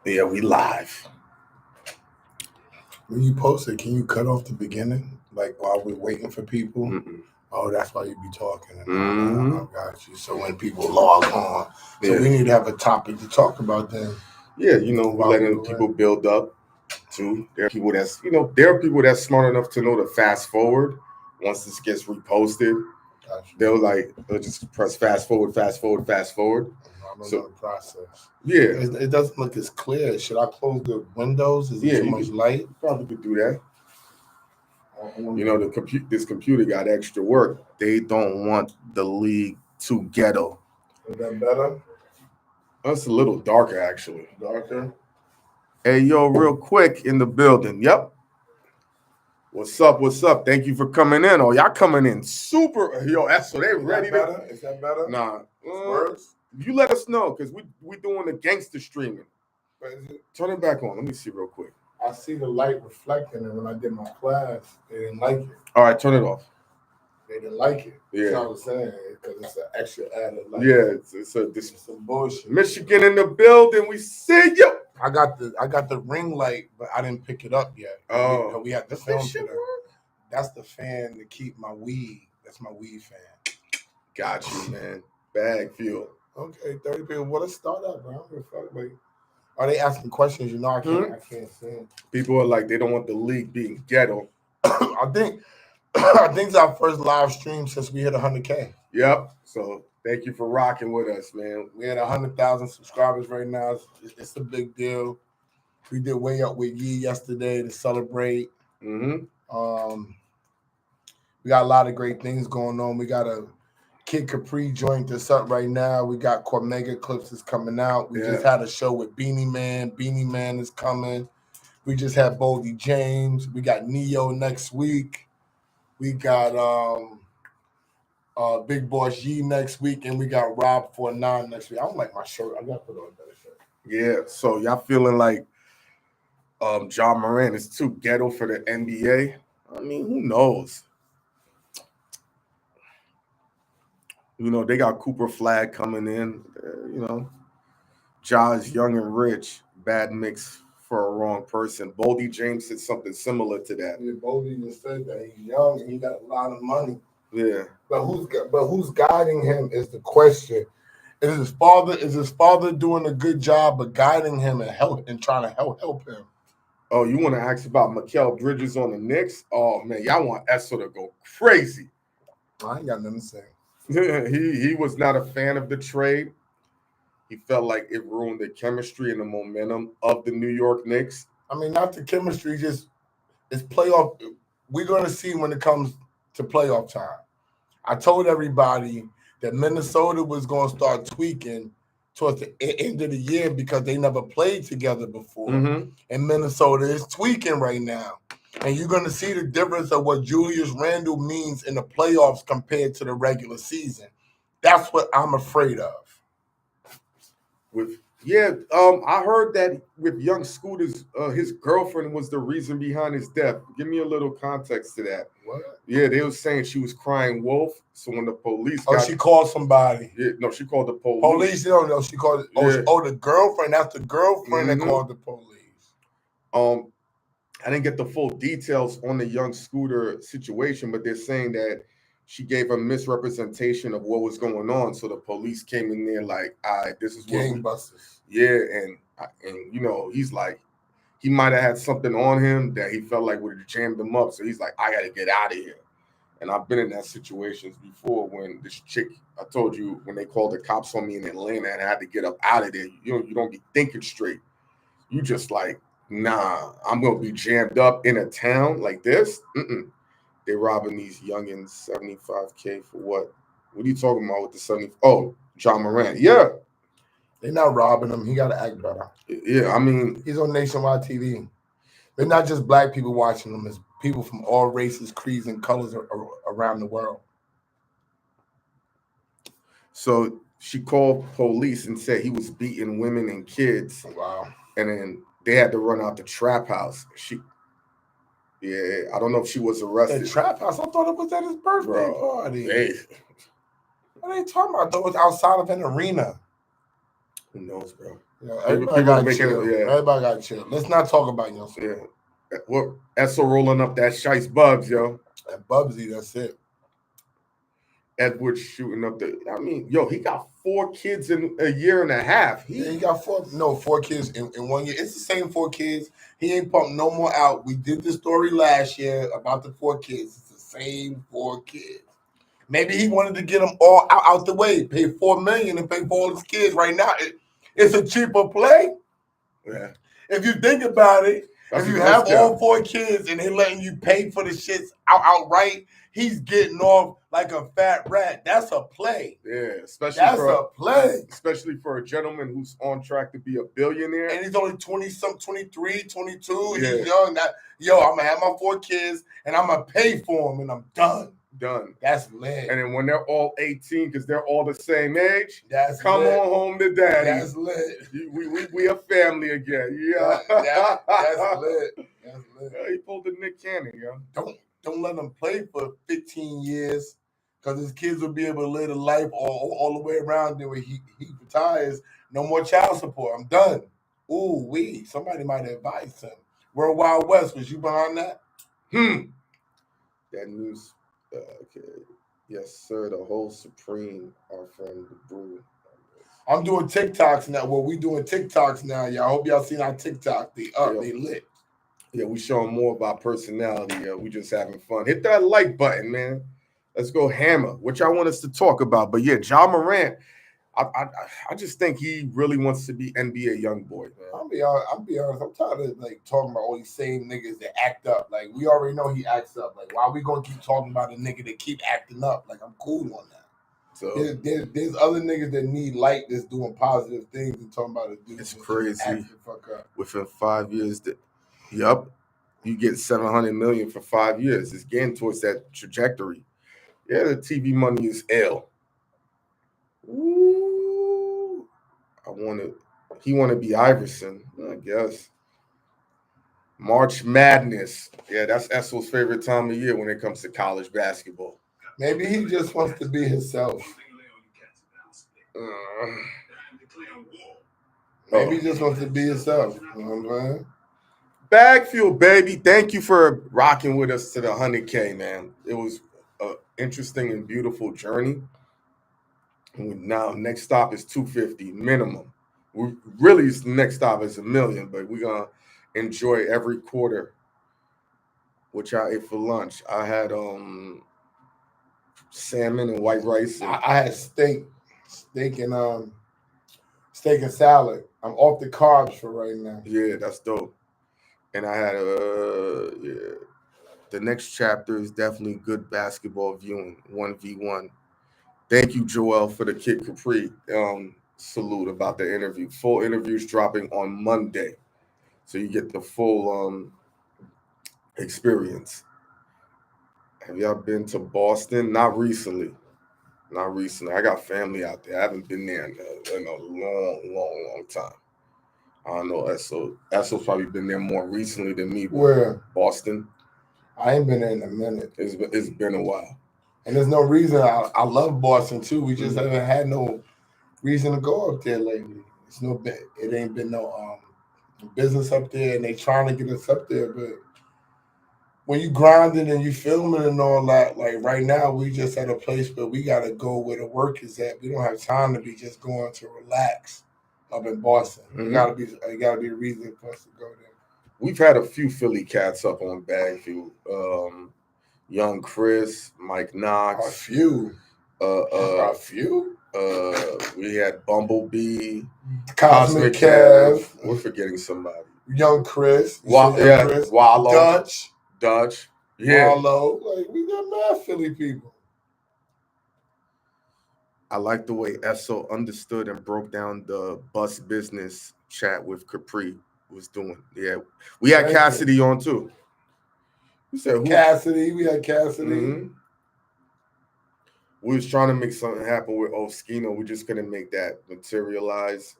Yeah, we live. When you post it, can you cut off the beginning, like while we're waiting for people? Mm-mm. Oh, that's why you be talking. Mm-hmm. I got you. So when people log on, so we need to have a topic to talk about then. Yeah, we're letting people build up too. There are people that's smart enough to know to fast forward once this gets reposted. They'll just press fast forward, fast forward, fast forward. I don't know the process. Yeah, it doesn't look as clear. Should I close the windows? Is it too much light? Probably could do that. This computer got extra work. They don't want the league too ghetto. Is that better? That's a little darker, actually. Darker? Hey, yo, real quick in the building. Yep. What's up? What's up? Thank you for coming in. Oh, y'all coming in super. Yo, Esso, they ready to. Is that better? Nah. Worse? You let us know because we doing the gangster streaming. Turn it back on. Let me see real quick. I see the light reflecting, and when I did my class, they didn't like it. All right, turn it off. They didn't like it. Yeah. That's what I was saying, because it's an extra added light. Yeah, it's some bullshit. Michigan in the building. We see you. I got the ring light, but I didn't pick it up yet. Oh, we had to film today. That's the fan to keep my weed. That's my weed fan. Got you, man. Bagfuel. Okay, 30 people. Well, let's start up, bro. Like, are they asking questions? I can't see them. People are like, they don't want the league being ghetto. I think it's our first live stream since we hit 100K. Yep. So thank you for rocking with us, man. We had 100,000 subscribers right now. It's a big deal. We did Way Up with Yee yesterday to celebrate. Mm-hmm. We got a lot of great things going on. We got a Kid Capri joint that's up right now. We got Cormega Clips is coming out. We just had a show with Beanie Man. Beanie Man is coming. We just had Boldy James. We got Neo next week. We got Big Boss Yee next week, and we got Rob 49 next week. I don't like my shirt. I gotta put on a better shirt. Yeah. So y'all feeling like John Morant is too ghetto for the NBA? I mean, who knows? They got Cooper Flag coming in. Ja is young and rich. Bad mix for a wrong person. Boldy James said something similar to that. Yeah, Boldy just said that he's young and he got a lot of money. Yeah. But who's guiding him is the question. Is his father doing a good job of guiding him and trying to help him? Oh, you want to ask about Mikal Bridges on the Knicks? Oh man, y'all want Esso to go crazy. I ain't got nothing to say. He was not a fan of the trade. He felt like it ruined the chemistry and the momentum of the New York Knicks. I mean, not the chemistry, just it's playoff. We're going to see when it comes to playoff time. I told everybody that Minnesota was going to start tweaking towards the end of the year because they never played together before. Mm-hmm. And Minnesota is tweaking right now. And you're going to see the difference of what Julius Randle means in the playoffs compared to the regular season. That's what I'm afraid of. I heard that with young Scooter's, his girlfriend was the reason behind his death. Give me a little context to that. What? Yeah, they were saying she was crying wolf. So when the police she called somebody. Yeah, no, she called the police. Police, no, she called. The girlfriend. That's the girlfriend that called the police. I didn't get the full details on the young Scooter situation, but they're saying that she gave a misrepresentation of what was going on. So the police came in there like, all right, this is gangbusters. Yeah, and he's like, he might have had something on him that he felt like would have jammed him up. So he's like, I got to get out of here. And I've been in that situations before when this chick, I told you, when they called the cops on me in Atlanta and I had to get up out of there, you don't be thinking straight. You just like, nah, I'm going to be jammed up in a town like this. They're robbing these youngins $75K for what? What are you talking about with the 70? Oh, John Morant. Yeah. They're not robbing him. He got to act better. Yeah, I mean. He's on nationwide TV. They're not just black people watching him. It's people from all races, creeds, and colors around the world. So she called police and said he was beating women and kids. Wow. And then they had to run out the trap house. I don't know if she was arrested. The trap house? I thought it was at his birthday party. Hey. What are they talking about? I thought it was outside of an arena. Who knows, bro? Yeah, everybody got to chill. Yeah. Everybody got to chill. Let's not talk about yourself. Yeah. What? Esso rolling up that shice Bubs, yo. That Bubsy, that's it. Edwards shooting up he got 4 kids in a year and a half. He got 4 kids in 1 year. It's the same 4 kids. He ain't pumped no more out. We did the story last year about the 4 kids. It's the same 4 kids. Maybe he wanted to get them all out the way, pay $4 million and pay for all his kids right now. It's a cheaper play. Yeah. If you think about it, if you have all 4 kids and they're letting you pay for the shits outright, he's getting off like a fat rat. That's a play. Yeah, especially for a gentleman who's on track to be a billionaire. And he's only 23, 22. Yeah. He's young. I'm gonna have my 4 kids and I'm gonna pay for them and I'm done. That's lit. And then when they're all 18, because they're all the same age, come on home to daddy. That's lit. We a family again. Yeah. That's lit. That's lit. Yeah, he pulled the Nick Cannon, yo. Don't let him play for 15 years because his kids will be able to live a life all the way around there when he retires. No more child support. I'm done. Ooh, somebody might advise him. World Wild West, was you behind that? That news. Okay. Yes, sir. The whole Supreme, our friend the Brew. I'm doing TikToks now. Well, we doing TikToks now, y'all. I hope y'all seen our TikTok. They lit. Yeah, we showing more of our personality. We just having fun. Hit that like button, man. Let's go hammer. What y'all want us to talk about? But yeah, Ja Morant, I just think he really wants to be NBA young boy, man. I'll be honest. I'm tired of talking about all these same niggas that act up. Like, we already know he acts up. Like, why are we gonna keep talking about a nigga that keep acting up? Like, I'm cool on that. So there's other niggas that need light that's doing positive things and talking about a dude. It's crazy. Act the fuck up. Within 5 years, you get $700 million for 5 years. It's getting towards that trajectory. Yeah, the TV money is L. Ooh, he want to be Iverson, I guess. March Madness. Yeah, that's Esso's favorite time of year when it comes to college basketball. Maybe he just wants to be himself. Maybe he just wants to be himself. You know what I'm saying? Bagfuel, baby. Thank you for rocking with us to the 100K, man. It was an interesting and beautiful journey. Now, next stop is 250 minimum. Next stop is $1 million, but we're going to enjoy every quarter, which I ate for lunch. I had salmon and white rice. I had steak and salad. I'm off the carbs for right now. Yeah, that's dope. And I had the next chapter is definitely good basketball viewing, 1v1. Thank you, Joel, for the Kid Capri salute about the interview. Full interviews dropping on Monday, so you get the full experience. Have y'all been to Boston? Not recently. I got family out there. I haven't been there in a long time. I don't know. Esso's probably been there more recently than me. Where? Boston. I ain't been there in a minute. It's been a while. And there's no reason. I love Boston too. We just haven't had no reason to go up there lately. It ain't been no business up there, and they trying to get us up there. But when you grinding and you filming and all that, like right now, we just at a place where we gotta go where the work is at. We don't have time to be just going to relax up in Boston. Mm-hmm. It gotta be a reason for us to go there. We've had a few Philly cats up on Bagfuel. Young Chris, Mike Knox. A few. We had Bumblebee, Cosmic Kev. We're forgetting somebody. Young Chris. Chris. Wallow. Dutch. Yeah. Wallow. Like, we got mad Philly people. I like the way Esso understood and broke down the bus business chat with Capri was doing. Yeah. We had Cassidy on too. You said who? Cassidy. We had Cassidy. Mm-hmm. We was trying to make something happen with Oskino. We just couldn't make that materialize.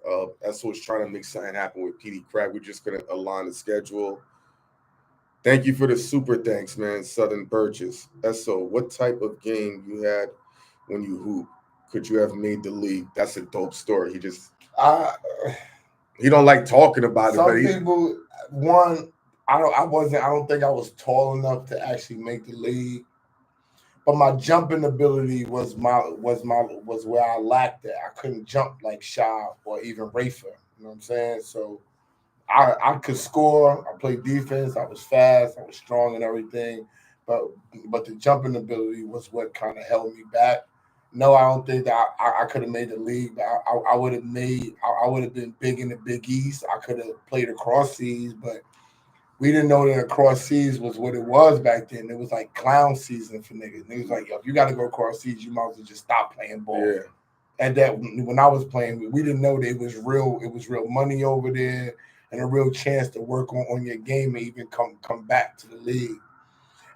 Esso was trying to make something happen with PD Crack. We just couldn't align the schedule. Thank you for the super thanks, man. Southern Burgess. Esso, what type of game you had when you hoop? Could you have made the league? That's a dope story. He don't like talking about it. Some But people, I don't think I was tall enough to actually make the league. But my jumping ability was where I lacked it. I couldn't jump like Sha or even Rafa. You know what I'm saying? So I could score. I played defense. I was fast. I was strong and everything. But the jumping ability was what kind of held me back. No, I don't think that I could have made the league. But I would have I would have been big in the Big East. I could have played across seas, but we didn't know that across seas was what it was back then. It was like clown season for niggas. Niggas like, yo, if you got to go across seas, you might as well just stop playing ball. yeah. And that when I was playing, we didn't know that it was real. It was real money over there and a real chance to work on your game and even come back to the league.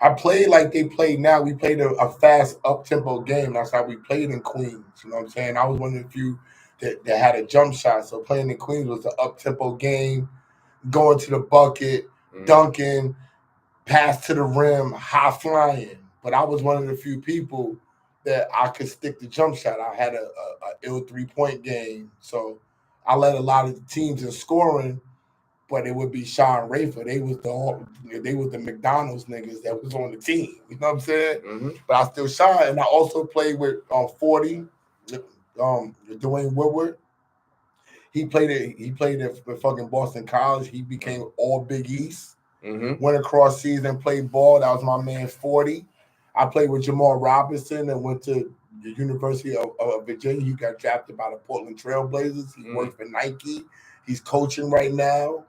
I played like they play now. We played a fast up tempo game. That's how we played in Queens. You know what I'm saying? I was one of the few that had a jump shot. So playing in Queens was an up tempo game, going to the bucket, dunking, pass to the rim, high flying. But I was one of the few people that I could stick the jump shot. I had a ill 3-point game. So I led a lot of the teams in scoring, but it would be Sean and Rafa. They was the McDonald's niggas that was on the team. You know what I'm saying? Mm-hmm. But I still shot, and I also played with 40, Dwayne Woodward. He played at fucking Boston College. He became all Big East. Mm-hmm. Went across season, played ball. That was my man 40. I played with Jamal Robinson and went to the University of Virginia. He got drafted by the Portland Trail Blazers. He works for Nike. He's coaching right now.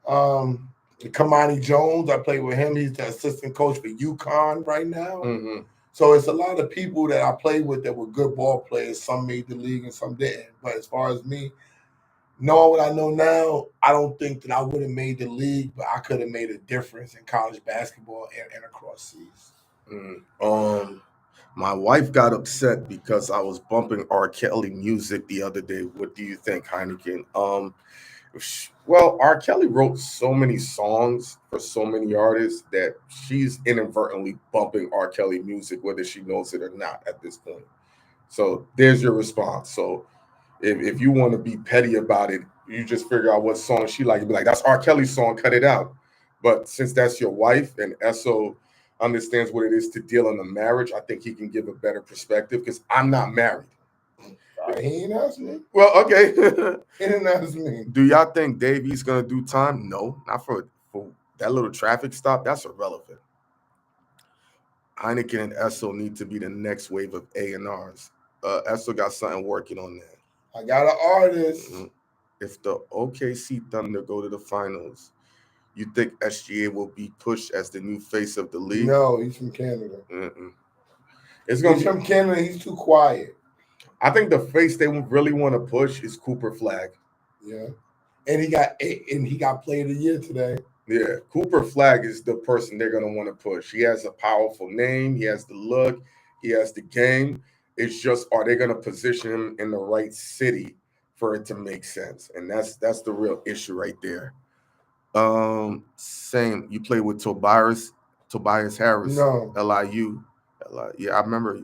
Kamani Jones, I played with him. He's the assistant coach for UConn right now. Mm-hmm. So it's a lot of people that I played with that were good ball players. Some made the league and some didn't. But as far as me, knowing what I know now, I don't think that I would have made the league, but I could have made a difference in college basketball and across seas. My wife got upset because I was bumping R. Kelly music the other day. What do you think, Hynaken? Well, R. Kelly wrote so many songs for so many artists that she's inadvertently bumping R. Kelly music, whether she knows it or not at this point. So there's your response. So if you want to be petty about it, you just figure out what song she like. You be like, that's R. Kelly's song, cut it out. But since that's your wife and Esso understands what it is to deal in a marriage, I think he can give a better perspective because I'm not married. He ain't asked me. Well, okay. He didn't ask me. Do y'all think Davy's gonna do time? No, not for that little traffic stop. That's irrelevant. Hynaken and Esso need to be the next wave of A&Rs. Esso got something working on that. I got an artist. Mm-hmm. If the OKC Thunder go to the finals, you think SGA will be pushed as the new face of the league? No, he's from Canada. He's from Canada. He's too quiet. I think the face they really want to push is Cooper Flag. Yeah, and he got Player of the Year today. Yeah, Cooper Flag is the person they're gonna want to push. He has a powerful name. He has the look. He has the game. It's just, are they gonna position him in the right city for it to make sense? And that's the real issue right there. Same. You play with Tobias Harris. No. LIU. Yeah, I remember.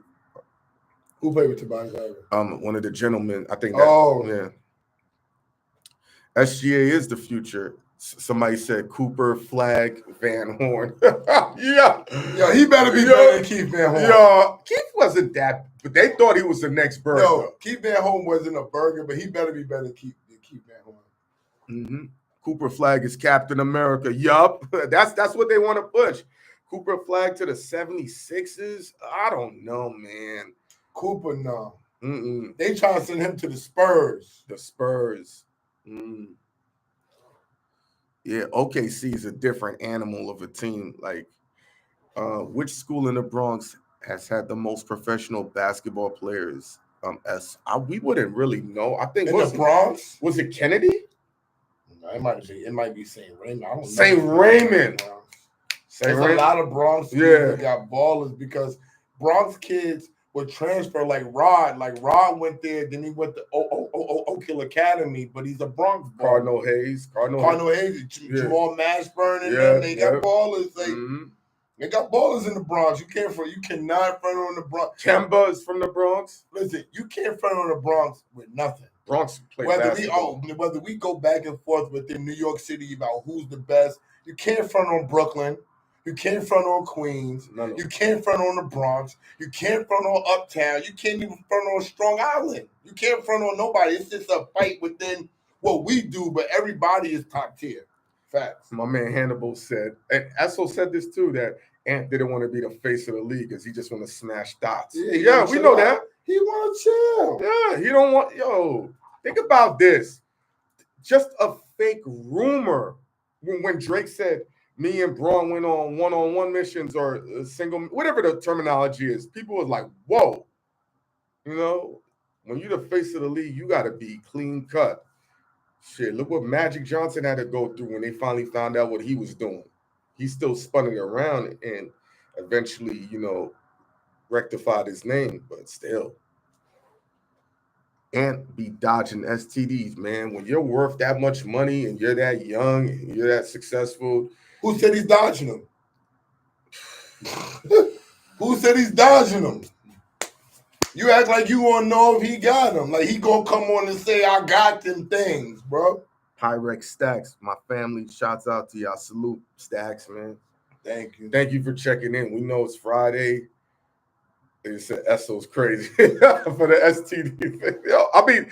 Who played with Tobias Harris? One of the gentlemen. I think. Yeah. SGA is the future. Somebody said Cooper Flag Van Horn. Yeah, he better be better than Keith Van Horn. Yeah, Keith wasn't that, but they thought he was the next Bird. No, Keith Van Horn wasn't a burger, but he better be better than Keith Van Horn. Mm-hmm. Cooper Flag is Captain America. Yup, that's what they want to push. Cooper Flag to the 76ers. I don't know, man. Cooper, no. Mm-mm. They trying to send him to the Spurs. The Spurs. Yeah, OKC is a different animal of a team. Like, which school in the Bronx has had the most professional basketball players? We wouldn't really know. I think in the Bronx. Was it Kennedy? No, it might be St. Raymond. I don't know. St. Raymond. There's a lot of Bronx kids that got ballers because Bronx kids would transfer like Rod. Like Rod went there, then he went to Oak Hill Academy, but he's a Bronx baller. Cardinal Hayes, Jamal Mashburn and them. They got ballers. They got ballers in the Bronx. You cannot front on the Bronx. Kemba is from the Bronx. Listen, you can't front on the Bronx with nothing. Bronx play whether basketball. whether we go back and forth within New York City about who's the best, you can't front on Brooklyn. You can't front on Queens. You can't front on the Bronx. You can't front on Uptown. You can't even front on Strong Island. You can't front on nobody. It's just a fight within what we do, but everybody is top tier. Facts. My man Hannibal said, and Esso said this too, that Ant didn't want to be the face of the league because he just want to smash dots. Yeah, we know that. He want to chill. Yeah, he don't want, think about this. Just a fake rumor. When Drake said, me and Braun went on one-on-one missions or single, whatever the terminology is, people was like, whoa. When you're the face of the league, you got to be clean cut. Shit, look what Magic Johnson had to go through when they finally found out what he was doing. He still spun it around and eventually, rectified his name, but still. And be dodging STDs, man. When you're worth that much money and you're that young and you're that successful. Who said he's dodging them? Who said he's dodging them? You act like you want to know if he got them. Like he gonna come on and say, I got them things, bro. Pyrex Stacks, my family, shouts out to y'all. Salute, Stacks, man. Thank you. Thank you for checking in. We know it's Friday. They said Esso's crazy for the STD thing.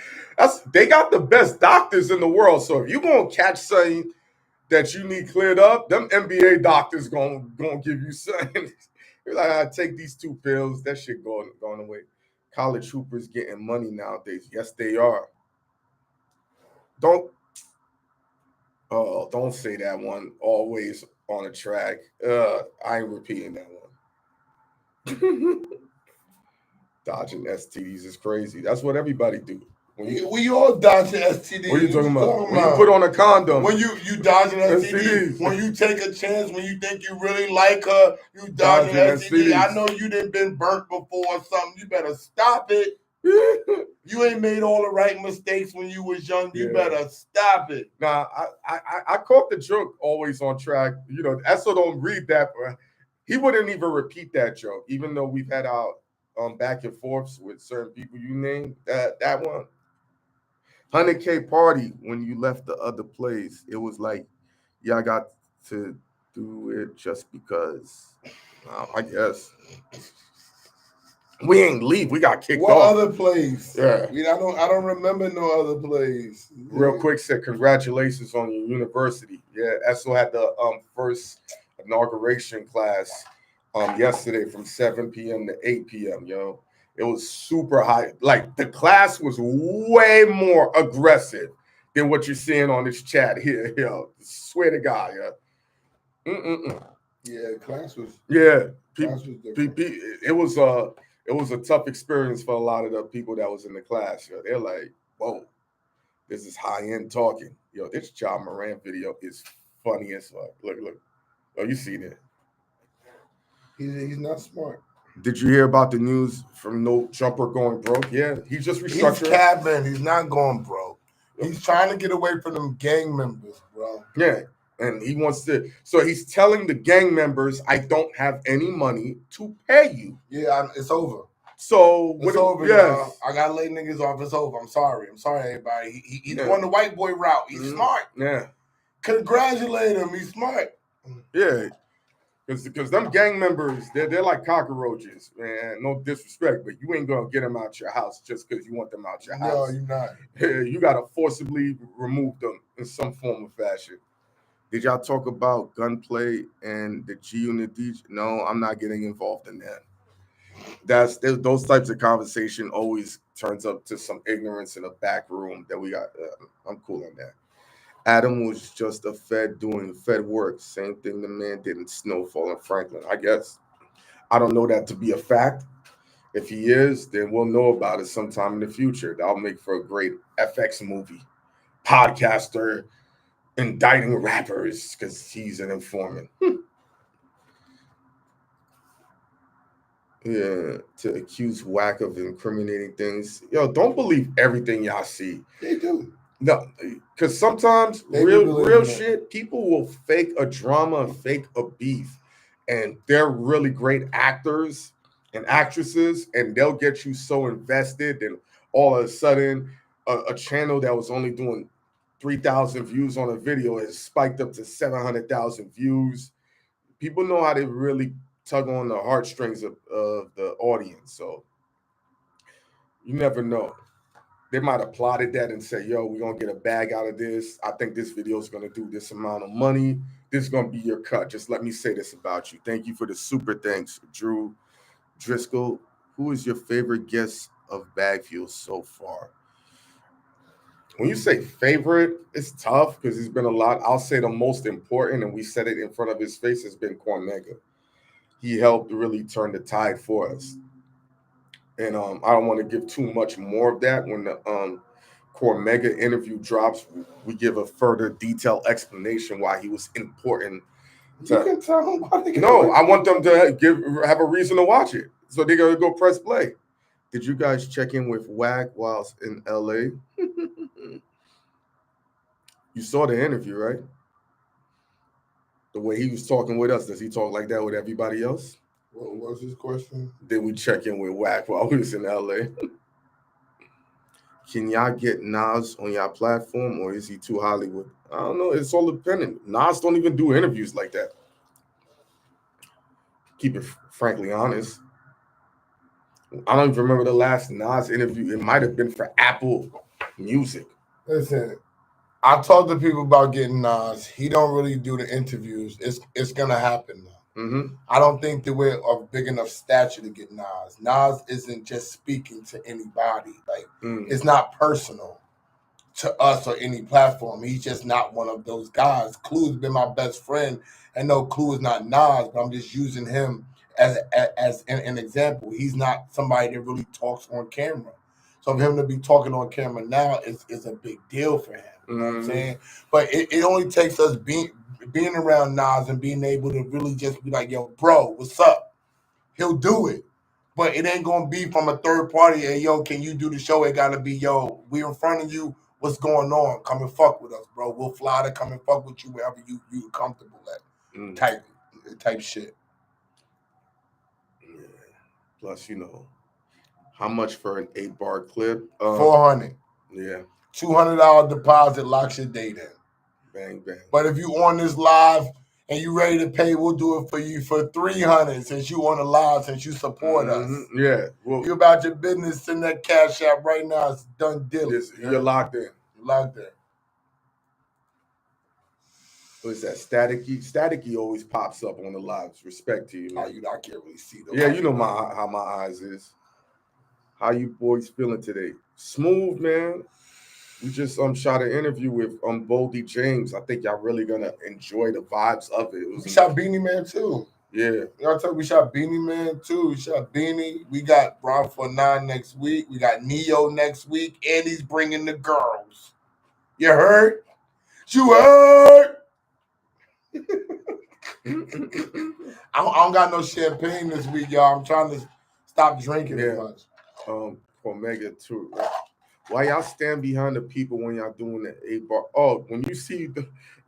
They got the best doctors in the world. So if you're gonna catch something that you need cleared up, them NBA doctors gonna give you something. You're like, I take these 2 pills. That shit going away. College hoopers getting money nowadays. Yes, they are. Don't say that one. Always on a track. I ain't repeating that one. Dodging STDs is crazy. That's what everybody do. We all dodging STDs. What are you talking about? When you put on a condom. When you dodging STDs. When you take a chance, when you think you really like her, you dodging STDs. I know you done been burnt before or something. You better stop it. You ain't made all the right mistakes when you was young. You better stop it. Nah, I caught the joke always on track. Esso don't read that. He wouldn't even repeat that joke, even though we've had our back and forths with certain people you named. That one. 100K party when you left the other place. It was like, I got to do it just because. I guess. We ain't leave. We got kicked off. What other place? Yeah. I don't remember no other place. Real quick, said congratulations on your university. Yeah, Esso had the first inauguration class yesterday from 7 p.m. to 8 p.m. It was super high. Like the class was way more aggressive than what you're seeing on this chat here. Swear to God, Yeah, class was. Yeah, class was different. It was a tough experience for a lot of the people that was in the class. They're like, whoa, this is high end talking. This Ja Morant video is funny as fuck. Look. Oh, you seen it? He's not smart. Did you hear about the news from No Jumper going broke? Yeah, he just restructured. He's capping. He's not going broke. He's trying to get away from them gang members, bro. Yeah, and he wants to. So he's telling the gang members, I don't have any money to pay you. Yeah, it's over. So it's over. Yes. I got to lay niggas off. It's over. I'm sorry, everybody. He's going the white boy route. He's smart. Yeah. Congratulate him. He's smart. Yeah. Because them gang members, they're like cockroaches, man. No disrespect, but you ain't gonna get them out your house just because you want them out your house. No, you're not. You gotta forcibly remove them in some form of fashion. Did y'all talk about gunplay and the G-Unit DJ? No, I'm not getting involved in that. Those types of conversation always turns up to some ignorance in a back room that we got. I'm cool on that. Adam was just a Fed doing Fed work. Same thing the man did in Snowfall and Franklin. I guess. I don't know that to be a fact. If he is, then we'll know about it sometime in the future. That'll make for a great FX movie. Podcaster indicting rappers because he's an informant. Yeah, to accuse Whack of incriminating things. Don't believe everything y'all see. They do. No, because sometimes real shit, people will fake a drama, fake a beef, and they're really great actors and actresses, and they'll get you so invested, and all of a sudden, a channel that was only doing 3,000 views on a video has spiked up to 700,000 views. People know how to really tug on the heartstrings of the audience. So you never know. They might have plotted that and say, yo, we're going to get a bag out of this. I think this video is going to do this amount of money. This is going to be your cut. Just let me say this about you. Thank you for the super thanks, Drew Driscoll. Who is your favorite guest of Bagfuel so far? When you say favorite, it's tough because there's been a lot. I'll say the most important, and we said it in front of his face, has been Cormega. He helped really turn the tide for us. And I don't want to give too much more of that. When the Cormega interview drops, we give a further detailed explanation why he was important. You can tell them why they No, I want them to have a reason to watch it. So they're going to go press play. Did you guys check in with Wack whilst in LA? You saw the interview, right? The way he was talking with us, does he talk like that with everybody else? What was his question? Did we check in with Wack while we was in LA? Can y'all get Nas on your platform, or is he too Hollywood? I don't know. It's all dependent. Nas don't even do interviews like that. Keep it frankly honest. I don't even remember the last Nas interview. It might have been for Apple Music. Listen, I talk to people about getting Nas. He don't really do the interviews. It's gonna happen though. Mm-hmm. I don't think that we're of big enough stature to get Nas. Nas isn't just speaking to anybody. Like it's not personal to us or any platform. He's just not one of those guys. Clue's been my best friend, and no, Clue is not Nas, but I'm just using him as an example. He's not somebody that really talks on camera. So for him to be talking on camera now is a big deal for him. You know what I'm saying? But it only takes us being around Nas and being able to really just be like, yo, bro, what's up? He'll do it. But it ain't going to be from a third party. Hey, yo, can you do the show? It got to be, yo, we in front of you. What's going on? Come and fuck with us, bro. We'll fly to come and fuck with you wherever you comfortable at. Type shit. Yeah. Plus, you know, how much for an 8-bar clip? $400. Yeah. $200 deposit locks your date in. Bang, bang. But if you on this live and you ready to pay, we'll do it for you for $300 since you on the live, since you support us. Yeah. Well, you about your business, send that cash out right now. It's done deal. You're locked in. You're locked in. What's that? Staticky? Staticky always pops up on the lives. Respect to you, man. I can't really see those. Yeah, you know how my eyes is. How you boys feeling today? Smooth, man. We just shot an interview with Boldy James. I think y'all really gonna enjoy the vibes of it. We shot Beanie Man too. Yeah. Y'all tell we shot Beanie Man too. We shot Beanie. We got Rob for 9 next week. We got Neo next week, and he's bringing the girls. You heard? You heard? I don't got no champagne this week, y'all. I'm trying to stop drinking as much. Omega too. Why y'all stand behind the people when y'all doing the 8-bar? Oh, when you see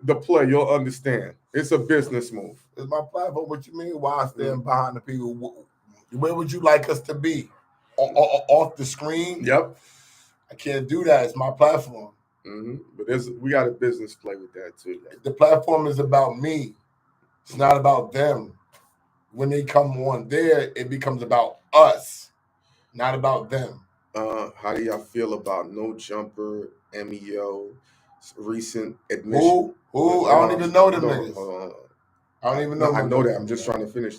the play, you'll understand. It's a business move. It's my platform. What you mean? Why I stand behind the people? Where would you like us to be? Off the screen? Yep. I can't do that. It's my platform. But we got a business play with that too. The platform is about me. It's not about them. When they come on there, it becomes about us, not about them. How do y'all feel about No Jumper, MEO, recent admission? Who? I don't even know them niggas. I don't even know. I know that. I'm just trying to finish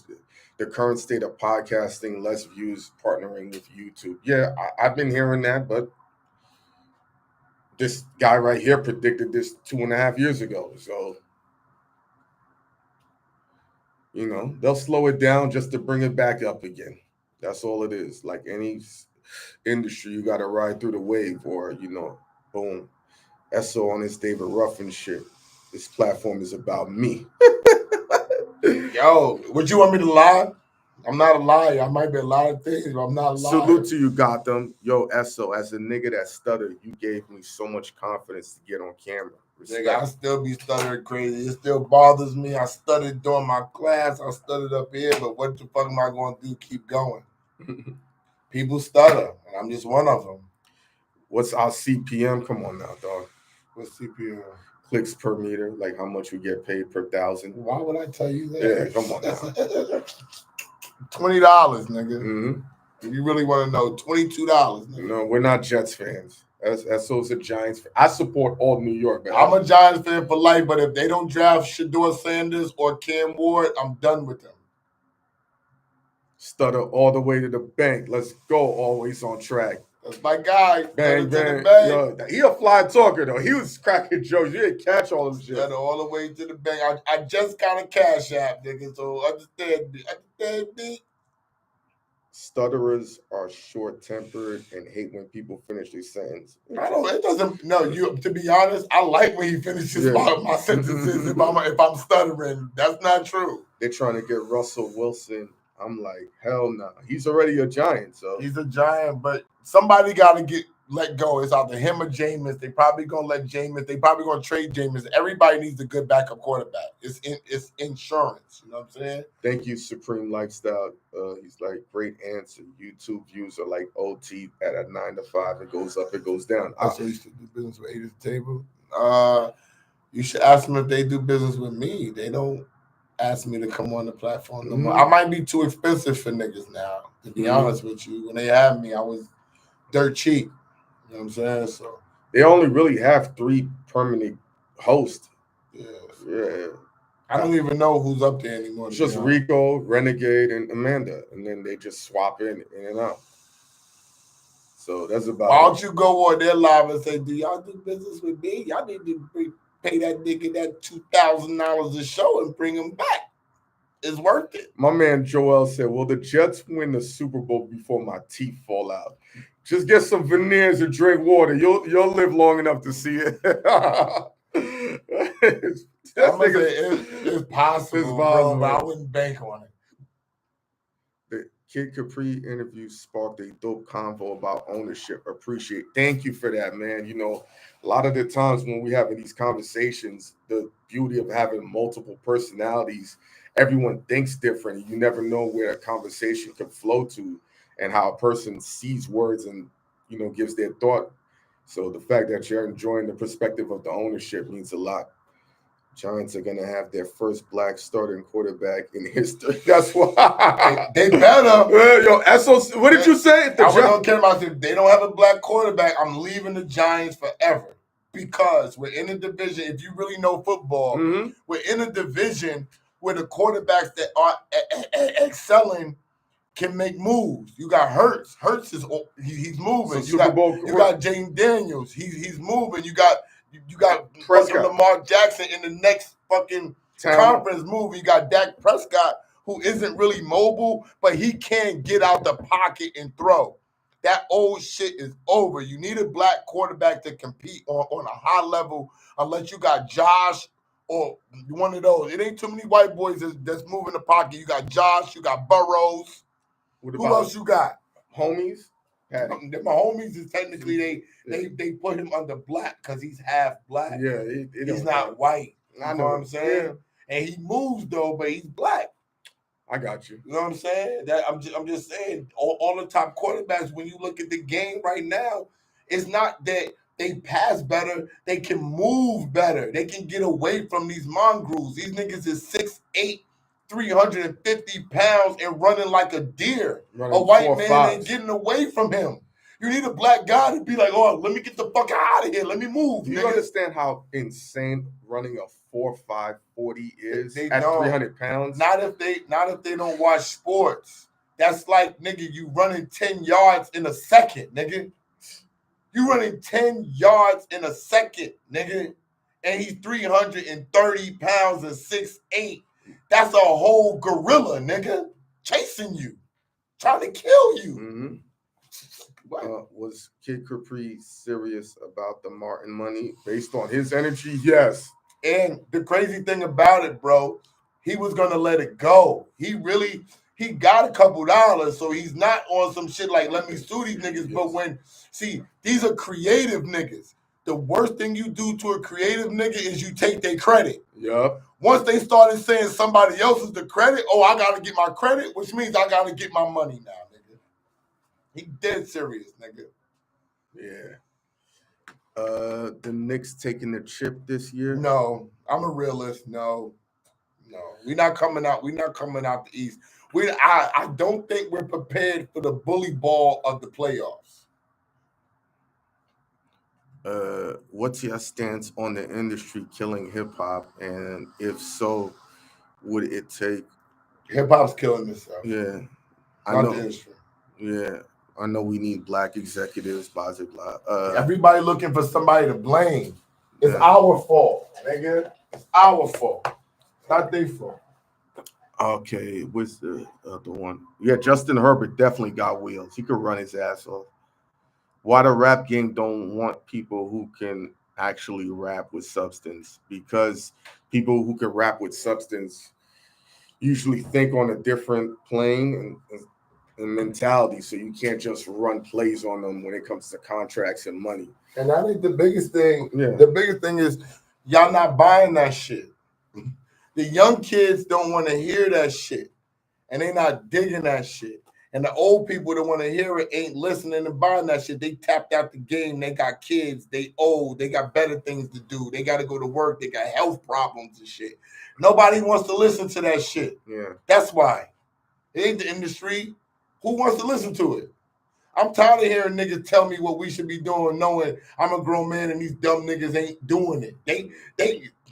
the current state of podcasting, less views, partnering with YouTube. Yeah, I've been hearing that, but this guy right here predicted this 2.5 years ago. So, you know, they'll slow it down just to bring it back up again. That's all it is. Like any industry, you got to ride through the wave, or, you know, boom. Esso on his David Ruffin shit. This platform is about me. Yo, would you want me to lie? I'm not a liar. I might be a lot of things, but I'm not a liar. Salute to you, Gotham. Yo, Esso, as a nigga that stuttered, you gave me so much confidence to get on camera. Nigga, I still be stuttering crazy. It still bothers me. I stuttered during my class. I stuttered up here, but what the fuck am I going to do? Keep going. People stutter, and I'm just one of them. What's our CPM? Come on now, dog. What's CPM? Clicks per meter, like how much we get paid per 1,000. Why would I tell you that? Yeah, come on now. $20, nigga. Mm-hmm. If you really want to know, $22. Nigga. No, we're not Jets fans. Esso's a Giants fan. I support all New York, but I'm a Giants fan for life, but if they don't draft Shedeur Sanders or Cam Ward, I'm done with them. Stutter all the way to the bank. Let's go. Always on track. That's my guy. Bang, bang. Yo, he a fly talker, though. He was cracking jokes. You didn't catch all of shit. Stutter all the way to the bank. I just got a cash app, nigga, so understand me. Understand me? Stutterers are short-tempered and hate when people finish their sentence. It doesn't. No, you. To be honest, I like when he finishes my sentences. If I'm stuttering, that's not true. They're trying to get Russell Wilson. I'm like, hell no. Nah. He's already a Giant, so he's a Giant, but somebody got to let go. It's either him or Jameis. They probably gonna let Jameis. They probably gonna trade Jameis. Everybody needs a good backup quarterback. It's insurance. You know what I'm saying? Thank you, Supreme Lifestyle. He's like, great answer. YouTube views are like OT at a 9 to 5. It goes up, it goes down. I used to do business with 8 at the table. You should ask them if they do business with me. They don't ask me to come on the platform no more. I might be too expensive for niggas now, to be honest with you. When they had me, I was dirt cheap. You know what I'm saying? So they only really have 3 permanent hosts. Yeah. I don't even know who's up there anymore. It's just Rico, Renegade, and Amanda, and then they just swap in and out. So that's about. Why don't you go on their live and say, "Do y'all do business with me? Y'all need to pay that nigga that $2,000 a show and bring him back. It's worth it." My man Joel said, "Will the Jets win the Super Bowl before my teeth fall out? Just get some veneers and drink water. You'll live long enough to see it." It's possible, bro, but I wouldn't bank on it. The Kid Capri interview sparked a dope convo about ownership. Appreciate. Thank you for that, man. You know, a lot of the times when we having these conversations, the beauty of having multiple personalities, everyone thinks different. You never know where a conversation could flow to and how a person sees words and, you know, gives their thought. So the fact that you're enjoying the perspective of the ownership means a lot. Giants are going to have their first black starting quarterback in history. That's why. They better. Yo, Esso, what did you say? I don't care about if they don't have a black quarterback. I'm leaving the Giants forever because we're in a division. If you really know football, we're in a division where the quarterbacks that are excelling can make moves. You got Hurts. Hurts he's moving. So you got James Daniels. He's moving. You got fucking Lamar Jackson in the next fucking conference move. You got Dak Prescott, who isn't really mobile, but he can get out the pocket and throw. That old shit is over. You need a black quarterback to compete on a high level unless you got Josh or one of those. It ain't too many white boys that's moving the pocket. You got Josh, you got Burrows. Who else you got? Homies? My homies is technically they put him under black because he's half black. Yeah, he's not white. I know what I'm saying. Yeah. And he moves though, but he's black. I got you. You know what I'm saying? That I'm just saying. All the top quarterbacks, when you look at the game right now, it's not that they pass better; they can move better. They can get away from these mongrels. These niggas is 6'8". 350 pounds and running like a deer. A white man ain't getting away from him. You need a black guy to be like, "Oh, let me get the fuck out of here. Let me move." Do you understand how insane running a 4.5 40 is at 300 pounds? Not if they don't watch sports. That's like, nigga, you running 10 yards in a second, nigga. You running 10 yards in a second, nigga. And he's 330 pounds and 6'8". That's a whole gorilla, nigga, chasing you, trying to kill you. Was Kid Capri serious about the Martin money based on his energy? Yes. And the crazy thing about it, bro, he was going to let it go. He got a couple dollars, so he's not on some shit like, let me sue these niggas. Yes. But these are creative niggas. The worst thing you do to a creative nigga is you take their credit. Yep. Once they started saying somebody else is the credit, I got to get my credit, which means I got to get my money now, nigga. He dead serious, nigga. Yeah. The Knicks taking the chip this year? No, I'm a realist. No, we're not coming out. We're not coming out the East. I don't think we're prepared for the bully ball of the playoffs. What's your stance on the industry killing hip hop, and if so, would it take? Hip hop's killing itself. Yeah, I Not know. the industry. Yeah, I know we need black executives, blah blah blah. Everybody looking for somebody to blame. It's our fault, nigga. It's our fault. Not their fault. Okay, what's the other one? Yeah, Justin Herbert definitely got wheels. He could run his ass off. Why the rap game don't want people who can actually rap with substance? Because people who can rap with substance usually think on a different plane and mentality, so you can't just run plays on them when it comes to contracts and money. And I think the biggest thing, Yeah. the biggest thing is y'all not buying that shit. The young kids don't want to hear that shit, and they not digging that shit. And the old people that want to hear it ain't listening and buying that shit. They tapped out the game. They got kids. They old. They got better things to do. They got to go to work. They got health problems and shit. Nobody wants to listen to that shit. Yeah. That's why. It ain't the industry. Who wants to listen to it? I'm tired of hearing niggas tell me what we should be doing, knowing I'm a grown man and these dumb niggas ain't doing it.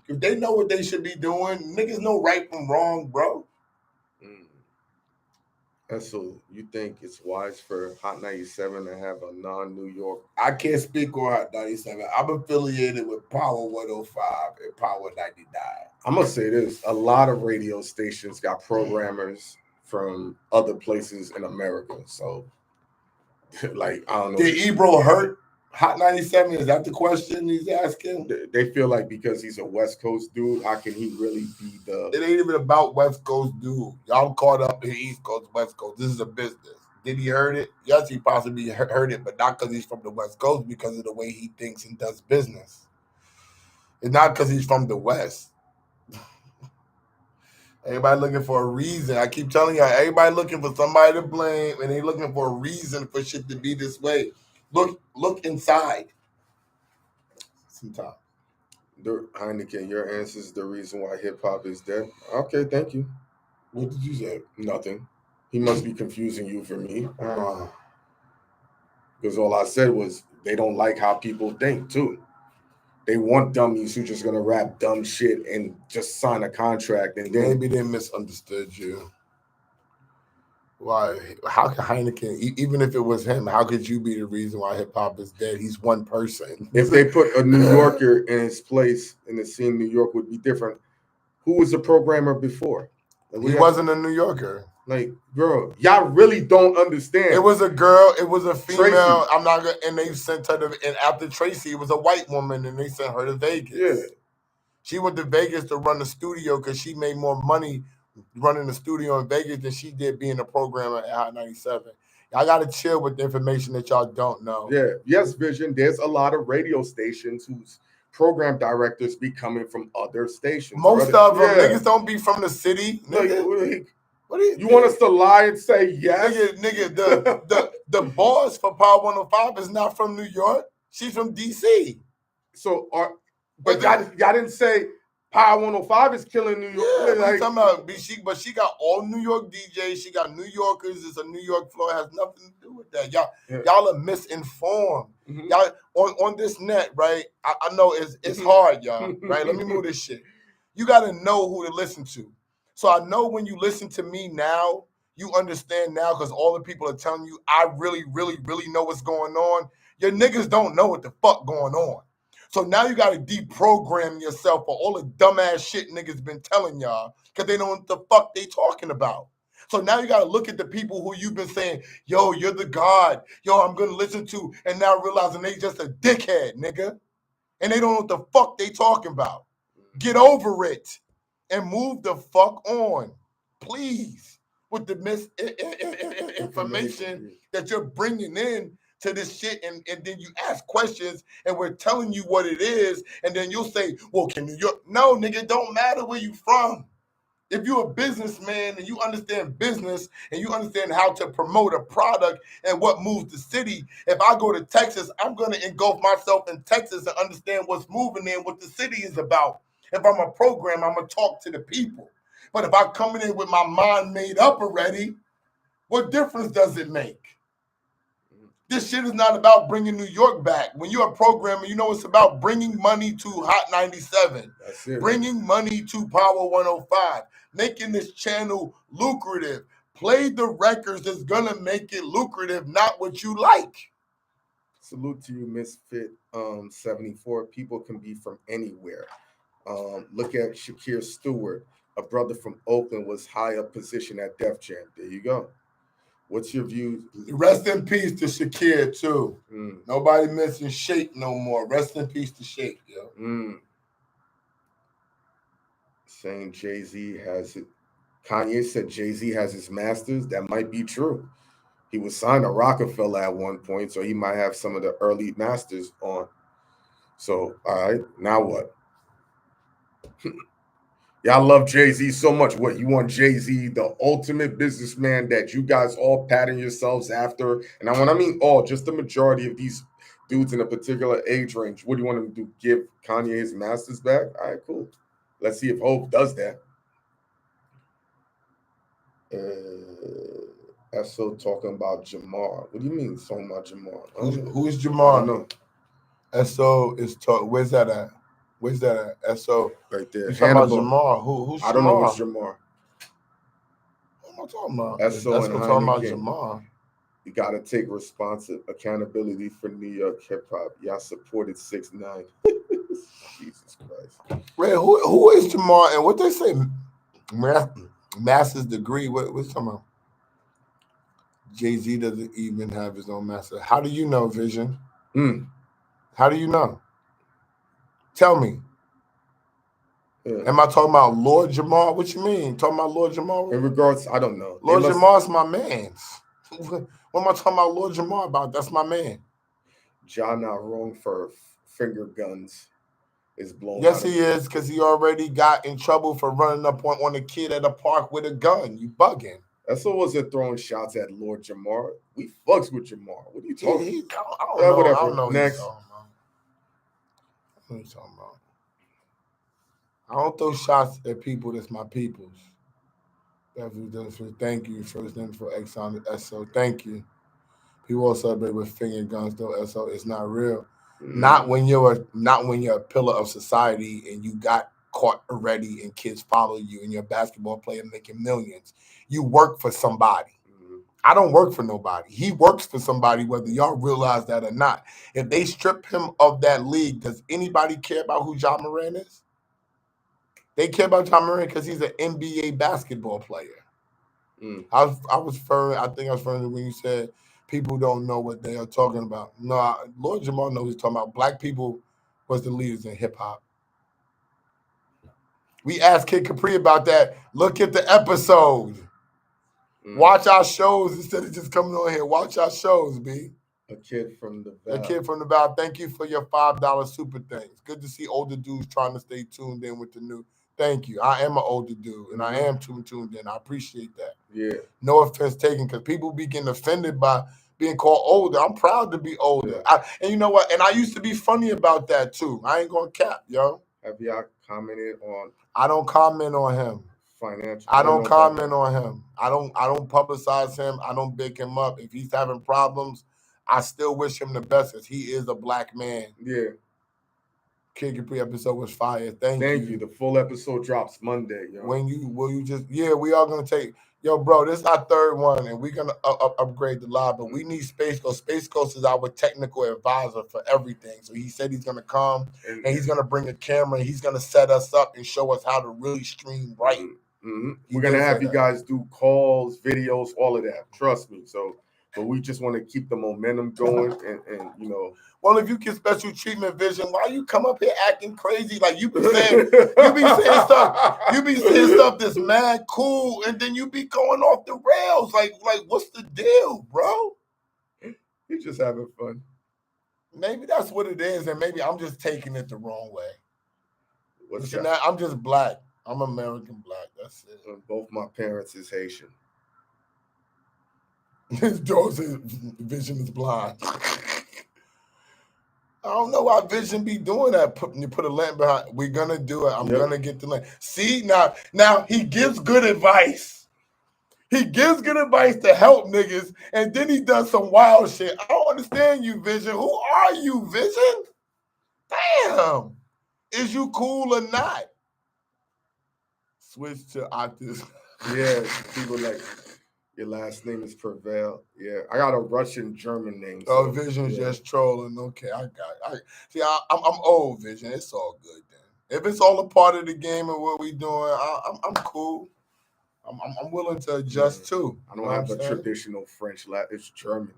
If they know what they should be doing, niggas know right from wrong, bro. Esso, you think it's wise for Hot 97 to have a non-New York? I can't speak on Hot 97. I'm affiliated with Power 105 and Power 99. I'm going to say this. A lot of radio stations got programmers from other places in America. So, like, I don't know. Did Ebro hurt Hot 97? Is that the question he's asking? They feel like because he's a West Coast dude, how can he really be the... It ain't even about West Coast dude. Y'all caught up in East Coast, West Coast. This is a business. Did he hurt it? Yes, he possibly hurt it, but not because he's from the West Coast, because of the way he thinks and does business. It's not because he's from the West. Everybody looking for a reason. I keep telling y'all, everybody looking for somebody to blame, and they looking for a reason for shit to be this way. Look inside. Sometimes. Hynaken, your answer is the reason why hip hop is dead. Okay, thank you. What did you say? Nothing. He must be confusing you for me. Because all I said was they don't like how people think too. They want dummies who just gonna rap dumb shit and just sign a contract and then maybe they misunderstood you. Why? How could Hynaken, even if it was him, how could you be the reason why hip hop is dead? He's one person. If they put a New Yorker in his place in the scene, New York would be different. Who was the programmer before? He wasn't a New Yorker. Like, girl, y'all really don't understand. It was a girl. It was a female. Tracy. I'm not gonna. And they sent her to. And after Tracy, it was a white woman, and they sent her to Vegas. Yeah, she went to Vegas to run the studio because she made more money running the studio in Vegas than she did being a programmer at Hot 97. Y'all gotta chill with the information that y'all don't know. Yeah. Yes, Vision. There's a lot of radio stations whose program directors be coming from other stations. Most of them niggas don't be from the city. What you want us to lie and say yes? Nigga, the boss for Power 105 is not from New York. She's from DC. So, but y'all didn't say Power 105 is killing New York. Yeah, like, talking about, but she got all New York DJs. She got New Yorkers. It's a New York floor. It has nothing to do with that. Y'all are misinformed. Mm-hmm. Y'all on this net, right? I know it's hard, y'all. Right? Let me move this shit. You got to know who to listen to. So I know when you listen to me now, you understand now because all the people are telling you, I really, really, really know what's going on. Your niggas don't know what the fuck going on. So now you got to deprogram yourself for all the dumbass shit niggas been telling y'all because they don't know what the fuck they talking about. So now you got to look at the people who you've been saying, yo, you're the God. Yo, I'm going to listen to. And now realizing they just a dickhead, nigga. And they don't know what the fuck they talking about. Get over it. And move the fuck on, please, with the misinformation that you're bringing in to this shit. And then you ask questions and we're telling you what it is. And then you'll say, well, can New York? No, nigga, it don't matter where you from. If you're a businessman and you understand business and you understand how to promote a product and what moves the city, if I go to Texas, I'm going to engulf myself in Texas and understand what's moving there and what the city is about. If I'm a program, I'm going to talk to the people. But if I come in with my mind made up already, what difference does it make? This shit is not about bringing New York back. When you're a programmer, you know it's about bringing money to Hot 97. That's it. Bringing money to Power 105. Making this channel lucrative. Play the records that's going to make it lucrative, not what you like. Salute to you, Misfit 74. People can be from anywhere. Look at Shakir Stewart, a brother from Oakland, was high up position at Def Jam. There you go. What's your view? Rest in peace to Shakir, too. Nobody missing Shake no more. Rest in peace to Shake, yo. Saying Jay-Z has it. Kanye said Jay-Z has his masters. That might be true. He was signed to Rockefeller at one point, so he might have some of the early masters on. So, all right, now what? Y'all love Jay-Z so much. What, you want Jay-Z, the ultimate businessman that you guys all pattern yourselves after? And when I mean all, just the majority of these dudes in a particular age range. What do you want him to do? Give Kanye his masters back? All right, cool. Let's see if Hope does that. Esso talking about Jamar. What do you mean talking about Jamar? Who is Jamar? I don't know. Esso is talking. Where's that at? Where's that at? Esso. Right there. You talking about Jamar? Who's Jamar? I don't know who's Jamar. What am I talking about? Esso and talking about Hynaken. Jamar. You got to take accountability for New York hip hop. Y'all supported 6ix9ine. Jesus Christ. Red, who is Jamar and what they say? Master's degree. What's talking about? Jay-Z doesn't even have his own master. How do you know, Vision? How do you know? Tell me. Yeah. Am I talking about Lord Jamar? What you mean? Talking about Lord Jamar? In regards, I don't know. Lord Jamar's my man. What am I talking about Lord Jamar about? That's my man. John not wrong for finger guns. Is blown. Yes, he is, because he already got in trouble for running up on a kid at a park with a gun. You bugging. Esso wasn't throwing shots at Lord Jamar. We fucks with Jamar. What are you talking about? I don't know. Next. What are you talking about? I don't throw shots at people that's my peoples. Thank you. First name for Exxon Esso. Thank you. People all celebrate with finger guns, though. Esso, it's not real. Not when you're a pillar of society and you got caught already and kids follow you and you're a basketball player making millions. You work for somebody. I don't work for nobody. He works for somebody, whether y'all realize that or not. If they strip him of that league, does anybody care about who Ja Morant is? They care about Ja Morant because he's an NBA basketball player. I was referring to when you said people don't know what they are talking about. No, Lord Jamar knows he's talking about. Black people was the leaders in hip hop. We asked Kid Capri about that. Look at the episode. Watch our shows instead of just coming on here. Watch our shows, B. A kid from the Val. Thank you for your $5 super things. Good to see older dudes trying to stay tuned in with the new. Thank you. I am an older dude, and I am tuned in. I appreciate that. Yeah. No offense taken, because people be getting offended by being called older. I'm proud to be older. Yeah. And you know what? And I used to be funny about that, too. I ain't going to cap, yo. Have y'all commented on? I don't comment on him. Financial. I don't comment on him. I don't publicize him. I don't big him up. If he's having problems, I still wish him the best, because he is a black man. Yeah. Kid Capri episode was fire. Thank you. The full episode drops Monday, yo. We are gonna take, yo, bro. This is our third one, and we're gonna upgrade the live. But we need Space Coast. Space Coast is our technical advisor for everything. So he said he's gonna come and he's gonna bring a camera and he's gonna set us up and show us how to really stream right. We're gonna have you guys do calls, videos, all of that. Trust me. But we just want to keep the momentum going, and you know. Well, if you get special treatment, Vision, why you come up here acting crazy? Like you be saying stuff that's mad cool, and then you be going off the rails. Like what's the deal, bro? You're just having fun. Maybe that's what it is, and maybe I'm just taking it the wrong way. Listen, I'm just black. I'm American black. That's it. And both my parents is Haitian. His dog says Vision is blind. I don't know why Vision be doing that. You put a lamp behind. We're gonna do it. I'm gonna get the lamp. See now he gives good advice. He gives good advice to help niggas, and then he does some wild shit. I don't understand you, Vision. Who are you, Vision? Damn. Is you cool or not? Switch to Octus. Yeah, people like your last name is Prevail. Yeah, I got a Russian German name. So, Vision's just trolling. Okay, I got it. I'm old, Vision. It's all good then. If it's all a part of the game and what we doing, I'm cool. I'm willing to adjust too. I don't have a traditional French. It's German.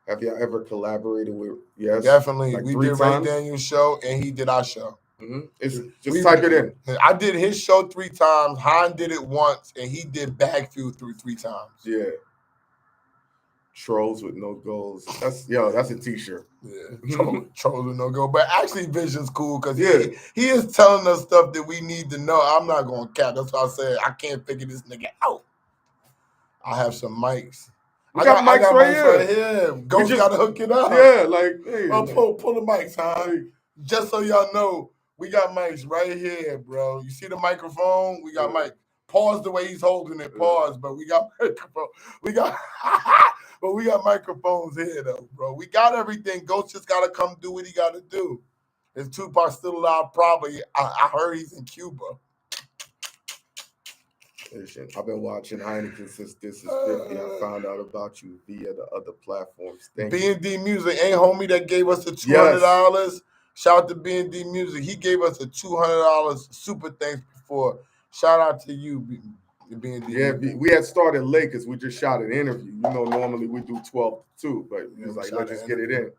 Have y'all ever collaborated with? Yes, definitely. Like we 3 did times? Ray Daniel's show, and he did our show. Just type it in. I did his show 3 times. Hine did it once, and he did Bagfuel 3 times. Yeah. Trolls with no goals. That's a t-shirt. Yeah, trolls with no goals. But actually, Vision's cool because he is telling us stuff that we need to know. I'm not going to cap. That's why I said I can't figure this nigga out. I have some mics. I got mics right here. Ghost got to hook it up. Yeah, like, hey. Pull the mics, huh? Just so y'all know, we got mics right here, bro. You see the microphone? We got mic. Pause the way he's holding it. Pause, but we got microphone. But we got microphones here, though, bro. We got everything. Ghost just got to come do what he got to do. If Tupac's still alive, probably. I heard he's in Cuba. Listen, I've been watching Hynaken since this is 50. I found out about you via the other platforms. B&D Music, ain't homie that gave us the $200. Yes. Shout out to B&D Music. He gave us a $200 super thanks before. Shout out to you, B&D. Yeah, we had started late because we just shot an interview. Normally we do 12 to 2, but he was like, let's just get it in.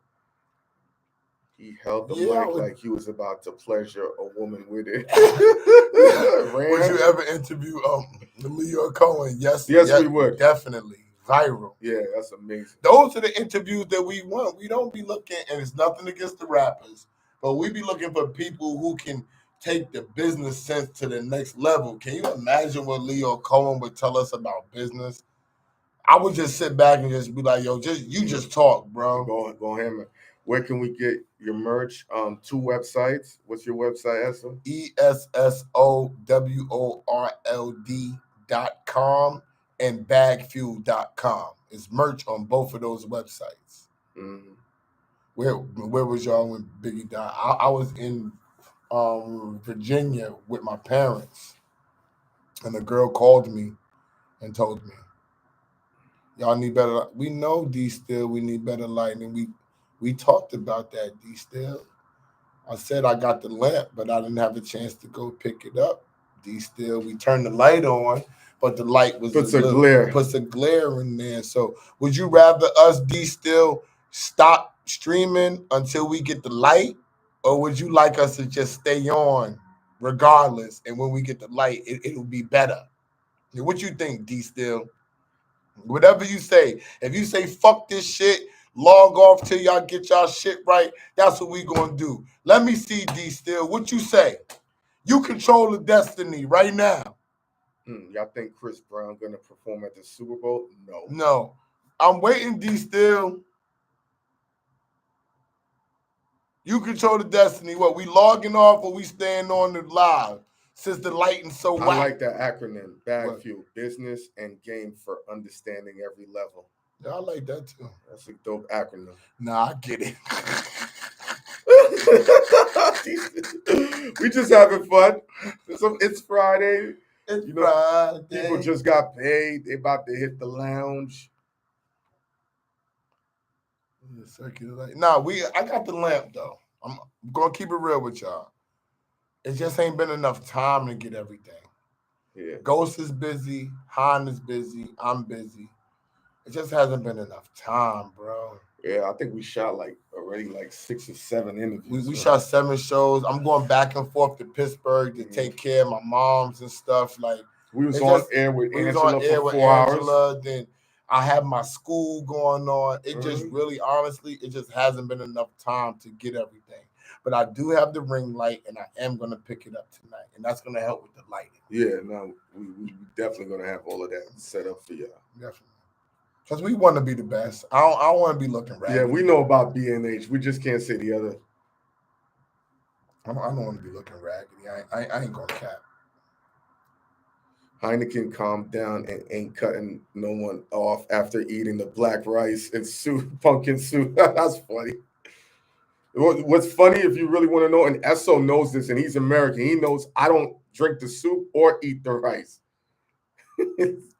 He held the mic like he was about to pleasure a woman with it. Would you ever interview Leo Cohen? Yes, we would. Definitely. Viral. Yeah, that's amazing. Those are the interviews that we want. We don't be looking, and it's nothing against the rappers, but we be looking for people who can take the business sense to the next level. Can you imagine what Leo Cohen would tell us about business? I would just sit back and just be like, yo, just talk, bro. Go ahead, man. Where can we get your merch? 2 websites. What's your website, Esso? ESSOWORLD.com and bagfuel.com. It's merch on both of those websites. Mm-hmm. Where was y'all when Biggie died? I was in Virginia with my parents, and the girl called me and told me, y'all need better. We know D-Still, we need better lighting. We talked about that, D-Still. I said I got the lamp, but I didn't have a chance to go pick it up. D-Still, we turned the light on, but the light was puts a glare in there. So would you rather us, D-Still, stop streaming until we get the light, or would you like us to just stay on regardless, and when we get the light, it'll be better? What you think, D-Still? Whatever you say. If you say fuck this shit, log off till y'all get y'all shit right, that's what we gonna do. Let me see, D-Still. What you say? You control the destiny right now. Y'all think Chris Brown gonna perform at the Super Bowl? No. I'm waiting, D-Still. You control the destiny. What, we logging off or we staying on the live? Since the lighting's so whack. I like that acronym, Bagfuel, business and game for understanding every level. Yeah, I like that too. That's a dope acronym. Nah, I get it. We just having fun. It's Friday. Friday. People just got paid. They about to hit the lounge. Nah, I got the lamp though. I'm gonna keep it real with y'all. It just ain't been enough time to get everything. Yeah. Ghost is busy. Han is busy. I'm busy. It just hasn't been enough time, bro. Yeah, I think we shot already 6 or 7 interviews. We shot 7 shows. I'm going back and forth to Pittsburgh to take care of my moms and stuff. We was on air with Angela for 4 hours. Then I have my school going on. It just really, honestly, it just hasn't been enough time to get everything. but I do have the ring light, and I am going to pick it up tonight, and that's going to help with the lighting. Yeah, no, we definitely going to have all of that set up for y'all. Definitely. Because we want to be the best. I don't want to be looking raggedy. Yeah, we know about B&H. We just can't say the other. I don't want to be looking raggedy. I ain't going to cap. Hynaken calmed down and ain't cutting no one off after eating the black rice and soup, pumpkin soup. That's funny. What's funny, if you really want to know, and Esso knows this, and he's American, he knows I don't drink the soup or eat the rice.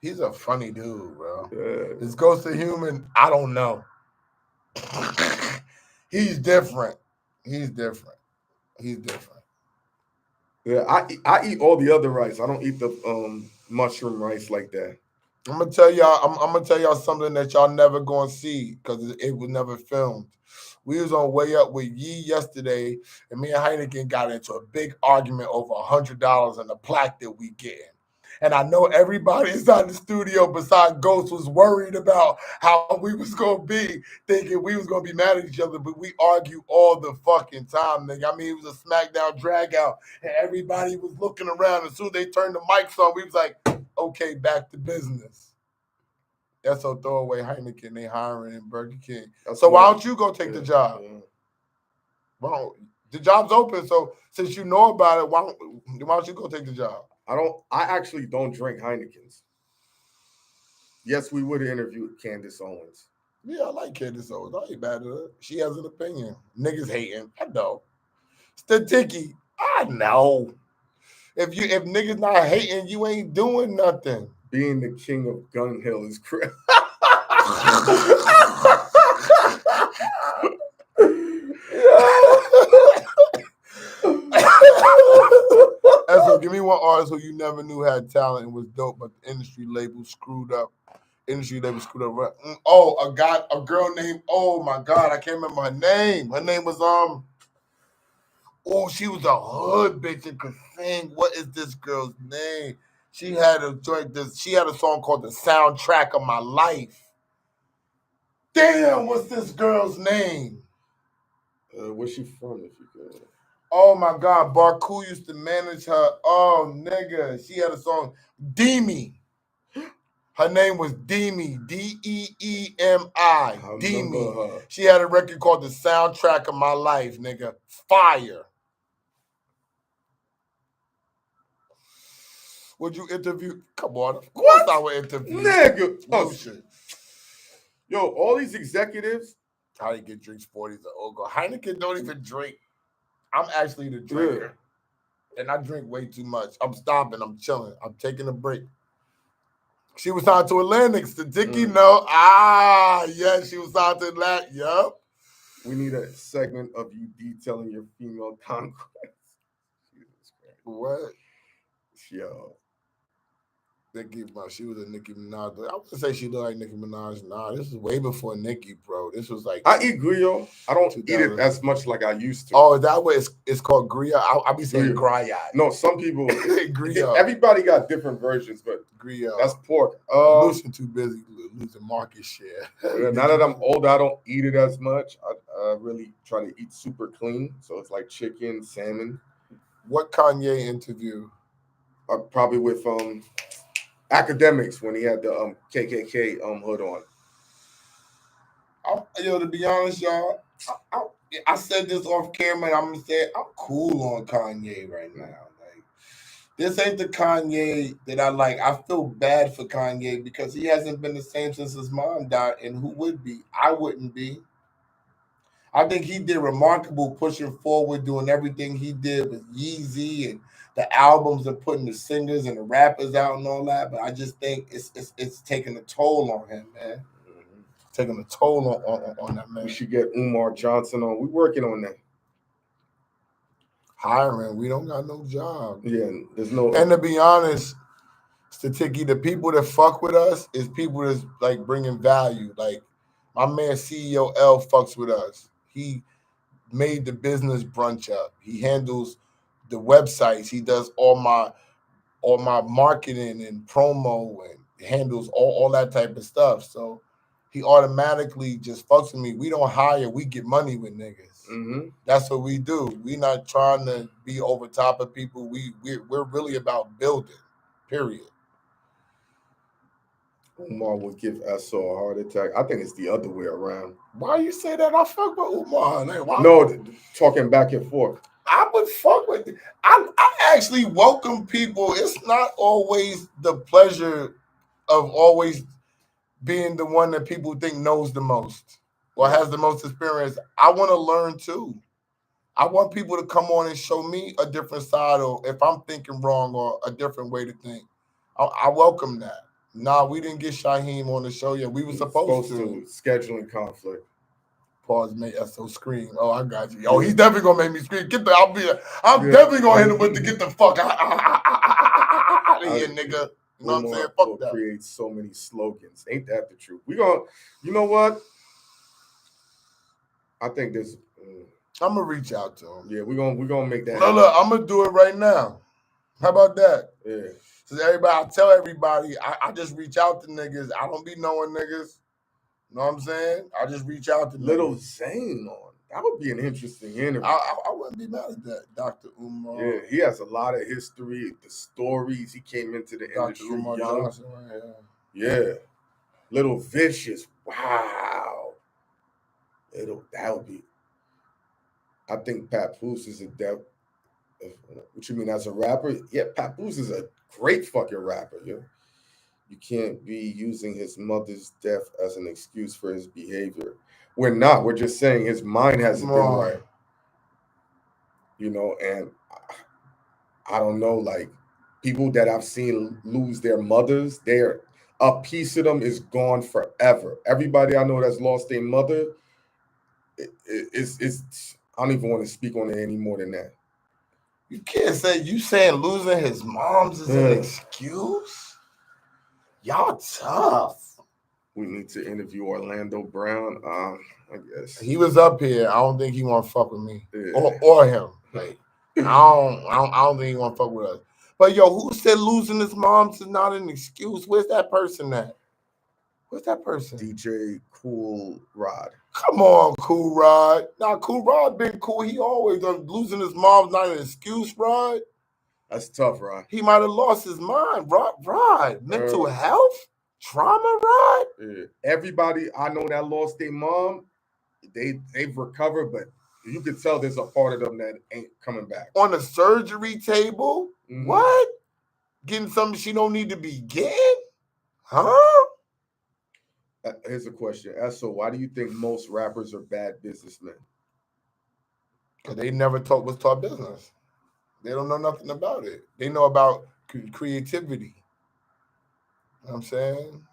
He's a funny dude, bro. This goes to human, I don't know. He's different. Yeah, I eat all the other rice. I don't eat the mushroom rice like that. I'm gonna tell y'all something that y'all never gonna see because it was never filmed. We was on Way Up with Yee yesterday, and me and Hynaken got into a big argument over $100 and the plaque that we getting. And I know everybody inside the studio besides Ghost was worried about how we was gonna be, thinking we was gonna be mad at each other, but we argue all the fucking time, nigga. I mean, it was a SmackDown drag out, and everybody was looking around. As soon as they turned the mics on, we was like, okay, back to business. Esso throw away Hynaken, they hiring in Burger King. So why don't you go take the job? Yeah. Well, the job's open, so since you know about it, why don't you go take the job? I actually don't drink Heinekens. Yes, we would interview Candace Owens. Yeah, I like Candace Owens. I ain't mad at her. She has an opinion. Niggas hating. I know. Statiki. I know. If niggas not hating, you ain't doing nothing. Being the king of Gun Hill is crazy. So give me one artist who you never knew had talent and was dope, but the industry label screwed up. Oh, a girl named, oh my God, I can't remember her name. Her name was she was a hood bitch and could sing. What is this girl's name? She had a song called The Soundtrack of My Life. Damn, what's this girl's name? Where's she from, if you could? Oh my God, Barku used to manage her. Oh, nigga. She had a song, Deemi. Her name was Deemi, Deemi. Deemi. She had a record called The Soundtrack of My Life, nigga. Fire. Would you interview? Come on. Of course I would interview. Nigga. Oh, shit. Yo, all these executives. How they get drinks 40s at Ogo. Hynaken don't even drink. I'm actually the drinker. Yeah. And I drink way too much. I'm stopping. I'm chilling. I'm taking a break. She was signed to Atlantic. Statiki, no. Yeah, she was signed to Atlantic. Yup. We need a segment of you detailing your female conquest. Jesus Christ. What? Yo. She was a Nicki Minaj. I wouldn't say she looked like Nicki Minaj. Nah, this is way before Nicki, bro. This was like I eat griot. I don't eat it as much like I used to. Oh, is that what it's called? Griot? I'll be saying griot. No, some people griot. Everybody got different versions, but griot. That's pork. Lucian too busy losing market share. Now that I'm older, I don't eat it as much. I really try to eat super clean. So it's like chicken, salmon. What Kanye interview? Probably with Academics when he had the KKK hood on. To be honest, y'all, I said this off camera, and I'm gonna say it, I'm cool on Kanye right now. Like, this ain't the Kanye that I like. I feel bad for Kanye because he hasn't been the same since his mom died, and who would be? I wouldn't be. I think he did remarkable pushing forward, doing everything he did with Yeezy and the albums and putting the singers and the rappers out and all that. But I just think it's taking a toll on him, man. Mm-hmm. Taking a toll on that man. We should get Umar Johnson on. We're working on that. Hiring. We don't got no job. Yeah, there's no. And to be honest, Statiki, the people that fuck with us is people that's like bringing value. Like my man CEO L fucks with us. He made the business brunch up. He handles the websites. He does all my marketing and promo and handles all that type of stuff. So he automatically just fucks with me. We don't hire, we get money with niggas. That's what we do. We're not trying to be over top of people. We're really about building, period. Umar would give Esso a heart attack. I think it's the other way around. Why you say that? I fuck with Umar. Like, no, talking back and forth. I would fuck with it. I actually welcome people. It's not always the pleasure of always being the one that people think knows the most or has the most experience. I want to learn too. I want people to come on and show me a different side, or if I'm thinking wrong or a different way to think. I welcome that. Nah, we didn't get Shaheem on the show yet. We were supposed to. Scheduling conflict. Pause, made Esso scream. Oh, I got you. Oh, he's definitely gonna make me scream. I'm definitely gonna hit him with the get the fuck out of here, nigga. You know what I'm saying? Fuck that. Create so many slogans. Ain't that the truth? We gonna, you know what? I think this. I'm gonna reach out to him. Yeah, we're gonna make that. Look, I'm gonna do it right now. How about that? Yeah. So I tell everybody, I just reach out to niggas. I don't be knowing niggas. You know what I'm saying? I just reach out to Little niggas. Zane on. That would be an interesting interview. I wouldn't be mad at that, Dr. Umar. Yeah, he has a lot of history, the stories. He came into the industry Umar young. Johnson, right? Yeah. Little Vicious. Wow. That would be. I think Papoose is a depth. What you mean as a rapper? Yeah, Papoose is a great fucking rapper, yo. You can't be using his mother's death as an excuse for his behavior. We're not. We're just saying his mind hasn't been right. You know, and I don't know, like people that I've seen lose their mothers, a piece of them is gone forever. Everybody I know that's lost their mother, it's I don't even want to speak on it any more than that. You can't say you saying losing his mom's is an excuse. Y'all tough. We need to interview Orlando Brown. I guess he was up here. I don't think he want to fuck with me or him. Like I don't think he want to fuck with us. But yo, who said losing his mom's is not an excuse? Where's that person at? Where's that person? DJ Cool Rod. Come on, Cool Rod. Nah, Cool Rod been cool. He always done. Losing his mom's not an excuse, Rod. That's tough, Rod. He might have lost his mind, Rod. Mental health, trauma, Rod. Yeah. Everybody I know that lost their mom, they've recovered, but you can tell there's a part of them that ain't coming back. On the surgery table? Mm-hmm. What? Getting something she don't need to be getting? Huh? Here's a question. Esso, why do you think most rappers are bad businessmen? Because they never was taught business. They don't know nothing about it. They know about creativity. You know what I'm saying?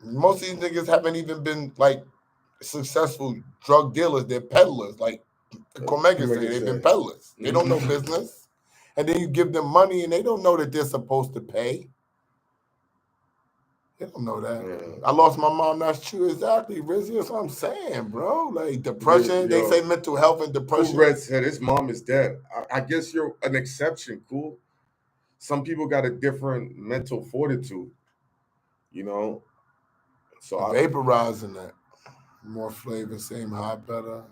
Most of these niggas haven't even been like successful drug dealers. They're peddlers. Like Cormega say, they've been peddlers. They don't know business. And then you give them money and they don't know that they're supposed to pay. They don't know that. Yeah. I lost my mom. That's true. Exactly, Rizzy. That's what I'm saying, bro. Like depression. They say mental health and depression. Cool Red said his mom is dead. I guess you're an exception, Cool. Some people got a different mental fortitude, you know. So vaporizing that. More flavor, same high, better.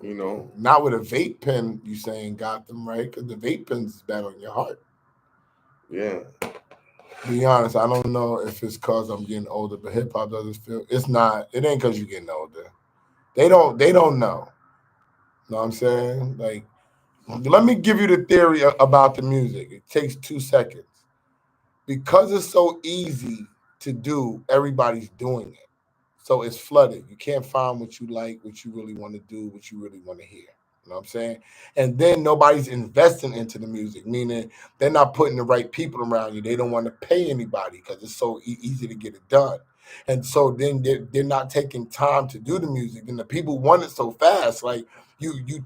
You know. Not with a vape pen, you saying got them, right? Because the vape pen's bad on your heart. Yeah. Be honest, I don't know if it's because I'm getting older, but hip hop doesn't feel. It's not. It ain't because you're getting older. They don't know. Know what I'm saying? Like, let me give you the theory about the music. It takes 2 seconds. Because it's so easy to do, everybody's doing it. So it's flooded. You can't find what you like, what you really want to do, what you really want to hear. You know what I'm saying? And then nobody's investing into the music, meaning they're not putting the right people around you. They don't want to pay anybody because it's so easy to get it done. And so then they're not taking time to do the music. And the people want it so fast. Like you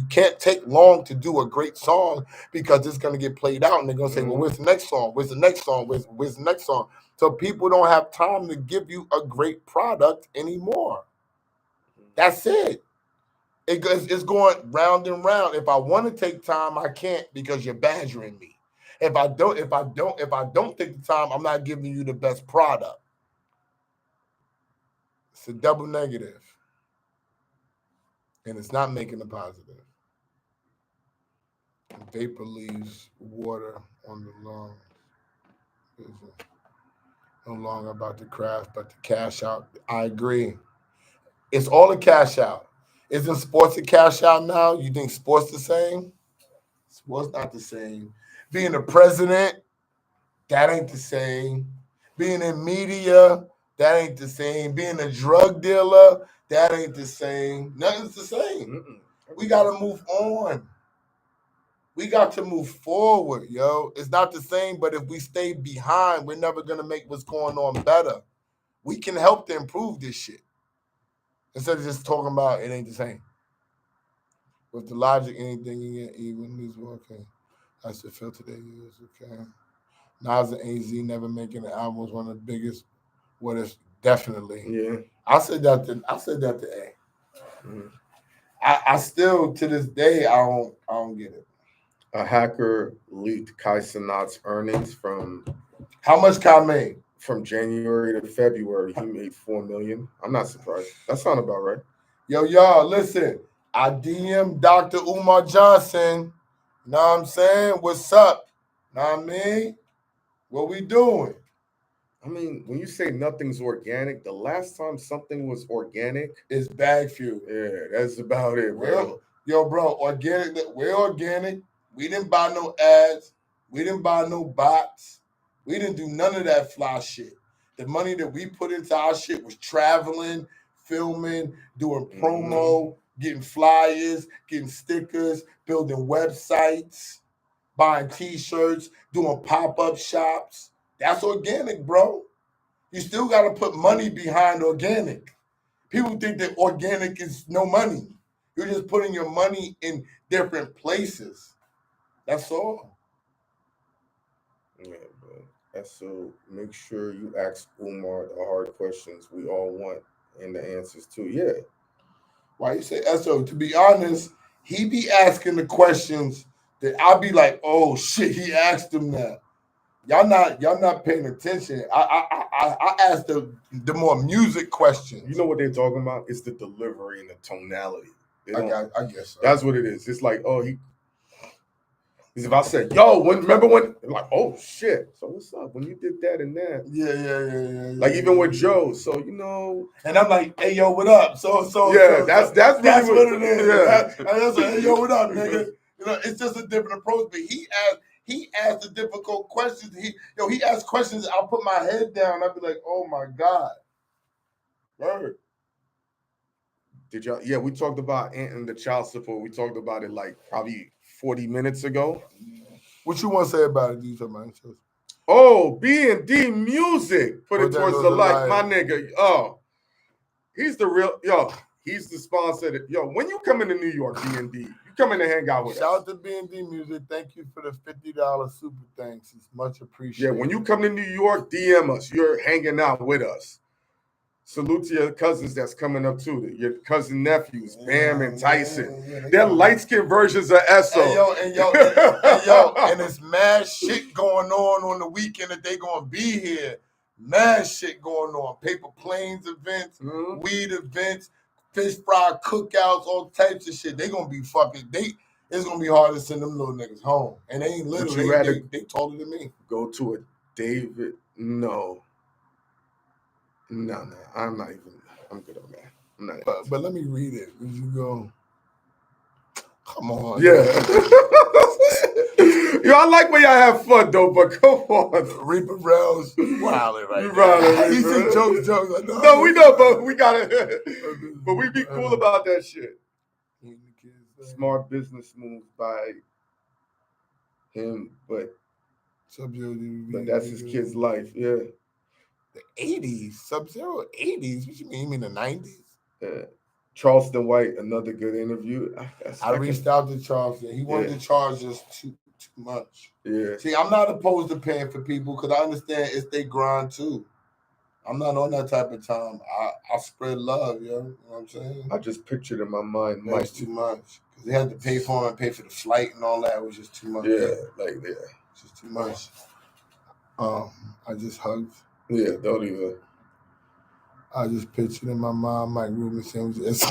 can't take long to do a great song because it's going to get played out. And they're going to say, well, where's the next song? Where's the next song? Where's the next song? So people don't have time to give you a great product anymore. That's it. It's going round and round. If I want to take time, I can't because you're badgering me. If I don't take the time, I'm not giving you the best product. It's a double negative. and it's not making a positive. Vapor leaves water on the lungs. It's no longer about the craft, but the cash out. I agree. It's all a cash out. Isn't sports a cash out now? You think sports the same? Sports not the same. Being a president, that ain't the same. Being in media, that ain't the same. Being a drug dealer, that ain't the same. Nothing's the same. We got to move on. We got to move forward, yo. It's not the same, but if we stay behind, we're never going to make what's going on better. We can help to improve this shit. Instead of just talking about it ain't the same. With the logic, anything you get even is okay. I should feel today is okay. Nas and AZ never making an album was one of the biggest. What is definitely? Yeah. I said that to A. Mm-hmm. I still to this day I don't get it. A hacker leaked Kai Cenat's earnings from how much Kai made from January to February. He made $4 million. I'm not surprised. That sounds about right. Yo, y'all, listen. I DM Dr. Umar Johnson. Know what I'm saying? What's up? Know what I mean? What we doing? I mean, when you say nothing's organic, the last time something was organic is Bagfuel. Yeah, that's about it, bro. Yo, bro, organic. We're organic. We didn't buy no ads. We didn't buy no bots. We didn't do none of that fly shit. The money that we put into our shit was traveling, filming, doing promo, getting flyers, getting stickers, building websites, buying T-shirts, doing pop-up shops. That's organic, bro. You still got to put money behind organic. People think that organic is no money. You're just putting your money in different places. That's all. Yeah, bro. So make sure you ask Umar the hard questions we all want and the answers to. Yeah. Why you say Esso? To be honest, he be asking the questions that I'll be like, oh shit, he asked them that. Y'all not paying attention. I asked the more music questions. You know what they're talking about? It's the delivery and the tonality. I guess so. That's what it is. It's like, oh, if I said, yo, remember when? Like, oh shit. So what's up? When you did that and that? Yeah. Like even with Joe. So you know. And I'm like, hey yo, what up? So yeah, that's what it is. Yeah. That's like, hey yo, what up, nigga? You know, it's just a different approach. But he asked the difficult questions. He asked questions. I'll put my head down. I'll be like, oh my God. Word. Did y'all? Yeah, we talked about Ant and the child support. We talked about it like probably 40 minutes ago. What you want to say about it? Do you talk about it? Oh, B&D Music. Put it towards the light, my nigga. Oh, he's the real, yo, he's the sponsor. Yo, when you come into New York, B&D, you come in to hang out with us. Shout out to B&D Music. Thank you for the $50 super thanks. It's much appreciated. Yeah, when you come to New York, DM us. You're hanging out with us. Salute to your cousins that's coming up too. Your cousin nephews, Bam and Tyson. They're light-skinned versions of Esso. And it's mad shit going on the weekend that they gonna be here. Mad shit going on. Paper planes events, weed events, fish fry cookouts, all types of shit. They gonna be fucking. It's gonna be hard to send them little niggas home, and they ain't little. They taller than me. Go to a David? No. No, I'm not even. I'm good on that. I'm not. But let me read it. Would you go? Come on. Yeah. Yo, I like when y'all have fun though, but come on. Reaper Rails wilding right now. He said jokes. No, we know, but we gotta. But we be cool about that shit. Smart business move by him, but that's his kid's life. Yeah. The 80s, Sub-Zero 80s. What you mean? You mean the 90s? Yeah. Charleston White, another good interview. I reached out to Charleston. He wanted to charge us too much. Yeah. See, I'm not opposed to paying for people because I understand it's their grind too. I'm not on that type of time. I spread love, yo. You know what I'm saying? I just pictured in my mind. It's too much. Because they had to pay for him and pay for the flight and all that. It was just too much. Yeah, It's just too much. I just hugged. Yeah, don't even. I just pictured in my mind Mike Rubin sandwiches.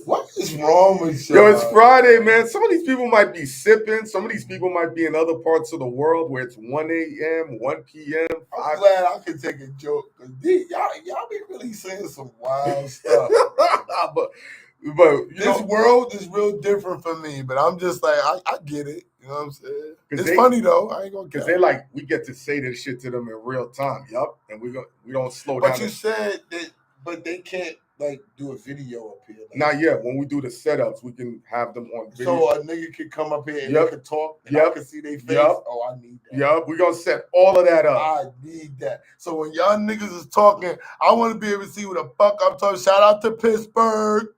What is wrong with you? Yo, it's Friday, man. Some of these people might be sipping. Some of these people might be in other parts of the world where it's 1 a.m., 1 p.m. I'm glad I can take a joke because y'all be really saying some wild stuff. but this world is real different for me. But I'm just like, I get it. You know what I'm saying? It's funny though. I ain't gonna because they like we get to say this shit to them in real time. Yup, and we don't slow down. But you said that, but they can't like do a video up here. Like, not yet. When we do the setups, we can have them on video. So a nigga can come up here and they can talk and I can see their face. Oh, I need that. Yup, we're gonna set all of that up. I need that. So when y'all niggas is talking, I want to be able to see what the fuck I'm talking. Shout out to Pittsburgh.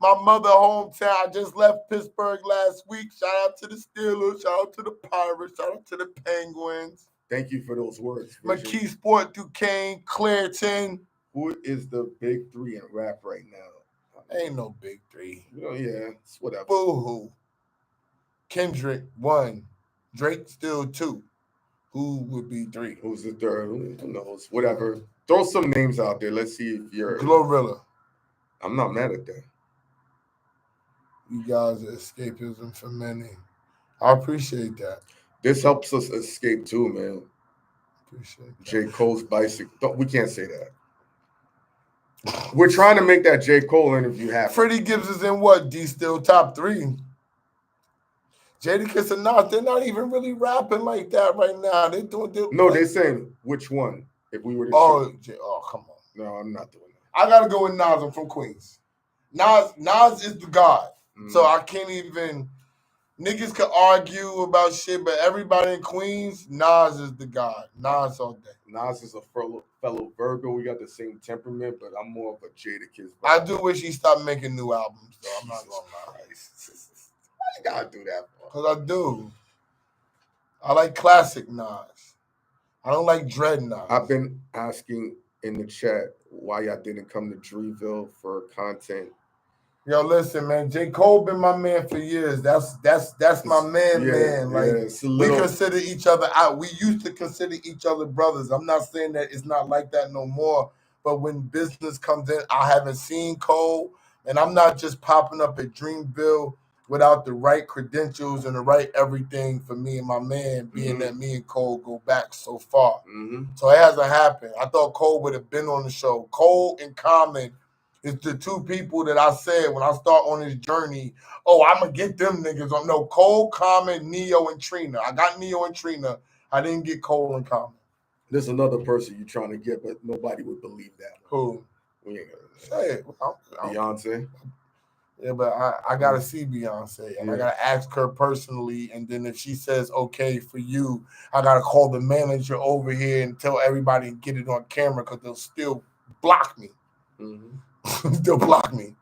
My mother hometown. I just left Pittsburgh last week. Shout out to the Steelers. Shout out to the Pirates. Shout out to the Penguins. Thank you for those words. McKee Sport, Duquesne, Clareton. Who is the big three in rap right now? Ain't no big three. Yeah, it's whatever. Boo-hoo. Kendrick, 1. Drake, still 2. Who would be 3? Who's the third? Who knows? Whatever. Throw some names out there. Let's see if you're... Glorilla. I'm not mad at that. You guys are escapism for many. I appreciate that. This helps us escape too, man. Appreciate that. J. Cole's bicycle. We can't say that. We're trying to make that J. Cole interview happen. Freddie Gibbs is in what? D still top 3. Jadakiss and Nas, they're not even really rapping like that right now. They're doing No, they're saying which one. If we were to oh, come on. No, I'm not doing that. I gotta go with Nas. I'm from Queens. Nas is the god. So I can't even. Niggas could argue about shit, but everybody in Queens, Nas is the god. Nas all day. Nas is a fellow Virgo. We got the same temperament, but I'm more of a Jadakiss. I do wish he stopped making new albums, though. I'm not gonna lie. Why you gotta do that for? Because I do. I like classic Nas. I don't like dread Nas. I've been asking in the chat why y'all didn't come to Dreamville for content. Yo, listen, man. J. Cole been my man for years. That's my man. Like we consider each other out. We used to consider each other brothers. I'm not saying that it's not like that no more. But when business comes in, I haven't seen Cole, and I'm not just popping up at Dreamville without the right credentials and the right everything for me and my man, being that me and Cole go back so far. So it hasn't happened. I thought Cole would have been on the show. Cole and Common is the 2 people that I said when I start on this journey, I'm going to get them niggas on. No, Cole, Common, Neo, and Trina. I got Neo and Trina. I didn't get Cole and Common. There's another person you're trying to get, but nobody would believe that. Who? We ain't gonna say it. Beyonce. Yeah, but I got to see Beyonce, and I got to ask her personally, and then if she says okay for you, I got to call the manager over here and tell everybody and get it on camera because they'll still block me. They'll block me.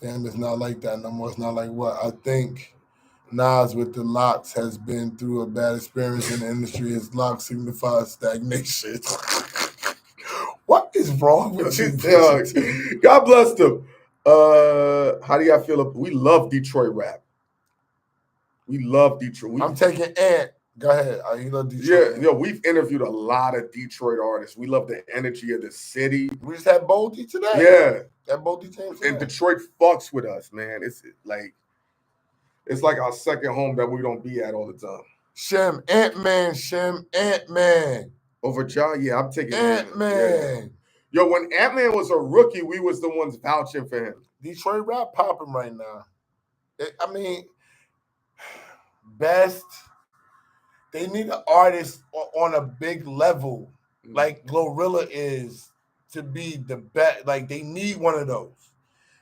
Damn, it's not like that no more. It's not like what? I think Nas with the locks has been through a bad experience in the industry. His locks signify stagnation. What is wrong with you? God bless them. How do y'all feel? We love Detroit rap. We love Detroit. I'm taking Ant. Go ahead. You love Detroit. Yeah, we've interviewed a lot of Detroit artists. We love the energy of the city. We just had Boldy today. Yeah. That Boldy team. And Detroit fucks with us, man. It's like our second home that we don't be at all the time. Shem, Ant-Man. Over Ja, yeah, I'm taking Ant-Man. Yeah. Yo, when Ant-Man was a rookie, we was the ones vouching for him. Detroit rap popping right now. Best. They need an artist on a big level, like Glorilla is, to be the best. Like, they need one of those.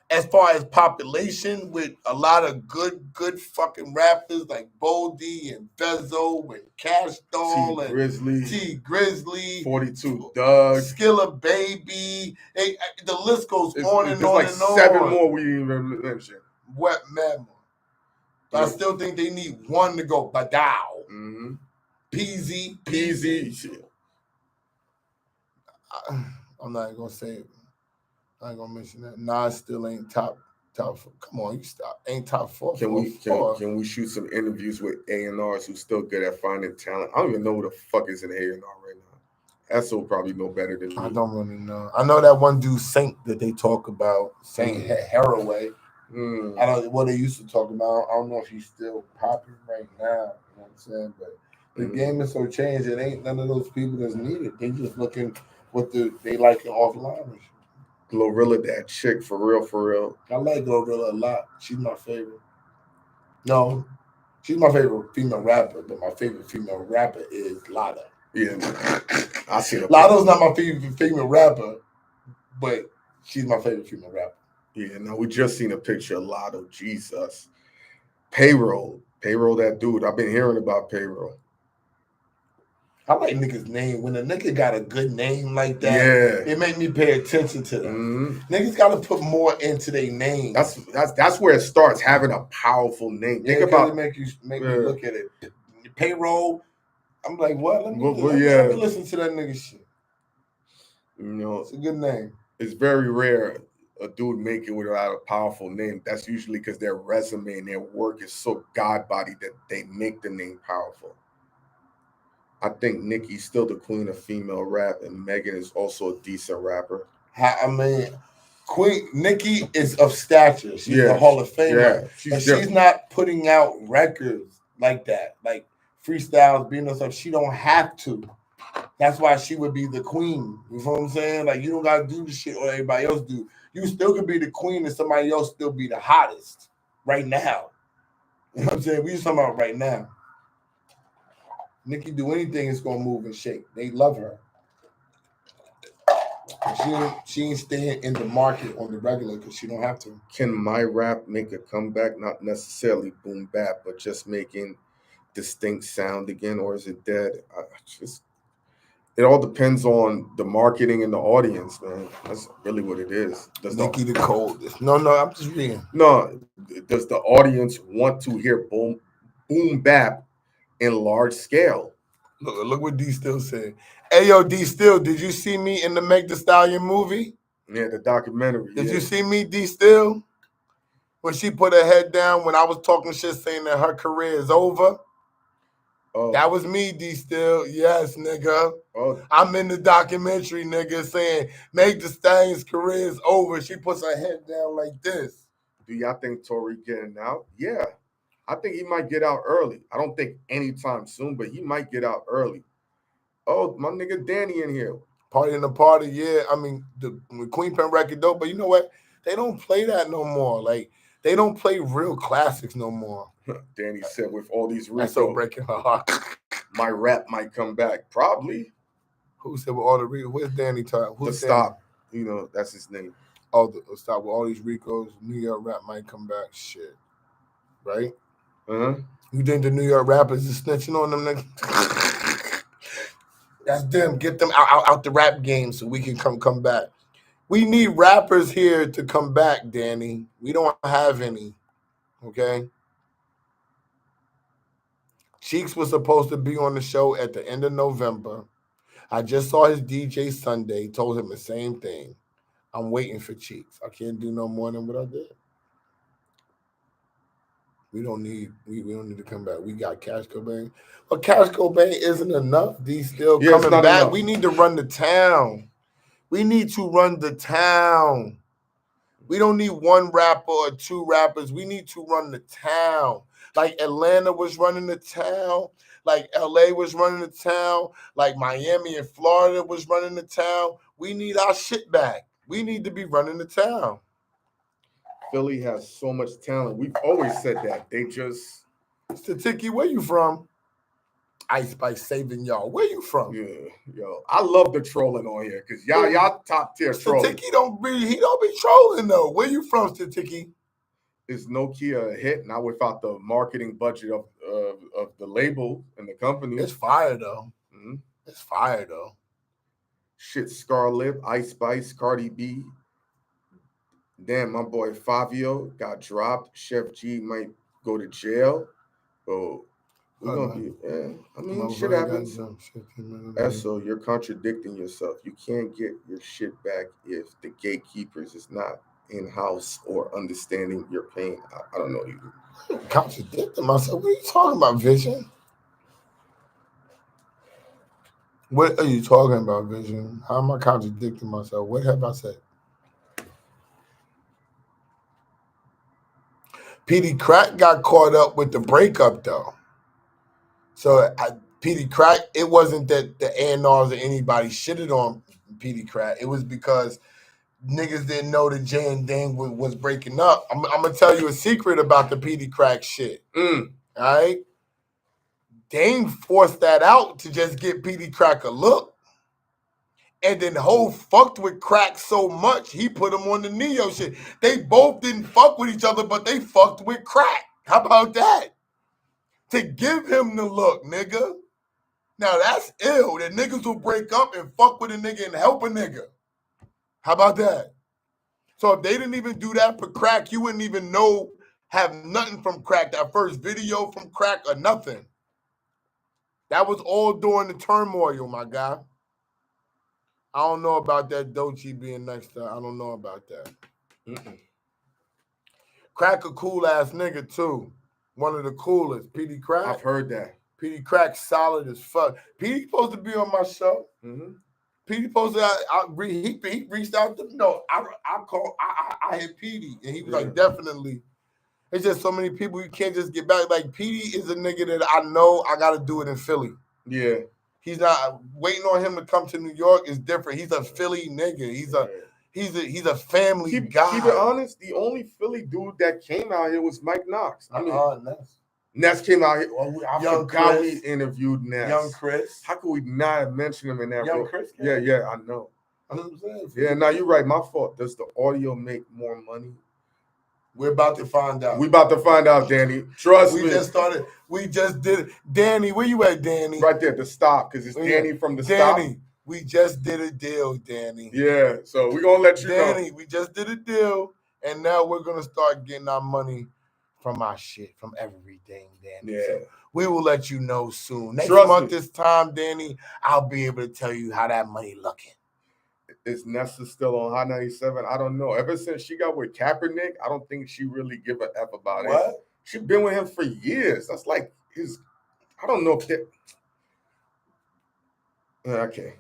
As far as population, with a lot of good fucking rappers like Boldy and Vezzo and Cash Doll and T Grizzly, 42 Doug, Skilla Baby. The list goes on and on like and on. 7 more we didn't even mention. Wet Madman. But I still think they need one to go. Badow. Peasy. Shit. I'm not gonna say it. I ain't gonna mention that. Nas still ain't top Top 4. Come on, you stop. Ain't top 4. Can we shoot some interviews with A&Rs who's still good at finding talent? I don't even know who the fuck is an A&R right now. Esso probably know better than me. I don't really know. I know that one dude Saint that they talk about, Saint Haraway. I don't know what they used to talk about. I don't know if he's still popular right now. You know what I'm saying? But the game is so changed. It ain't none of those people that's needed. They just looking what they like offline. Glorilla, that chick, for real. I like Glorilla a lot. She's my favorite. No, she's my favorite female rapper, but my favorite female rapper is Lotto. Yeah, I see it. Lotto's not my favorite female rapper, but she's my favorite female rapper. Yeah, no, we just seen a picture of Lotto. Jesus. Payroll, that dude. I've been hearing about Payroll. I like niggas' name. When a nigga got a good name like that, it make me pay attention to them. Niggas got to put more into their name. That's where it starts, having a powerful name. Think about it. Make me look at it. Payroll. I'm like, what? Let me listen to that nigga shit. You know, it's a good name. It's very rare a dude make it without a powerful name. That's usually because their resume and their work is so god-body that they make the name powerful. I think Nicki's still the queen of female rap, and Megan is also a decent rapper. I mean, Queen Nicki is of stature. She's a Hall of Famer. Yeah, she's not putting out records like that, like freestyles, being stuff. She don't have to. That's why she would be the queen. You know what I'm saying? Like, you don't gotta do the shit or everybody else do. You still could be the queen and somebody else still be the hottest right now. You know what I'm saying? We just talking about right now. Nicki do anything, it's gonna move and shake. They love her. She ain't staying in the market on the regular because she don't have to. Can my rap make a comeback? Not necessarily boom bap, but just making distinct sound again, or is it dead? It all depends on the marketing and the audience, man. That's really what it is. Nicki the coldest. No, I'm just reading. No, does the audience want to hear boom bap in large scale? Look what D Still said. Hey, yo, D Still, did you see me in the Meg Thee Stallion movie? Yeah, the documentary. Did you see me, D Still? When she put her head down when I was talking shit saying that her career is over? Oh. That was me, D Still. Yes, nigga. Oh. I'm in the documentary, nigga, saying Meg Thee Stallion's career is over. She puts her head down like this. Do y'all think Tory getting out? Yeah. I think he might get out early. I don't think anytime soon, but he might get out early. Oh, my nigga Danny in here. Party in the party, yeah. I mean, the Queen Pen record dope, but you know what? They don't play that no more. Like, they don't play real classics no more. Danny said with all these That's so breaking her heart. My rap might come back. Probably. Who said with all the Ricos? Where's Danny talking? The Stop. You know, that's his name. Oh, the Stop with all these Ricos. New York rap might come back. Shit. Right? Uh-huh. You think the New York rappers is snitching on them niggas? That's them. Get them out the rap game so we can come back. We need rappers here to come back, Danny. We don't have any. Okay? Cheeks was supposed to be on the show at the end of November. I just saw his DJ Sunday, told him the same thing. I'm waiting for Cheeks. I can't do no more than what I did. We don't need to come back. We got Cash Cobain. But Cash Cobain isn't enough. These still coming back. Enough. We need to run the town. We need to run the town. We don't need one rapper or two rappers. We need to run the town. Like Atlanta was running the town. Like LA was running the town. Like Miami and Florida was running the town. We need our shit back. We need to be running the town. Philly has so much talent. We've always said that. They just... Statiki, where you from? Ice Spice saving y'all. Where you from? Yeah, yo. I love the trolling on here because y'all top tier trolling. Statiki don't be trolling though. Where you from, Statiki? Is Nokia a hit? Not without the marketing budget of the label and the company. It's fire though. Mm-hmm. It's fire though. Shit, Scarlett, Ice Spice, Cardi B. Damn, my boy Fabio got dropped. Chef G might go to jail. So we're gonna be. Yeah, I mean, shit happens. Esso, you're contradicting yourself. You can't get your shit back if the gatekeepers is not in-house or understanding your pain. I don't know either. Contradicting myself. What are you talking about, Vision? What are you talking about, Vision? How am I contradicting myself? What have I said? PD Crack got caught up with the breakup, though. So PD Crack, it wasn't that the A&Rs or anybody shitted on PD Crack. It was because niggas didn't know that Jay and Dane was breaking up. I'm going to tell you a secret about the PD Crack shit. All right? Dane forced that out to just get PD Crack a look. And then Ho fucked with Crack so much, he put him on the Neo shit. They both didn't fuck with each other, but they fucked with Crack. How about that? To give him the look, nigga. Now that's ill. That niggas will break up and fuck with a nigga and help a nigga. How about that? So if they didn't even do that for Crack, you wouldn't even know, have nothing from Crack, that first video from Crack or nothing. That was all during the turmoil, my guy. I don't know about that Doechii being next to her. I don't know about that. Crack a cool ass nigga too. One of the coolest. PD Crack. I've heard that. PD Crack solid as fuck. PD supposed to be on my show. PD supposed to. He reached out to me. No, I hit PD and he was like, definitely. It's just so many people you can't just get back. Like PD is a nigga that I know I got to do it in Philly. Yeah. He's not waiting on him to come to New York is different. He's a Philly nigga. He's a family guy. Keep it honest. The only Philly dude that came out here was Mike Knox. I mean, Ness came out here. I forgot we interviewed Ness. Young Chris. How could we not have mentioned him in that? Young Chris. Yeah, I know. I know what I'm saying. Yeah, now you're right. My fault. Does the audio make more money? We're about to find out. We about to find out, Danny. Trust me. We just started. We just did it. Danny, where you at, Danny? Right there, the stop, because it's Danny from the stop. Danny, we just did a deal, Danny. Yeah, so we're going to let you know. Danny, we just did a deal, and now we're going to start getting our money from our shit, from everything, Danny. Yeah. So we will let you know soon. Next Trust month me. this time, Danny, I'll be able to tell you how that money looking. Is Nessa still on High 97? I don't know. Ever since she got with Kaepernick, I don't think she really give a F about it. She's been with him for years. That's like his, I don't know if that. Okay.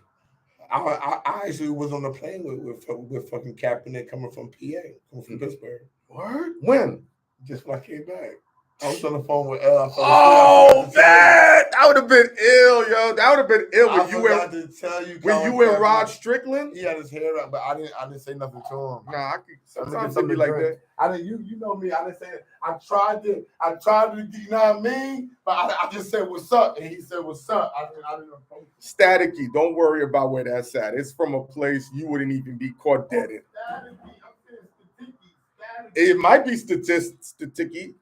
I actually was on the plane with fucking Kaepernick coming from PA, coming from Pittsburgh. What? When? Just when I came back. I was on the phone with oh, man. That would have been ill, yo. That would have been ill when you and Rod Strickland. He had his hair up, but I didn't say nothing to him. Nah, I could sometimes be like that. I didn't. You know me. I didn't say it. I tried to. You know what I mean? But I just said what's up, and he said what's up. I didn't approach. Staticky. Don't worry about where that's at. It's from a place you wouldn't even be caught dead in. It might be staticky.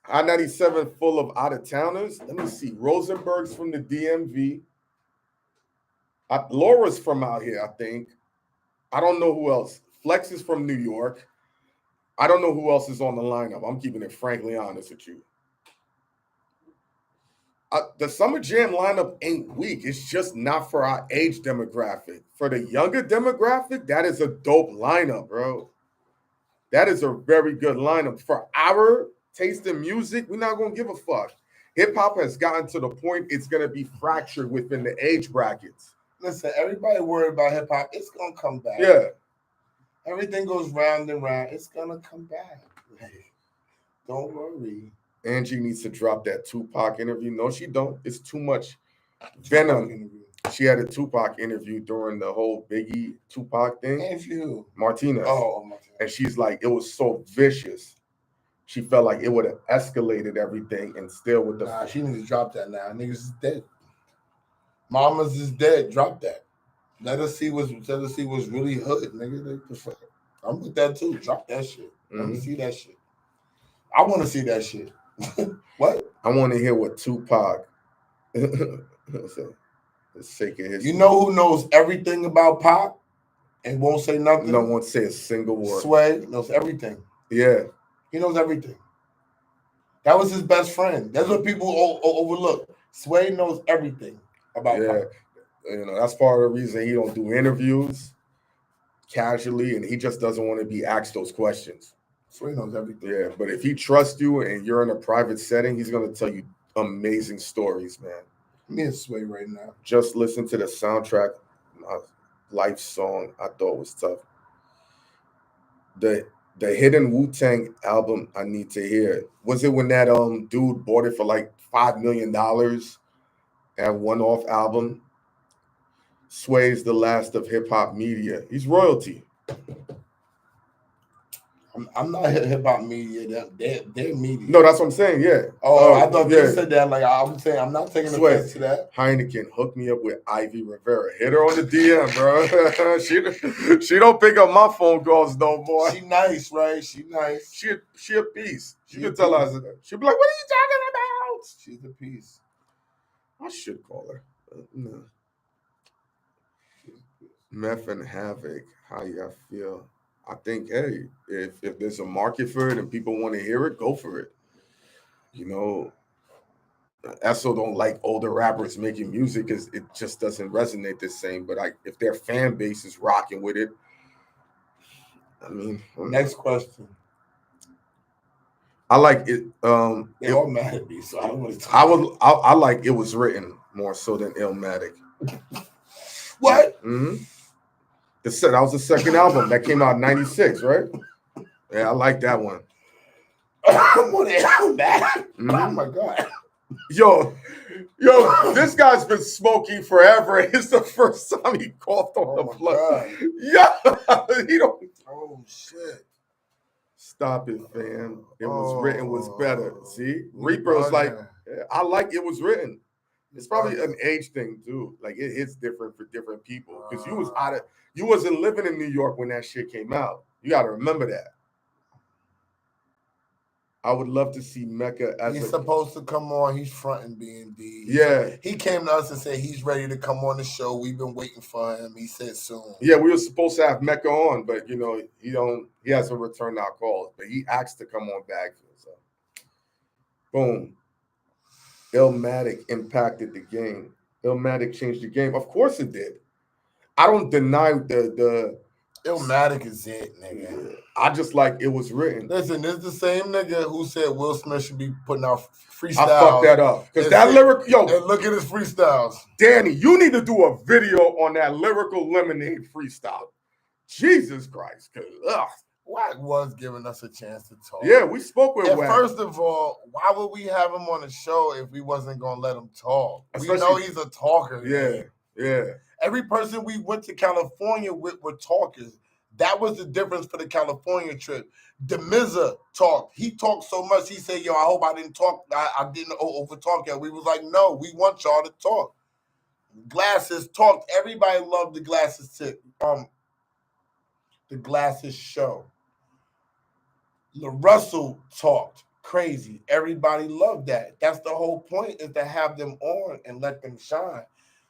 I-97 full of out-of-towners. Let me see. Rosenberg's from the DMV. Laura's from out here, I think. I don't know who else. Flex is from New York. I don't know who else is on the lineup. I'm keeping it frankly honest with you. The Summer Jam lineup ain't weak. It's just not for our age demographic. For the younger demographic, that is a dope lineup, bro. That is a very good lineup. For our taste in music, we're not going to give a fuck. Hip-hop has gotten to the point it's going to be fractured within the age brackets. Listen, everybody worried about hip-hop. It's going to come back. Yeah. Everything goes round and round. It's going to come back. Don't worry. Angie needs to drop that Tupac interview. No, she don't. It's too much venom. She had a Tupac interview during the whole Biggie Tupac thing. Angie who? Martinez. Oh, Martinez. And she's like, it was so vicious. She felt like it would have escalated everything and still with the... Nah, she needs to drop that now. Niggas is dead. Mamas is dead. Drop that. Let us see what's really hood, nigga. I'm with that too. Drop that shit. Let me see that shit. I want to see that shit. What? I want to hear what Tupac... the sake of his... You know who knows everything about Pac and won't say nothing? No one say a single word. Sway knows everything. Yeah. He knows everything. That was his best friend. That's what people overlook. Sway knows everything about Pac. You know, that's part of the reason he don't do interviews. casually, and he just doesn't want to be asked those questions. Sway knows everything. Yeah, but if he trusts you and you're in a private setting, he's gonna tell you amazing stories, man. Me and Sway right now. Just listen to the soundtrack, my life song. I thought was tough. The hidden Wu-Tang album I need to hear. Was it when that dude bought it for like $5 million? That one-off album. Sway's the last of hip-hop media. He's royalty. I'm not hip hop media. They're media. No, that's what I'm saying. Yeah. Oh, I thought you said that. Like I'm saying, I'm not taking offense to that. Hynaken, hook me up with Ivy Rivera. Hit her on the DM, bro. she don't pick up my phone calls no more. She nice, right? She nice. She a piece. You can tell her. She'll be like, "What are you talking about?" She's a piece. I should call her. No. Meth and Havoc. How y'all feel? I think, hey, if there's a market for it and people want to hear it, go for it. You know, Esso don't like older rappers making music because it just doesn't resonate the same. But if their fan base is rocking with it, I mean. Next question. I like it. They all mad at me, so I don't want to talk. I like It Was Written more so than Illmatic. What? Mm-hmm. That was the second album that came out in '96, right? Yeah, I like that one. I'm mad. Oh my god. Yo, this guy's been smoking forever. It's the first time he coughed on the floor. Yeah, he don't. Oh shit. Stop it, fam. It Was Written was better. See, Reaper was like, I like It Was Written. It's probably an age thing too. Like it hits different for different people because you wasn't living in New York when that shit came out. You got to remember that. I would love to see Mecca as he's supposed to come on. He's fronting B&D. Yeah. He came to us and said he's ready to come on the show. We've been waiting for him. He said soon. Yeah, we were supposed to have Mecca on, but you know, he hasn't returned our calls. But he asked to come on Bagfuel. So boom. Illmatic impacted the game. Illmatic changed the game. Of course it did. I don't deny the Illmatic is it, nigga. I just like It Was Written. Listen, this is the same nigga who said Will Smith should be putting out freestyles. I fucked that up. Because that lyric, and look at his freestyles. Danny, you need to do a video on that Lyrical Lemonade freestyle. Jesus Christ. Wack was giving us a chance to talk. Yeah, we spoke with Wack. First of all, why would we have him on the show if we wasn't going to let him talk? Especially, we know he's a talker. Yeah. Every person we went to California with were talkers. That was the difference for the California trip. DeMizza talked. He talked so much, he said, yo, I hope I didn't talk. I didn't over-talk y'all. We was like, no, we want y'all to talk. Glasses talked. Everybody loved the Glasses show. LaRussell talked. Crazy. Everybody loved that. That's the whole point, is to have them on and let them shine.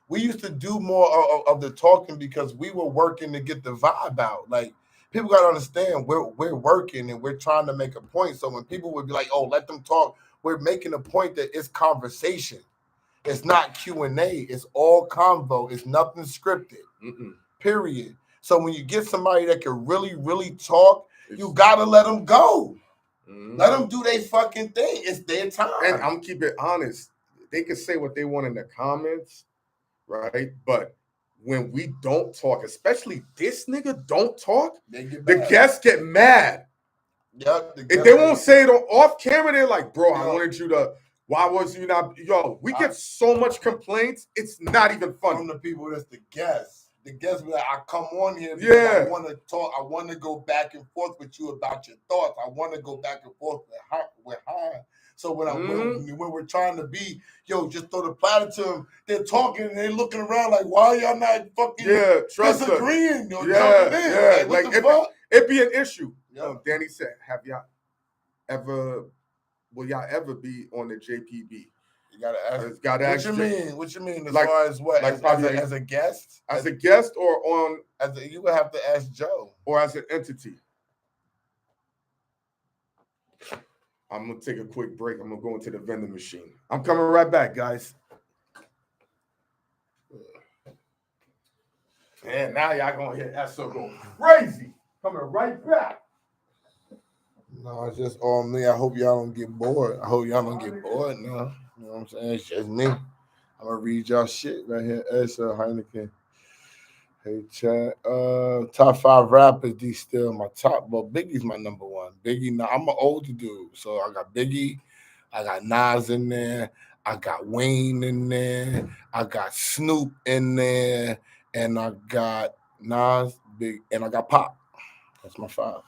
We used to do more of the talking because we were working to get the vibe out. Like, people got to understand, we're working and we're trying to make a point. So when people would be like, oh, let them talk, we're making a point that it's conversation. It's not Q&A. It's all convo. It's nothing scripted. Period. So when you get somebody that can really, really talk, you got to let them go. Let them do their fucking thing. It's their time. And I'm keep it honest. They can say what they want in the comments, right? But when we don't talk, especially this nigga don't talk, the guests get mad. Yep, if they won't say it off camera, they're like, bro, I wanted you to, why was you not, we get so much complaints, it's not even funny. From the people that's the guests. The guests be like, I come on here because I want to talk, I want to go back and forth with you about your thoughts. I want to go back and forth with Han. So when we're trying to be, just throw the platter to them, they're talking and they're looking around like, why y'all not fucking disagreeing? Like the fuck? It'd be an issue. Danny said, will y'all ever be on the JPB? You gotta ask. What you mean? As like, far as what? Like as a guest? As a guest or on? You would have to ask Joe. Or as an entity. I'm going to take a quick break. I'm going to go into the vending machine. I'm coming right back, guys. And now y'all gonna hear Esso go crazy. Coming right back. No, it's just all me. I hope y'all don't get bored. I hope y'all don't get bored now. You know what I'm saying? It's just me. I'm gonna read y'all shit right here. Esso, Hynaken. Hey, chat. Top 5 rappers. D still my top. Well, Biggie's my number one. Biggie. Now I'm an older dude, so I got Biggie. I got Nas in there. I got Wayne in there. I got Snoop in there, and I got Nas, Big, and I got Pop. That's my 5.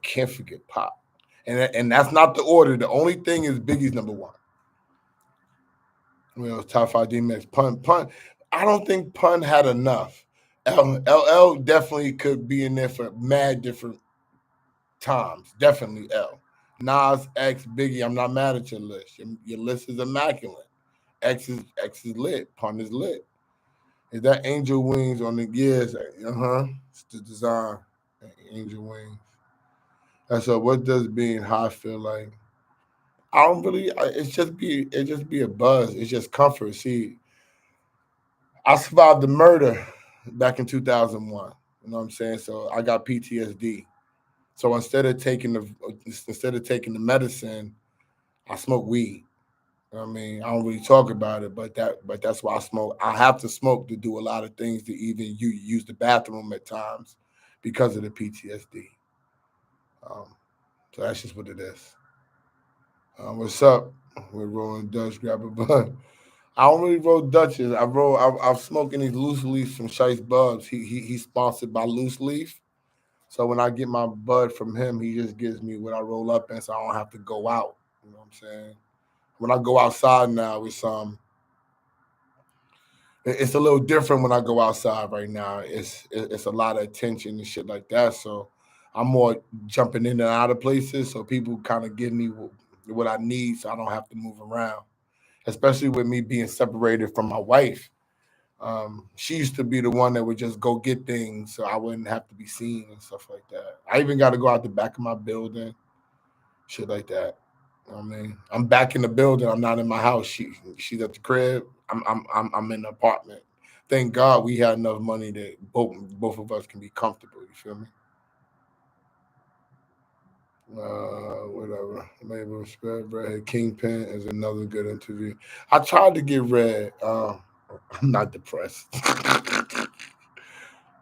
Can't forget Pop. And that's not the order. The only thing is Biggie's number 1. Top 5 D-Max. Pun. I don't think Pun had enough. LL definitely could be in there for mad different times. Definitely L. Nas, X, Biggie. I'm not mad at your list. Your list is immaculate. X is lit. Pun is lit. Is that Angel Wings on the gears? It's the design. Angel Wings. And so what does being high feel like? I don't really. It just be a buzz. It's just comfort. See, I survived the murder back in 2001. You know what I'm saying? So I got PTSD. So instead of taking the medicine, I smoke weed. I mean, I don't really talk about it, but that's why I smoke. I have to smoke to do a lot of things, to even use the bathroom at times because of the PTSD. So that's just what it is. What's up? We're rolling Dutch, grab a bud. I don't really roll Dutches. I'm smoking these loose leaf from Shice Bubs. He's sponsored by Loose Leaf. So when I get my bud from him, he just gives me what I roll up in, so I don't have to go out. You know what I'm saying? When I go outside now, it's a little different when I go outside right now. It's a lot of attention and shit like that. So I'm more jumping in and out of places, so people kind of give me what I need, so I don't have to move around. Especially with me being separated from my wife. She used to be the one that would just go get things, so I wouldn't have to be seen and stuff like that. I even got to go out the back of my building, shit like that. You know what I mean, I'm back in the building. I'm not in my house. She's at the crib. I'm in the apartment. Thank God we had enough money that both of us can be comfortable. You feel me? Whatever. Maybe respect. Red Kingpin is another good interview. I tried to get Red. I'm not depressed.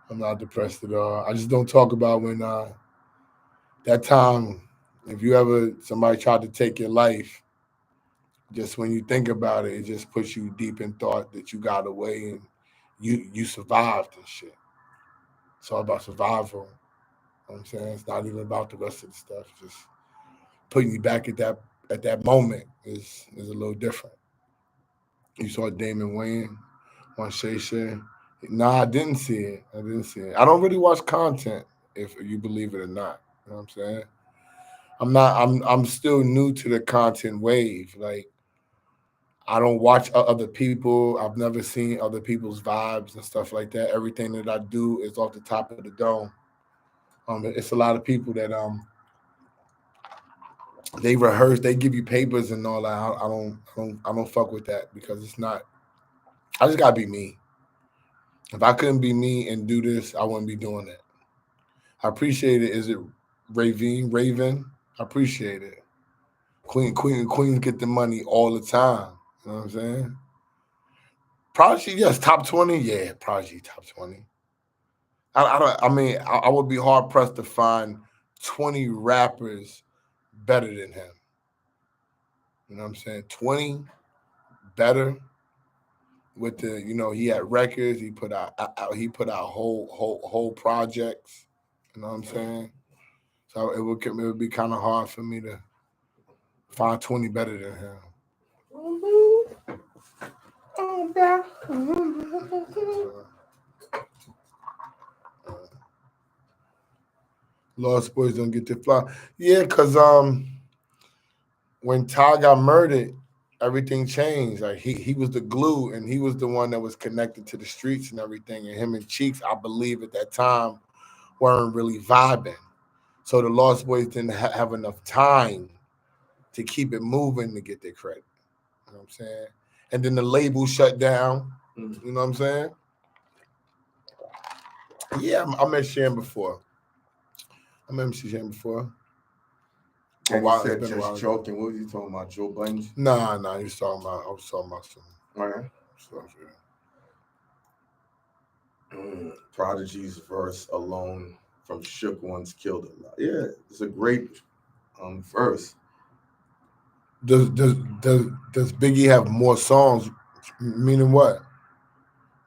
I'm not depressed at all. I just don't talk about when that time. If you ever somebody tried to take your life, just when you think about it, it just puts you deep in thought that you got away and you survived and shit. It's all about survival. You know what I'm saying? It's not even about the rest of the stuff. Just putting you back at that moment is a little different. You saw Damon Wayne on Shay Shay. Nah, I didn't see it. I don't really watch content, if you believe it or not. You know what I'm saying? I'm still new to the content wave. Like, I don't watch other people. I've never seen other people's vibes and stuff like that. Everything that I do is off the top of the dome. It's a lot of people that they rehearse, they give you papers and all that. I don't fuck with that because it's not. I just gotta be me. If I couldn't be me and do this, I wouldn't be doing it. I appreciate it. Is it Raven? I appreciate it. Queens get the money all the time. You know what I'm saying? Prodigy, yes, top 20. Yeah, Prodigy, top 20. I would be hard pressed to find 20 rappers better than him. You know what I'm saying? 20 better with the, he had records, he put out whole projects. You know what I'm saying? So it would be kind of hard for me to find 20 better than him. Lost boys don't get to fly. Yeah, because when Ty got murdered, everything changed. Like he was the glue, and he was the one that was connected to the streets and everything. And him and Cheeks, I believe at that time, weren't really vibing. So the Lost Boys didn't have enough time to keep it moving to get their credit. You know what I'm saying? And then the label shut down. You know what I'm saying? Yeah, I met Shan before. I met Shan before. And you said just joking. What was you talking about? Joe Buttons? Nah, I was talking about some. Right. Stuff, yeah. Prodigy's verse alone from Shook Ones killed a lot. Yeah, it's a great verse. Does Biggie have more songs? Meaning what?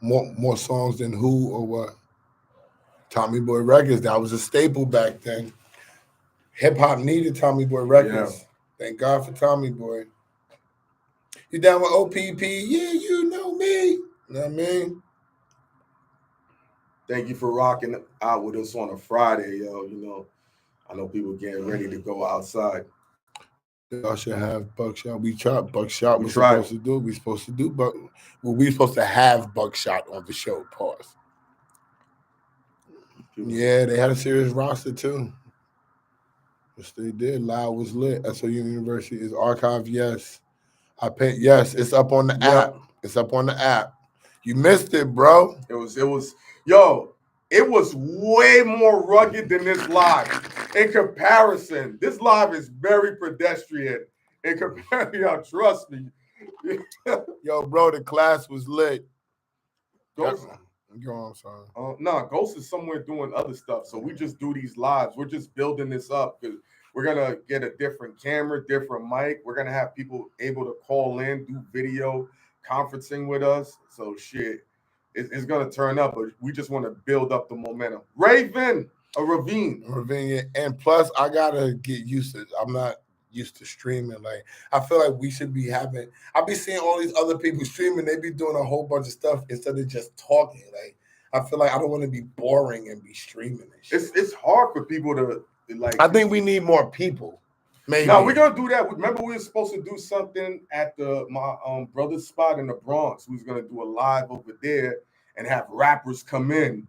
More songs than who or what? Tommy Boy Records. That was a staple back then. Hip hop needed Tommy Boy Records. Yeah. Thank God for Tommy Boy. You down with OPP? Yeah, you know me. You know what I mean? Thank you for rocking out with us on a Friday, yo. You know, I know people getting ready to go outside. Y'all should have Buckshot. We tried Buckshot. We're supposed to do. We supposed to do, but we supposed to have Buckshot on the show. Pause. Yeah, they had a serious roster too. Yes, they did. Loud was lit. Esso University is archived. Yes, I paid. Yes, it's up on the app. It's up on the app. You missed it, bro. It was. Yo, it was way more rugged than this live. In comparison, this live is very pedestrian. In comparison, y'all trust me. Yo, bro, the class was lit. Ghost, I'm sorry. No, Ghost is somewhere doing other stuff. So we just do these lives. We're just building this up because we're gonna get a different camera, different mic. We're gonna have people able to call in, do video conferencing with us. So shit, it's gonna turn up, but we just want to build up the momentum. Ravine, yeah. And plus, I gotta get used to it. I'm not used to streaming. Like, I feel like we should be having. I be seeing all these other people streaming. They be doing a whole bunch of stuff instead of just talking. Like, I feel like I don't want to be boring and be streaming and shit. It's hard for people to like. I think we need more people. Maybe. No, we're gonna do that. Remember, we were supposed to do something at my brother's spot in the Bronx. We was gonna do a live over there and have rappers come in.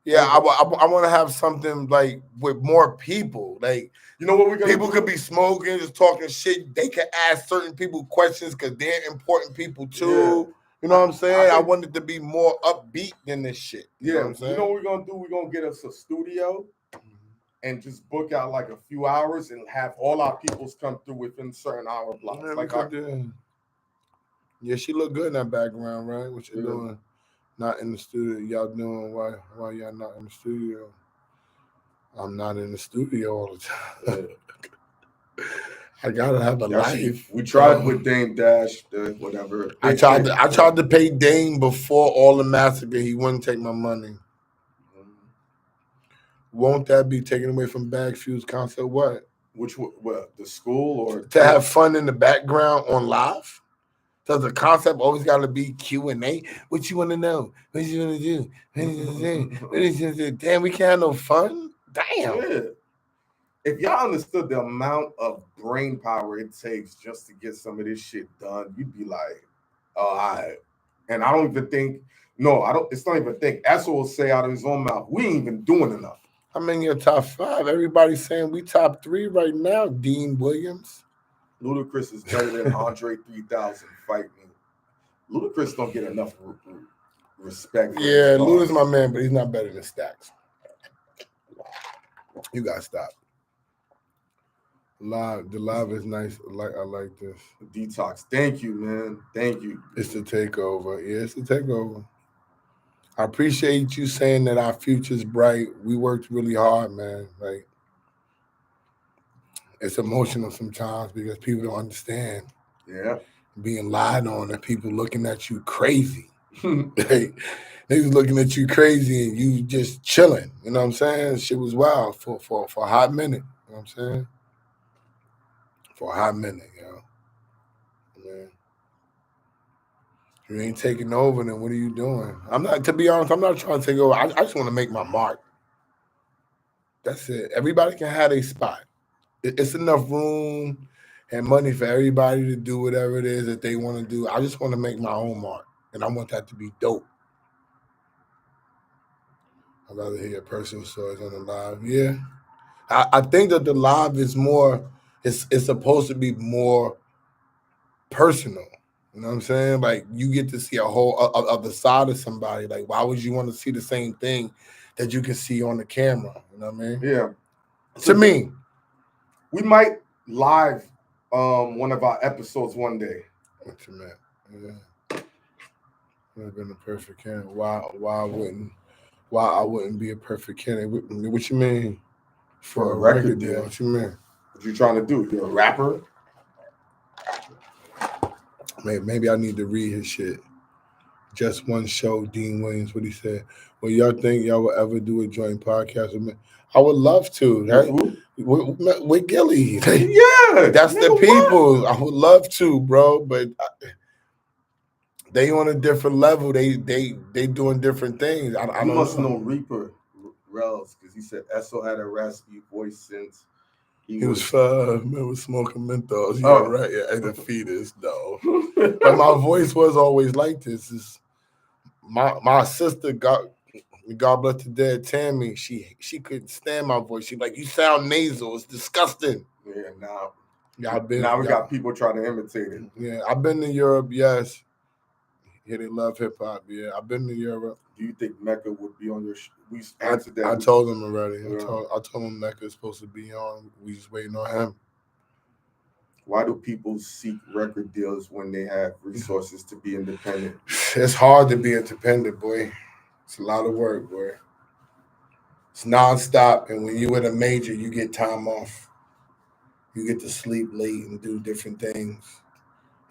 Yeah, I want to have something like with more people. Like, you know what we're gonna people could be smoking, just talking shit. They could ask certain people questions because they're important people too. Yeah. You know what I'm saying? I want it to be more upbeat than this shit. You know what I'm saying? You know what we're gonna do? We're gonna get us a studio and just book out like a few hours and have all our peoples come through within certain hour blocks. Yeah, yeah, she look good in that background, right? What you doing? Not in the studio. Y'all doing why y'all not in the studio? I'm not in the studio all the time. I gotta have a life. We tried with Dame Dash, whatever. I tried to pay Dame before all the massacre. He wouldn't take my money. Won't that be taken away from Bagfuel's concert? What? The school or to have fun in the background on live? Does the concept always got to be Q&A? What you want to know? What you want to do? What is it? Damn, we can't have no fun? Damn. Yeah. If y'all understood the amount of brain power it takes just to get some of this shit done, you'd be like, oh, all right. And I don't even think, it's not even think. Esso will say out of his own mouth, we ain't even doing enough. I'm in your top 5. Everybody's saying we top 3 right now, Dean Williams. Ludacris is better than Andre 3000. Fight me. Ludacris don't get enough respect. Yeah, Luda's my man, but he's not better than Stacks. You gotta stop. The live is nice. I like this. Detox. Thank you, man. Thank you. It's the takeover. Yeah, it's the takeover. I appreciate you saying that our future's bright. We worked really hard, man. Like, it's emotional sometimes because people don't understand. Yeah. Being lied on and people looking at you crazy. They looking at you crazy and you just chilling. You know what I'm saying? Shit was wild for a hot minute. You know what I'm saying? For a hot minute, yo. Man. If you ain't taking over, then what are you doing? To be honest, I'm not trying to take over. I just want to make my mark. That's it. Everybody can have a spot. It's enough room and money for everybody to do whatever it is that they want to do. I just want to make my own mark, and I want that to be dope. I'd rather hear personal stories on the live. Yeah. I think that the live is more, it's supposed to be more personal. You know what I'm saying? Like, you get to see a whole other side of somebody. Like, why would you want to see the same thing that you can see on the camera. You know what I mean? Yeah. To me, we might live one of our episodes one day. What you meant? Yeah. Would have been a perfect candidate. Why I wouldn't be a perfect candidate? What you mean? For a record deal. What you mean? What you trying to do? You're a rapper? Maybe I need to read his shit. Just one show, Dean Williams, what he said. Well, y'all think y'all will ever do a joint podcast with me? I would love to. Right? With Gilly. Yeah. That's the people. What? I would love to, bro, but they on a different level. They doing different things. I you must know Reaper Rels, because he said Esso had a raspy voice since he was 5. Man, was smoking Mentos. Yeah, right. Yeah, and the fetus, though. But my voice was always like this. Is my sister, God bless the dead, Tammy. She couldn't stand my voice. She like, you sound nasal. It's disgusting. Yeah, now. Yeah, now we got people trying to imitate it. Yeah, I've been to Europe. Yes. Yeah, they love hip hop. Yeah, I've been to Europe. Do you think Mecca would be on your? We answered that. I told him already. Yeah. I told him Mecca is supposed to be on. We just waiting on him. Why do people seek record deals when they have resources to be independent? It's hard to be independent, boy. It's a lot of work, boy. It's nonstop, and when you're at a major, you get time off. You get to sleep late and do different things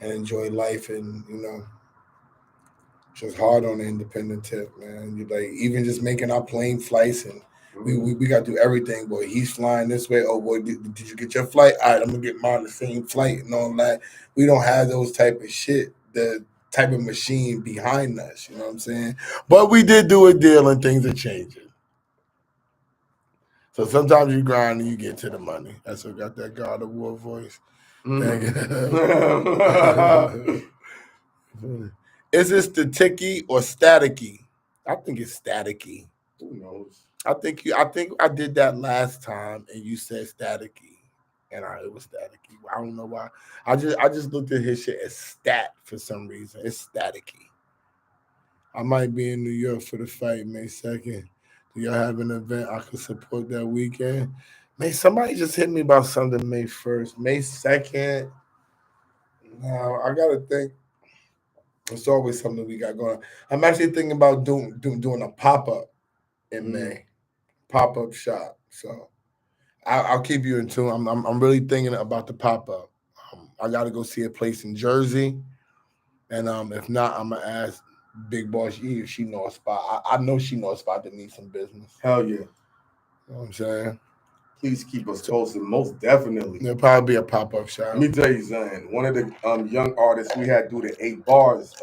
and enjoy life, and it's just hard on the independent tip, man. You like even just making our plane flights, and we got to do everything. Boy, he's flying this way. Oh boy, did you get your flight? All right, I'm gonna get mine the same flight and all that. We don't have those type of shit. The type of machine behind us. You know what I'm saying? But we did do a deal, and things are changing. So sometimes you grind and you get to the money. That's what got that God of War voice. Thank you. Is it staticky or staticky? I think it's staticky. Who knows? I think I did that last time, and you said staticky, and it was staticky. I don't know why. I just looked at his shit as stat for some reason. It's staticky. I might be in New York for the fight May 2nd. Do y'all have an event I could support that weekend? May somebody just hit me about something May 1st. May 2nd. Now I gotta think. It's always something we got going on. I'm actually thinking about doing a pop-up in May. Pop-up shop. So I'll keep you in tune. I'm really thinking about the pop-up. I gotta go see a place in Jersey. And if not, I'm gonna ask Big Boss E if she know a spot. I know she knows a spot that needs some business. Hell yeah. You know what I'm saying? Please keep us posted. Most definitely. There'll probably be a pop-up shop. Let me tell you something. One of the young artists we had do the 8 bars,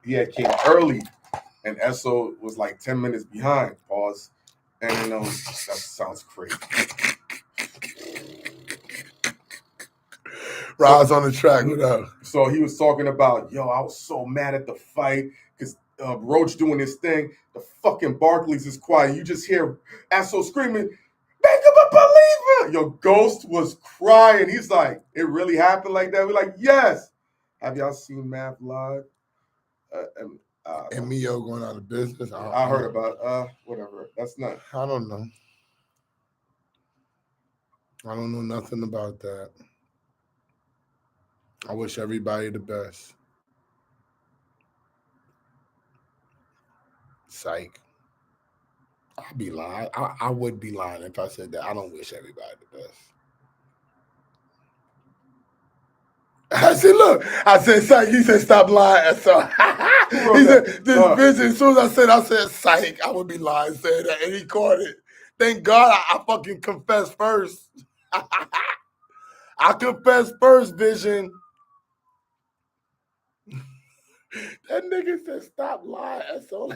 he had came early, and Esso was like 10 minutes behind. Pause. And that sounds crazy. Rod's on the track. What up? So he was talking about, I was so mad at the fight because Roach doing his thing. The fucking Barclays is quiet. You just hear Esso screaming, make him a believer. Yo, Ghost was crying. He's like, it really happened like that? We're like, yes. Have y'all seen Math live? And Mio going out of business? I heard about whatever. That's not. I don't know. I don't know nothing about that. I wish everybody the best. Psych. I'd be lying. I would be lying if I said that. I don't wish everybody the best. I said, look. I said, psych. He said, stop lying. So he said, this vision. As soon as I said, psych, I would be lying saying that. And he caught it. Thank God I fucking confessed first. I confessed first, Vision. That nigga said, stop lying. So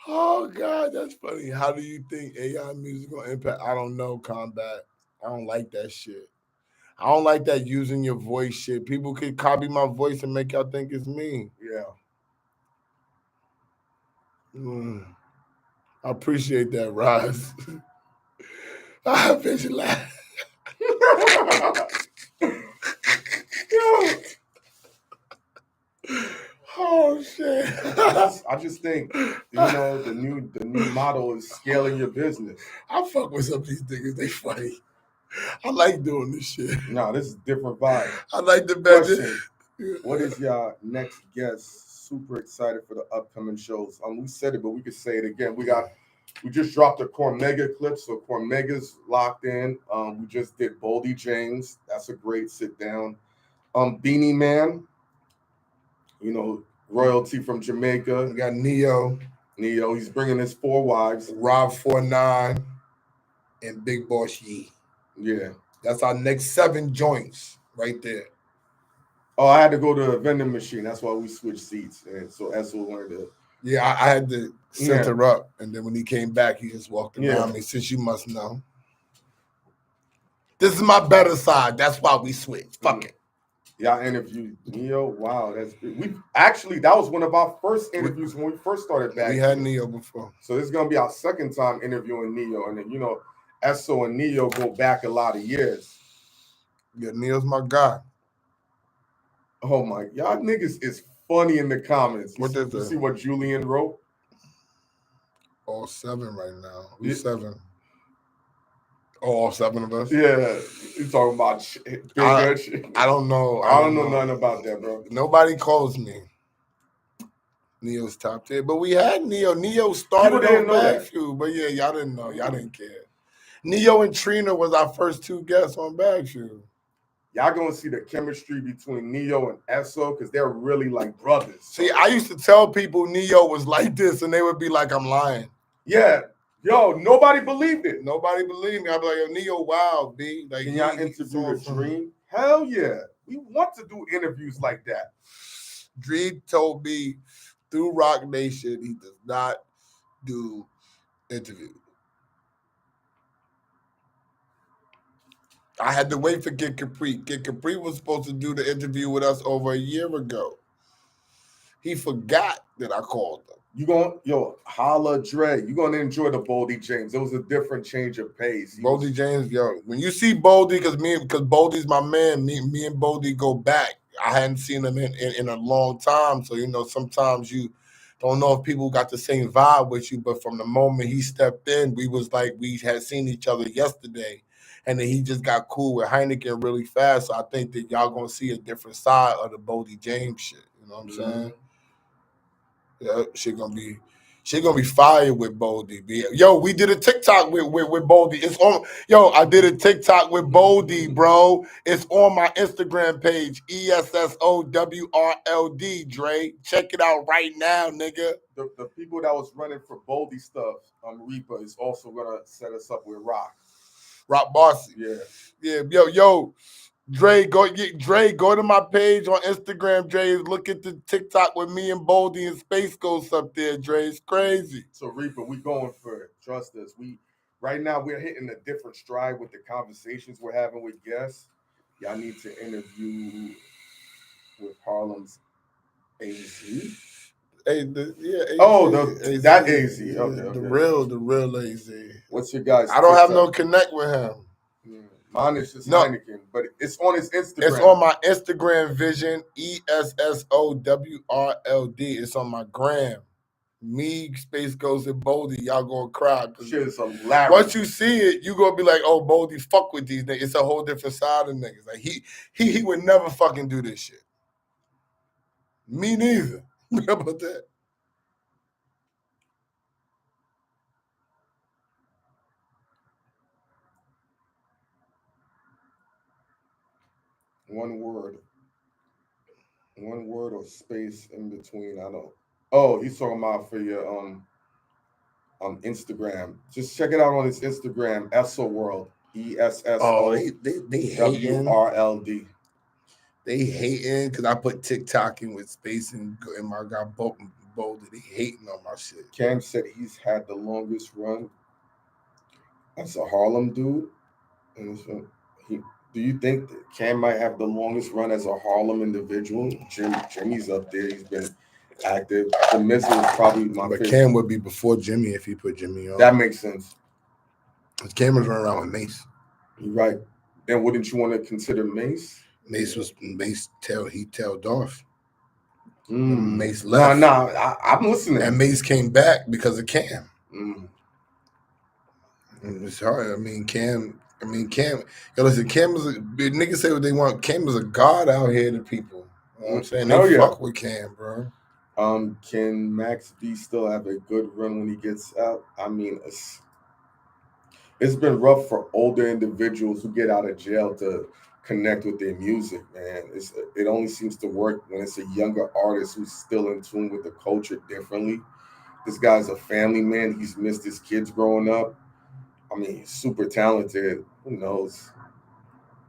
oh, God, that's funny. How do you think AI music will impact? I don't know, Combat. I don't like that shit. I don't like that using your voice shit. People could copy my voice and make y'all think it's me. Yeah. I appreciate that, Roz. I bet you laugh. Oh shit! I just think, the new motto is scaling your business. I fuck with some of these niggas. They funny. I like doing this shit. No, this is different vibe. I like the Question: what is your next guest? Super excited for the upcoming shows. We said it, but we could say it again. We just dropped a Cormega clip, so Cormega's locked in. We just did Boldy James. That's a great sit down. Beanie Man, royalty from Jamaica. We got Neo, he's bringing his 4 wives. Rob 49, and Big Boss Yee. Yeah. That's our next 7 joints right there. Oh, I had to go to a vending machine. That's why we switched seats. And so Esso wanted to. Yeah, I had to set her up. And then when he came back, he just walked around me. Since you must know. This is my better side. That's why we switched. Fuck it. Yeah, I interviewed Neo. Wow, that was one of our first interviews when we first started back. We had Neo before. So this is gonna be our second time interviewing Neo. And then Esso and Neo go back a lot of years. Yeah, Neo's my guy. Oh my, y'all niggas is funny in the comments. You see what Julian wrote? All 7 right now. Who's 7? All 7 of us? Yeah. You talking about shit. I don't know. I don't know nothing about that, bro. Nobody calls me. Neo's top tier. But we had Neo. Neo started on Bagfuel. But yeah, y'all didn't know. Y'all didn't care. Neo and Trina was our first 2 guests on Bagfuel. Y'all gonna see the chemistry between Neo and Esso because they're really like brothers. See, I used to tell people Neo was like this, and they would be like, I'm lying. Yeah. Yo, nobody believed it. Nobody believed me. I'd be like, yo, Neo wild, B. Like, can y'all interview a Dream? Hell yeah. We want to do interviews like that. Dream told me through Rock Nation he does not do interviews. I had to wait for Kid Capri. Kid Capri was supposed to do the interview with us over a year ago. He forgot that I called him. Holla Dre. You're gonna enjoy the Boldy James. It was a different change of pace. Boldy James, when you see Boldy, because Boldy's my man, me and Boldy go back. I hadn't seen him in a long time. So, sometimes you don't know if people got the same vibe with you, but from the moment he stepped in, we was like we had seen each other yesterday. And then he just got cool with Hynaken really fast. So I think that y'all gonna see a different side of the Boldy James shit. You know what I'm saying? Yeah, shit gonna be fire with Boldy. Yo, we did a TikTok with Boldy. It's on. Yo, I did a TikTok with Boldy, bro. It's on my Instagram page, ESSOWRLD. Dre, check it out right now, nigga. The people that was running for Boldy stuff, Reaper is also gonna set us up with Rock Bossy. Yeah. Yo, Dre, go to my page on Instagram, Dre. Look at the TikTok with me and Boldy and Space Ghost up there, Dre. It's crazy. So Reaper, we going for it. Trust us. Right now we're hitting a different stride with the conversations we're having with guests. Y'all need to interview with Harlem's AZ. AZ. That AZ. Okay. The real AZ. What's your guys? I don't have no connect with him. Mine is just Hynaken, but it's on his Instagram. It's on my Instagram vision, ESSOWRLD. It's on my gram. Me, Space Ghost, and Boldy, y'all gonna cry. Shit is hilarious. Once you see it, you gonna be like, oh, Boldy, fuck with these niggas. It's a whole different side of niggas. Like he would never fucking do this shit. Me neither. How about that? One word or space in between. I don't. Oh, he's talking about for your Instagram. Just check it out on his Instagram, Esso World. ESSO. Oh, they hating. WRLD. They hating because I put TikTok in with space and my guy Boldy. They hating on my shit. Cam said he's had the longest run as a Harlem dude. And so do you think that Cam might have the longest run as a Harlem individual? Jimmy's up there. He's been active. The Miz is probably my favorite. But Cam would be before Jimmy if he put Jimmy on. That makes sense. Cam was running around with Mace. You're right. Then wouldn't you want to consider Mace? Mace tailed off. Mace left. I'm listening. And Mace came back because of Cam. Mm. It's hard. I mean, Cam. Yo, listen, Cam is niggas say what they want. Cam is a god out here to people. You know what I'm saying? They fuck with Cam, bro. Can Max B still have a good run when he gets out? I mean, it's been rough for older individuals who get out of jail to connect with their music, man. It only seems to work when it's a younger artist who's still in tune with the culture differently. This guy's a family man. He's missed his kids growing up. I mean, he's super talented. Who knows?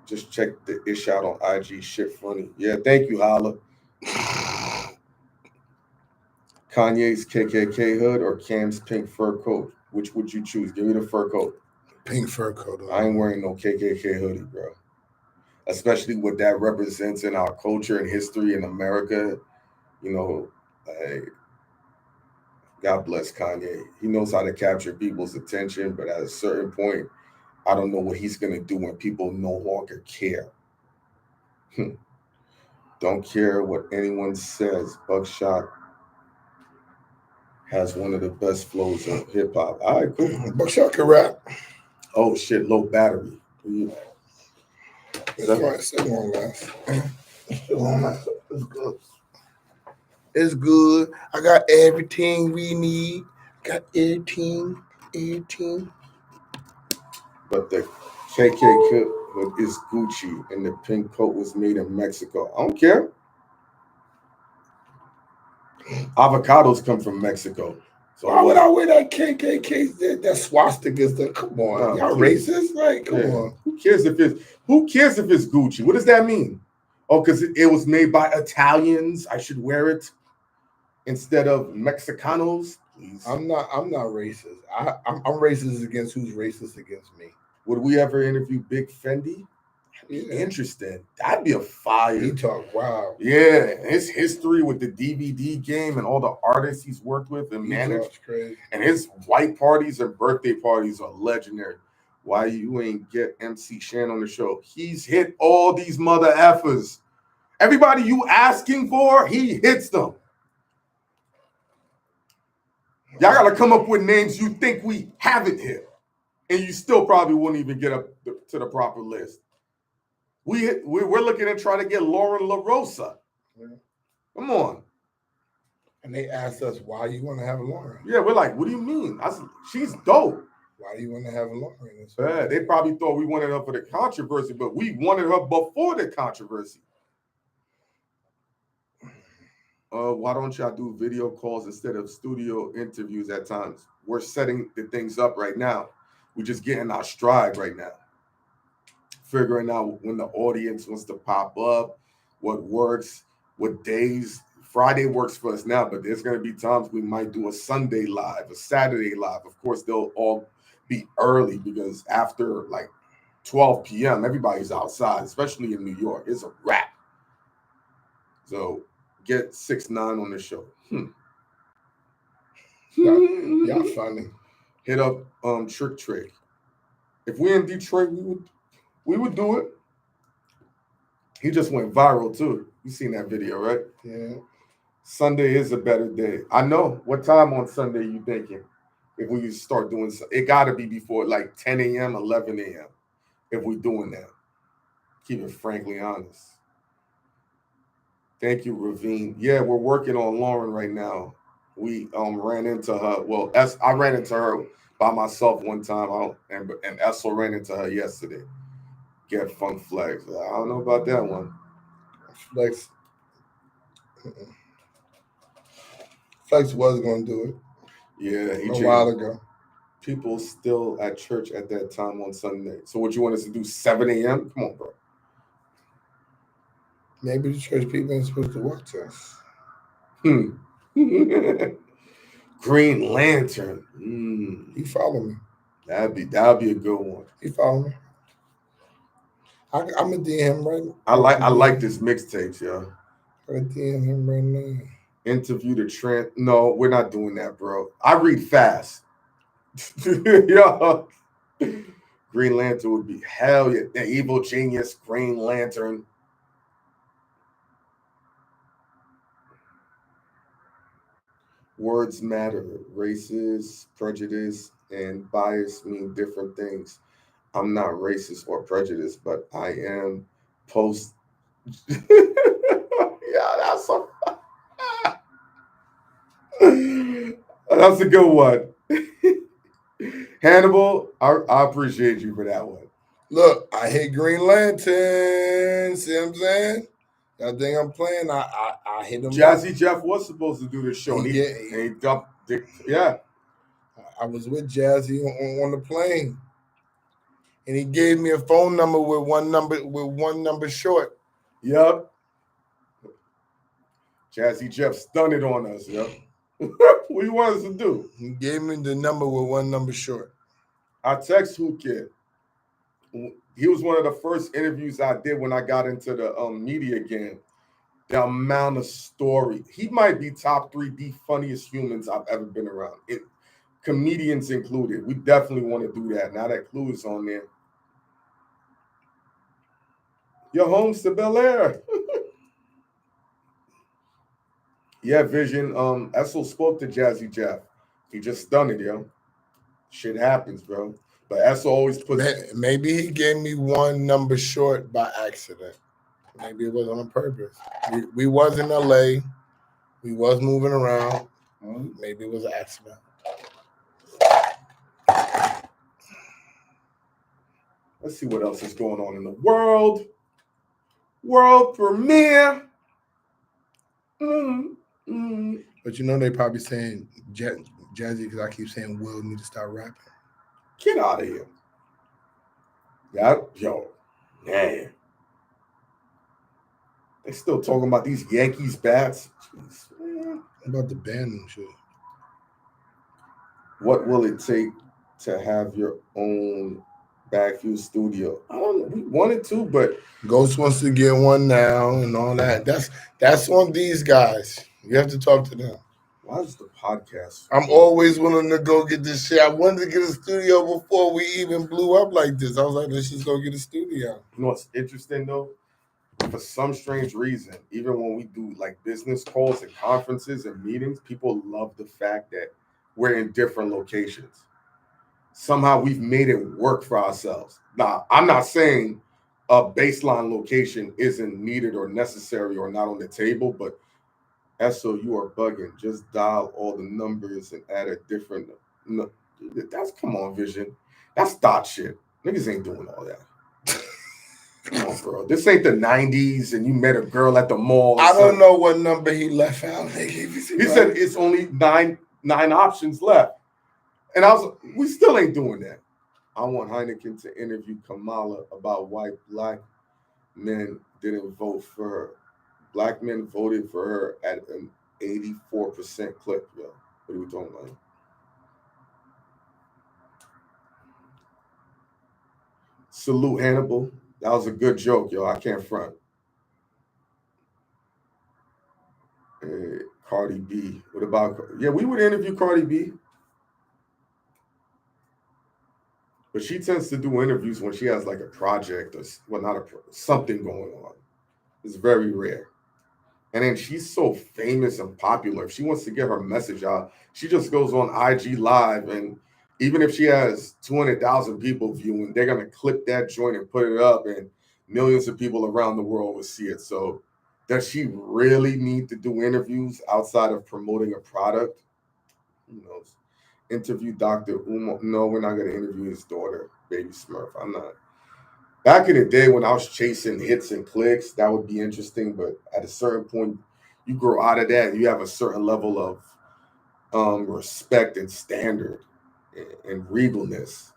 Just check the ish out on IG. Shit funny. Yeah, thank you, Holla. Kanye's KKK hood or Cam's pink fur coat? Which would you choose? Give me the fur coat. Pink fur coat. I ain't wearing no KKK hoodie, bro. Especially what that represents in our culture and history in America. You know, God bless Kanye. He knows how to capture people's attention, but at a certain point, I don't know what he's going to do when people no longer care. Don't care what anyone says. Buckshot has one of the best flows of hip hop. All right, cool. Buckshot can rap. Oh shit, low battery. It's long last. It's good. It's good. I got everything we need. Got everything. But the KKK hood is Gucci and the pink coat was made in Mexico. I don't care. Avocados come from Mexico. So why would I wear that KKK? That swastikas? Come on, y'all racist? Like, come on. Who cares if it's Gucci? What does that mean? Oh, because it was made by Italians. I should wear it instead of Mexicanos. Please. I'm not racist. I'm racist against who's racist against me. Would we ever interview Big Fendi? Interesting. That'd be a fire. He talk wow. Yeah, his history with the DVD game and all the artists he's worked with and managed. Crazy. And his white parties and birthday parties are legendary. Why you ain't get MC Shan on the show? He's hit all these mother effers. Everybody you asking for, he hits them. Y'all gotta come up with names you think we haven't hit, and you still probably wouldn't even get up to the proper list. We're looking at trying to get Lauren LaRosa. Yeah. Come on. And they asked us, why you want to have Lauren? Yeah, we're like, what do you mean? She's dope. Why do you want to have Lauren? Yeah, they probably thought we wanted her for the controversy, but we wanted her before the controversy. Why don't y'all do video calls instead of studio interviews at times? We're setting the things up right now. We're just getting our stride right now. Figuring out when the audience wants to pop up, what works, what days. Friday works for us now, but there's going to be times we might do a Sunday live, a Saturday live. Of course, they'll all be early because after like 12 p.m., everybody's outside, especially in New York. It's a wrap. So get 6ix9ine on the show. Y'all funny. Hit up Trick. If we're in Detroit, we would do it. He just went viral too. You seen that video, right? Yeah. Sunday is a better day. I know. What time on Sunday you thinking? If we start doing it, got to be before like 10 a.m., 11 a.m. If we're doing that. Keep it frankly honest. Thank you, Ravine. Yeah, we're working on Lauren right now. We ran into her. Well, I ran into her by myself one time, and Esso ran into her yesterday. Get Funk Flex. I don't know about that one. Flex was going to do it. Yeah, a while ago. People still at church at that time on Sunday. So what you want us to do, 7 a.m.? Come on, bro. Maybe the church people ain't supposed to watch us. Green Lantern. He follow me. That'd be a good one. He follow me. I'm gonna DM him right now. I like this mixtape, yo. I'm gonna DM him right now. Interview the trend. No, we're not doing that, bro. I read fast. Yo. Green Lantern would be hell yeah. The evil genius Green Lantern. Words matter. Racist, prejudice, and bias mean different things. I'm not racist or prejudiced, but I am post. Yeah, that's a good one. Hannibal, I appreciate you for that one. Look, I hit Green Lantern. See what I'm saying? That thing I'm playing, I hit him. Jazzy Jeff was supposed to do this show. He dumped Dick. Yeah. I was with Jazzy on the plane, and he gave me a phone number with one number short. Yep. Jazzy Jeff stunned it on us. Yep. What you want us to do? He gave me the number with one number short. I text Who Kid. He was one of the first interviews I did when I got into the media game. The amount of story. He might be top 3 the funniest humans I've ever been around. Comedians included. We definitely want to do that. Now that Clue is on there. Your home's to Bel Air. Yeah, Vision. Esso spoke to Jazzy Jeff. He just stunned it, yo. Shit happens, bro. But Esso always puts. Maybe he gave me one number short by accident. Maybe it was on purpose. We was in LA. We was moving around. Maybe it was an accident. Let's see what else is going on in the world. World premiere. But you know they probably saying Jazzy because I keep saying Will need to start rapping. Get out of here. Yo, man. They still talking about these Yankees bats. Jeez, man. About the band and shit. What will it take to have your own Bagfuel studio? I don't know. We wanted to, but Ghost wants to get one now and all that. That's on these guys. You have to talk to them. Why is the podcast? I'm always willing to go get this shit. I wanted to get a studio before we even blew up like this. I was like, let's just go get a studio. You know what's interesting though? For some strange reason, even when we do like business calls and conferences and meetings, people love the fact that we're in different locations. Somehow we've made it work for ourselves. Now, I'm not saying a baseline location isn't needed or necessary or not on the table, but Esso, you are bugging. Just dial all the numbers and add a different. No, that's come on, Vision. That's dot shit. Niggas ain't doing all that. Come on, bro. This ain't the 90s and you met a girl at the mall. I don't know what number he left out. He said it's only nine options left. And we still ain't doing that. I want Hynaken to interview Kamala about why black men didn't vote for her. Black men voted for her at an 84% clip, yo. What are we talking about? Salute Hannibal. That was a good joke, yo. I can't front. Cardi B. What about? Yeah, we would interview Cardi B. But she tends to do interviews when she has like a project or something going on. It's very rare. And then she's so famous and popular. If she wants to get her message out, she just goes on IG Live. And even if she has 200,000 people viewing, they're going to clip that joint and put it up, and millions of people around the world will see it. So does she really need to do interviews outside of promoting a product? Who knows? Interview Dr. Umar. No, we're not going to interview his daughter, Baby Smurf. I'm not. Back in the day when I was chasing hits and clicks, that would be interesting. But at a certain point, you grow out of that and you have a certain level of respect and standard and regalness.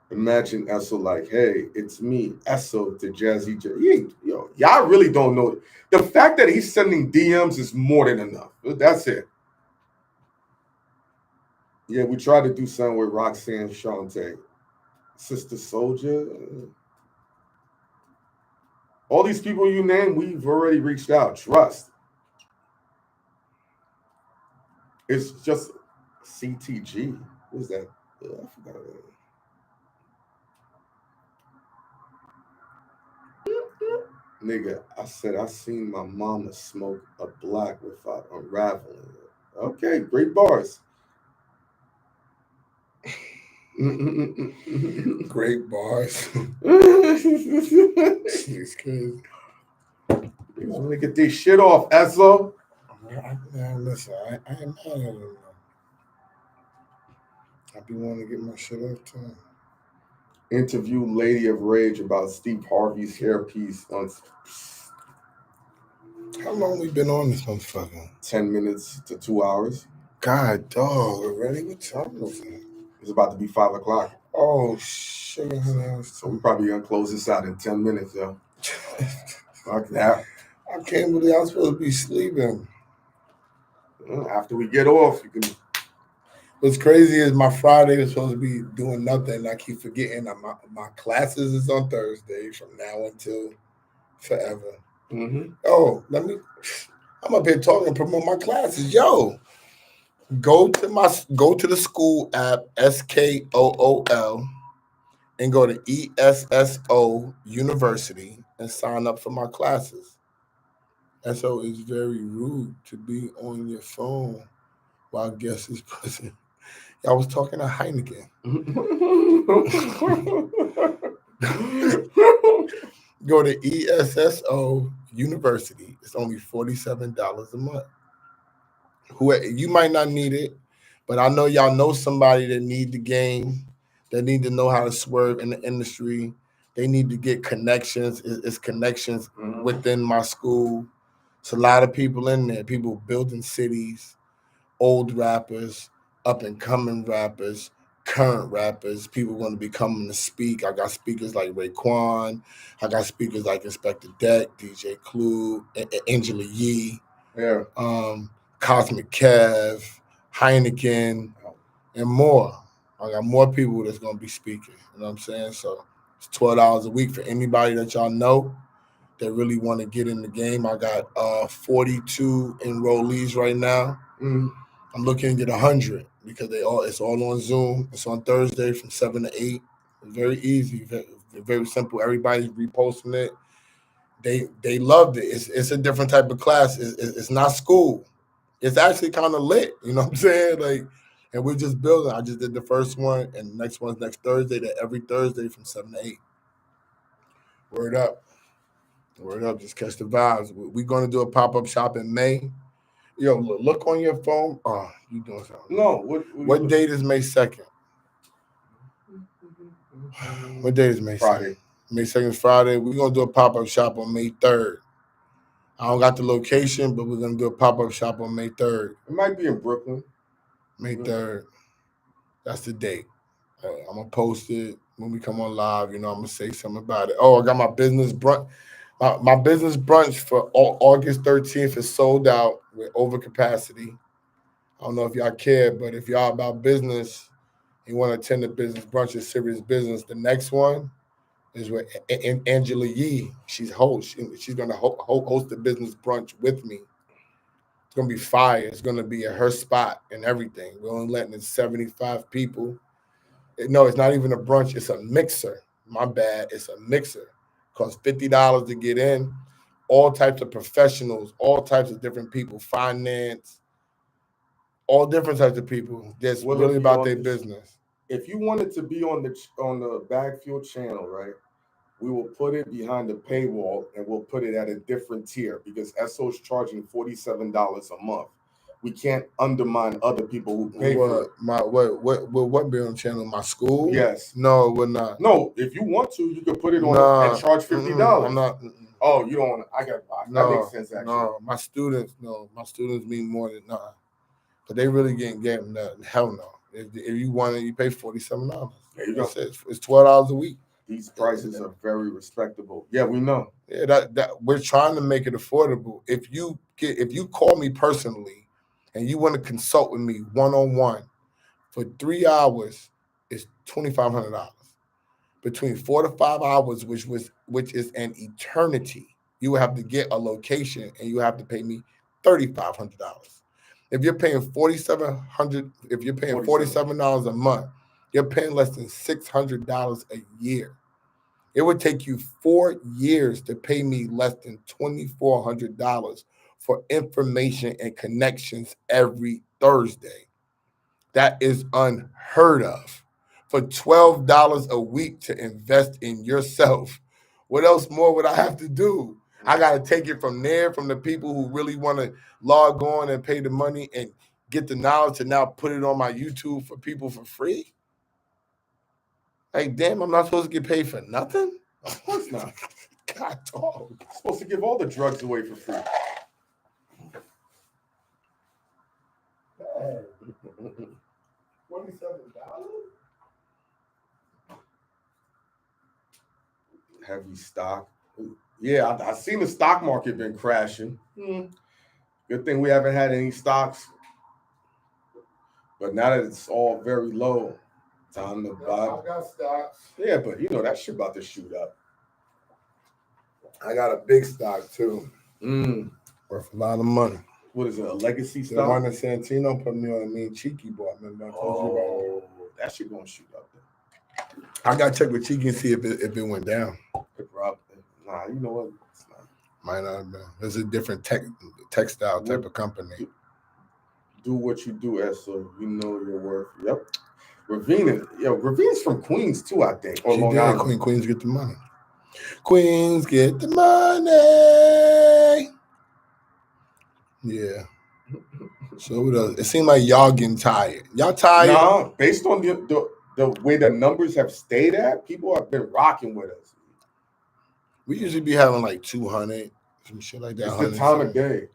Imagine Esso like, hey, it's me, Esso to Jazzy J. Y'all really don't know. The fact that he's sending DMs is more than enough. That's it. Yeah, we tried to do something with Roxanne Shante. Sister Soldier. All these people you name, we've already reached out. Trust. It's just CTG. What's that? I forgot that. Nigga, I said I seen my mama smoke a black without unraveling it. Okay, great bars. Great bars. It's crazy. I'm gonna get this shit off, Esso. Listen, I ain't mad at him. I be wanting to get my shit off too. Interview Lady of Rage about Steve Harvey's hairpiece on How long we been on this motherfucker? 10 minutes to 2 hours. God, dog, already? What time is it? It's about to be 5 o'clock. Oh, shit. So we probably gonna close this out in 10 minutes, yo. Fuck that. I can't believe I'm supposed to be sleeping. After we get off, you can. What's crazy is my Friday is supposed to be doing nothing. I keep forgetting that my classes is on Thursday from now until forever. Mm-hmm. Oh, I'm up here talking and promote my classes. Yo, go to the school app SKOOL and go to ESSO University and sign up for my classes. Esso is very rude to be on your phone while guest is present. I was talking to Hynaken. Go to ESSO University. It's only $47 a month. You might not need it, but I know y'all know somebody that need the game, that need to know how to swerve in the industry. They need to get connections. It's connections within my school. It's a lot of people in there, people building cities, old rappers, up and coming rappers, current rappers, people going to be coming to speak. I got speakers like Raekwon. I got speakers like Inspector Deck, DJ Clue, Angela Yee, Cosmic Kev, Hynaken, and more. I got more people that's going to be speaking. You know what I'm saying? So it's $12 a week for anybody that y'all know that really want to get in the game. I got 42 enrollees right now. I'm looking to get 100 because it's all on Zoom. It's on Thursday from 7 to 8. It's very easy, very, very simple. Everybody's reposting it. They loved it. It's a different type of class. It's not school. It's actually kind of lit. You know what I'm saying? Like, and we're just building. I just did the first one, and the next one's next Thursday. That every Thursday from 7 to 8. Word up. Word up. Just catch the vibes. We're going to do a pop-up shop in May. Yo, look on your phone. Oh, you doing something? No. What date is May 2nd? What date is May 2nd? Friday. May 2nd is Friday. We're going to do a pop-up shop on May 3rd. I don't got the location, but we're going to do a pop-up shop on May 3rd. It might be in Brooklyn. May 3rd. That's the date. I'm going to post it when we come on live. You know, I'm going to say something about it. Oh, I got my business brunch. My business brunch for August 13th is sold out with overcapacity. I don't know if y'all care, but if y'all about business, you want to attend the business brunch, is serious business. The next one is with Angela Yee. She's host. She's going to host the business brunch with me. It's going to be fire. It's going to be at her spot and everything. We're only letting in 75 people. No, it's not even a brunch. It's a mixer. My bad. It's a mixer. Costs $50 to get in. All types of professionals, all types of different people, finance, all different types of people that's really about their business. If you wanted to be on the Bagfuel channel, right, we will put it behind the paywall and we'll put it at a different tier because Esso is charging $47 a month. We can't undermine other people who pay for it. What be on channel? My school? Yes. No, we're not. No, if you want to, you can put it on and charge $50. I'm not. Oh, you don't want to? I got that makes sense actually. No, my students mean more than but they really getting nothing. Hell no. If you want it, you pay $47. There you go. It's $12 a week. These prices are very respectable. Yeah, we know. Yeah, that we're trying to make it affordable. If you call me personally and you want to consult with me one-on-one for 3 hours, it's $2,500. Between 4 to 5 hours, which is an eternity, you will have to get a location and you have to pay me $3,500. If you're paying $4,700, if you're paying $47 a month, you're paying less than $600 a year. It would take you 4 years to pay me less than $2,400 for information and connections every Thursday. That is unheard of. For $12 a week to invest in yourself. What else more would I have to do? I got to take it from there, from the people who really want to log on and pay the money and get the knowledge to now put it on my YouTube for people for free? Like, damn, I'm not supposed to get paid for nothing? Of course not. God, dog. You're supposed to give all the drugs away for free. $27? Heavy stock. Yeah, I seen the stock market been crashing. Good thing we haven't had any stocks. But now that it's all very low, time to buy. I got stocks. Yeah, but you know that shit about to shoot up. I got a big stock too. Worth a lot of money. What is it? A legacy The stock? one that Santino put me on, I mean, Cheeky bought. Remember I told you about it? That shit gonna shoot up. I got to check with Cheeky and see if it went down. Nah, you know what? It's not. Might not have been. It's a different textile type of company. Do what you do, Esso. You know your worth. Yep. Ravina's from Queens too, I think. She did. Queens get the money. Queens get the money. Yeah. So what else? It seemed like y'all getting tired. Y'all tired? Nah, based on the way the numbers have stayed at, people have been rocking with us. We usually be having like 200, some shit like that. It's the time of day.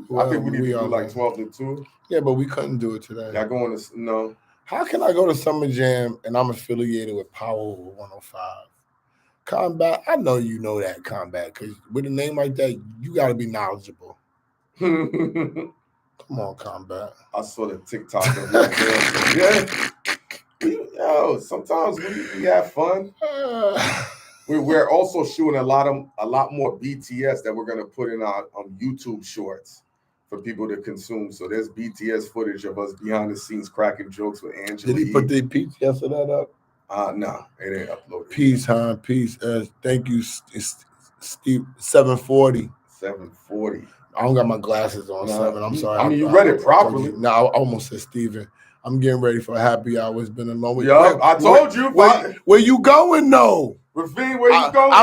Well, I think we need to do like 12 to 2. Yeah, but we couldn't do it today. Y'all going to no? How can I go to Summer Jam and I'm affiliated with Power 105? Combat, I know you know that, Combat, because with a name like that, you got to be knowledgeable. Come on, Combat. I saw the TikTok of that. Yeah. Yo, sometimes we have fun. We're also shooting a lot more BTS that we're gonna put in our YouTube shorts for people to consume. So there's BTS footage of us behind the scenes cracking jokes with Angela. Did he put the BTS of that up? No, it ain't uploaded. Peace, huh? Peace. Thank you, Steve. 740. 740. I don't got my glasses on. 7. I'm sorry. I mean, you read it properly. No, I almost said Steven. I'm getting ready for a happy hour. It's been a long week. Yeah, I told you. Where you going though? Ravine, where you going? I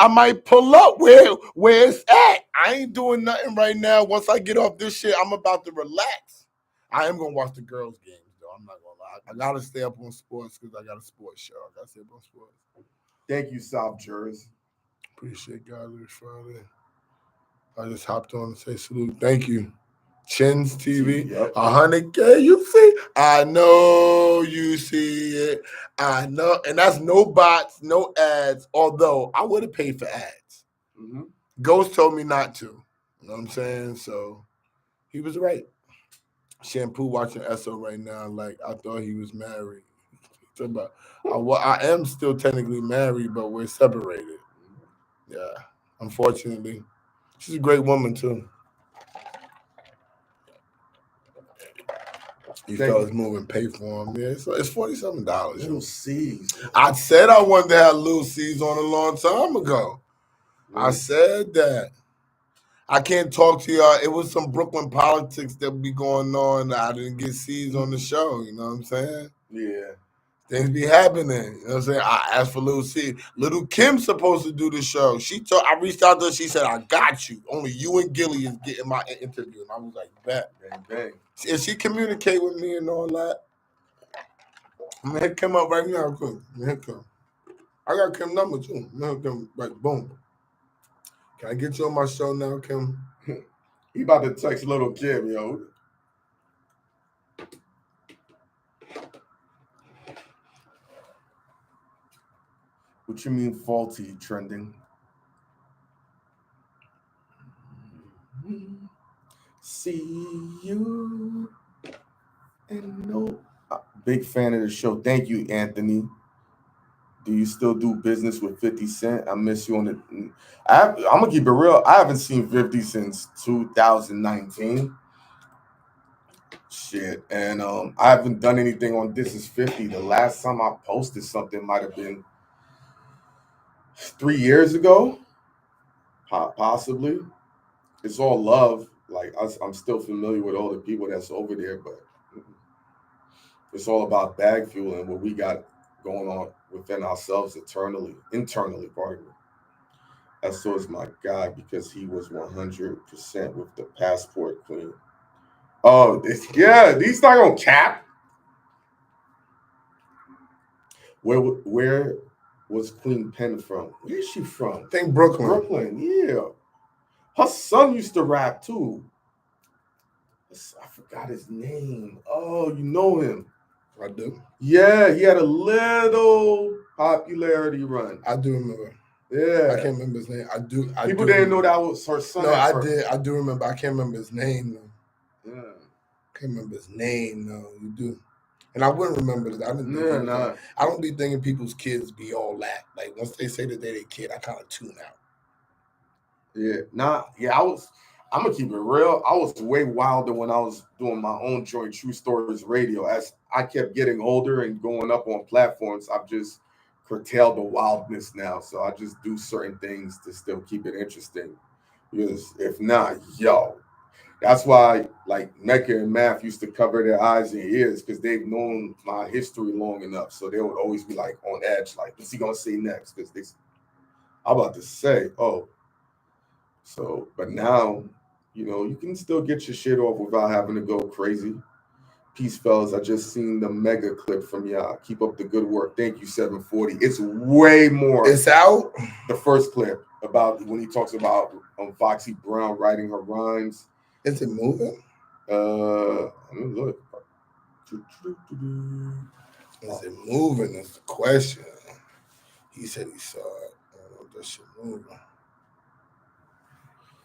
might pull up where it's at. I ain't doing nothing right now. Once I get off this shit, I'm about to relax. I am gonna watch the girls' games though. I'm not gonna lie. I gotta stay up on sports because I got a sports show. I gotta stay up on sports. Thank you, South Jersey. Appreciate God this Friday. I just hopped on and say salute. Thank you. Chin's TV. Yep. 100K. You see? I know you see it. I know. And that's no bots, no ads. Although I would have paid for ads. Mm-hmm. Ghost told me not to. You know what I'm saying? So he was right. Shampoo watching Esso right now. Like I thought he was married. I am still technically married, but we're separated. Yeah. Unfortunately. She's a great woman too. You fellas moving, pay for them. Yeah, it's $47. Little C's. I said I wanted to have Little C's on a long time ago. Really? I said that. I can't talk to y'all. It was some Brooklyn politics that be going on. I didn't get C's on the show. You know what I'm saying? Yeah. Things be happening. You know what I'm saying? I asked for Little C. Little Kim's supposed to do the show. I reached out to her. She said, I got you. Only you and Gilly is getting my interview. And I was like, bet. Bang, bang. And she communicate with me and all that. I'm going to hit Kim up right now. I got Kim's number too. Kim, like, boom. Can I get you on my show now, Kim? He about to text Little Kim, yo. What you mean faulty trending? See you and no. Big fan of the show. Thank you, Anthony. Do you still do business with 50 Cent? I miss you on it. I'm gonna keep it real. I haven't seen 50 since 2019. Shit, and I haven't done anything on This Is 50. The last time I posted something might have been 3 years ago, possibly. It's all love. like us, I'm still familiar with all the people that's over there, but it's all about Bagfuel and what we got going on within ourselves internally, pardon me. Esso is my guy because he was 100% with the passport queen. Oh, these not gonna cap. Where was Queen Pen from? Where is she from? I think Brooklyn. Brooklyn, yeah. Her son used to rap too. I forgot his name. Oh, you know him. I do. Yeah, he had a little popularity run. I do remember. Yeah. I can't remember his name. People didn't know that was her son. No, I did. I do remember. I can't remember his name though. Yeah. Can't remember his name though. You do. And I wouldn't remember this. I didn't I don't be thinking people's kids be all that. Like once they say that they're their kid, I kind of tune out. Yeah. I'm gonna keep it real. I was way wilder when I was doing my own joint, True Stories Radio. As I kept getting older and going up on platforms, I've just curtailed the wildness now. So I just do certain things to still keep it interesting. Because if not, that's why like Mecca and Math used to cover their eyes and ears because they've known my history long enough. So they would always be like on edge, like, what's he gonna say next? Because I'm about to say, but now, you can still get your shit off without having to go crazy. Peace, fellas. I just seen the mega clip from y'all. Keep up the good work. Thank you, 740. It's way more. It's out. The first clip about when he talks about Foxy Brown writing her rhymes. Is it moving? Let me look. Is it moving? That's the question. He said he saw it. I don't know if that shit moving.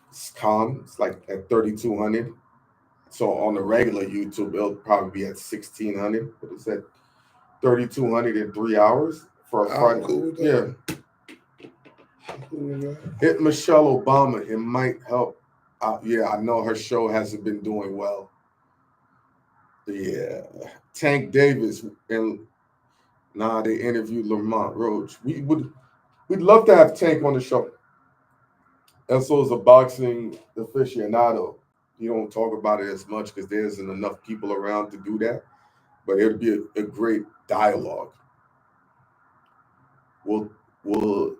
It's calm. It's like at 3,200. So on the regular YouTube, it'll probably be at 1,600. But it's at 3,200 in 3 hours for a Friday. Cool yeah. Cool. Hit Michelle Obama. It might help. Yeah, I know her show hasn't been doing well. Yeah. Tank Davis and they interviewed Lamont Roach. We'd love to have Tank on the show. Esso is a boxing aficionado. You don't talk about it as much because there isn't enough people around to do that. But it would be a great dialogue.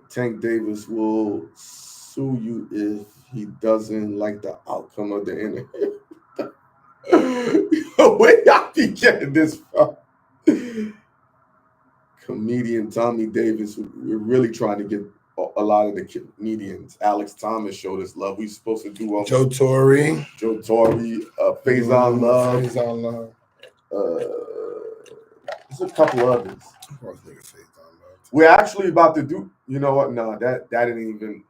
Tank Davis will sue you if he doesn't like the outcome of the interview. Where y'all be getting this from? Comedian Tommy Davis. We're really trying to get a lot of the comedians. Alex Thomas showed us love. We're supposed to do Joe Torre, Faison Love. There's a couple others. We're actually about to do. You know what? No, that didn't even.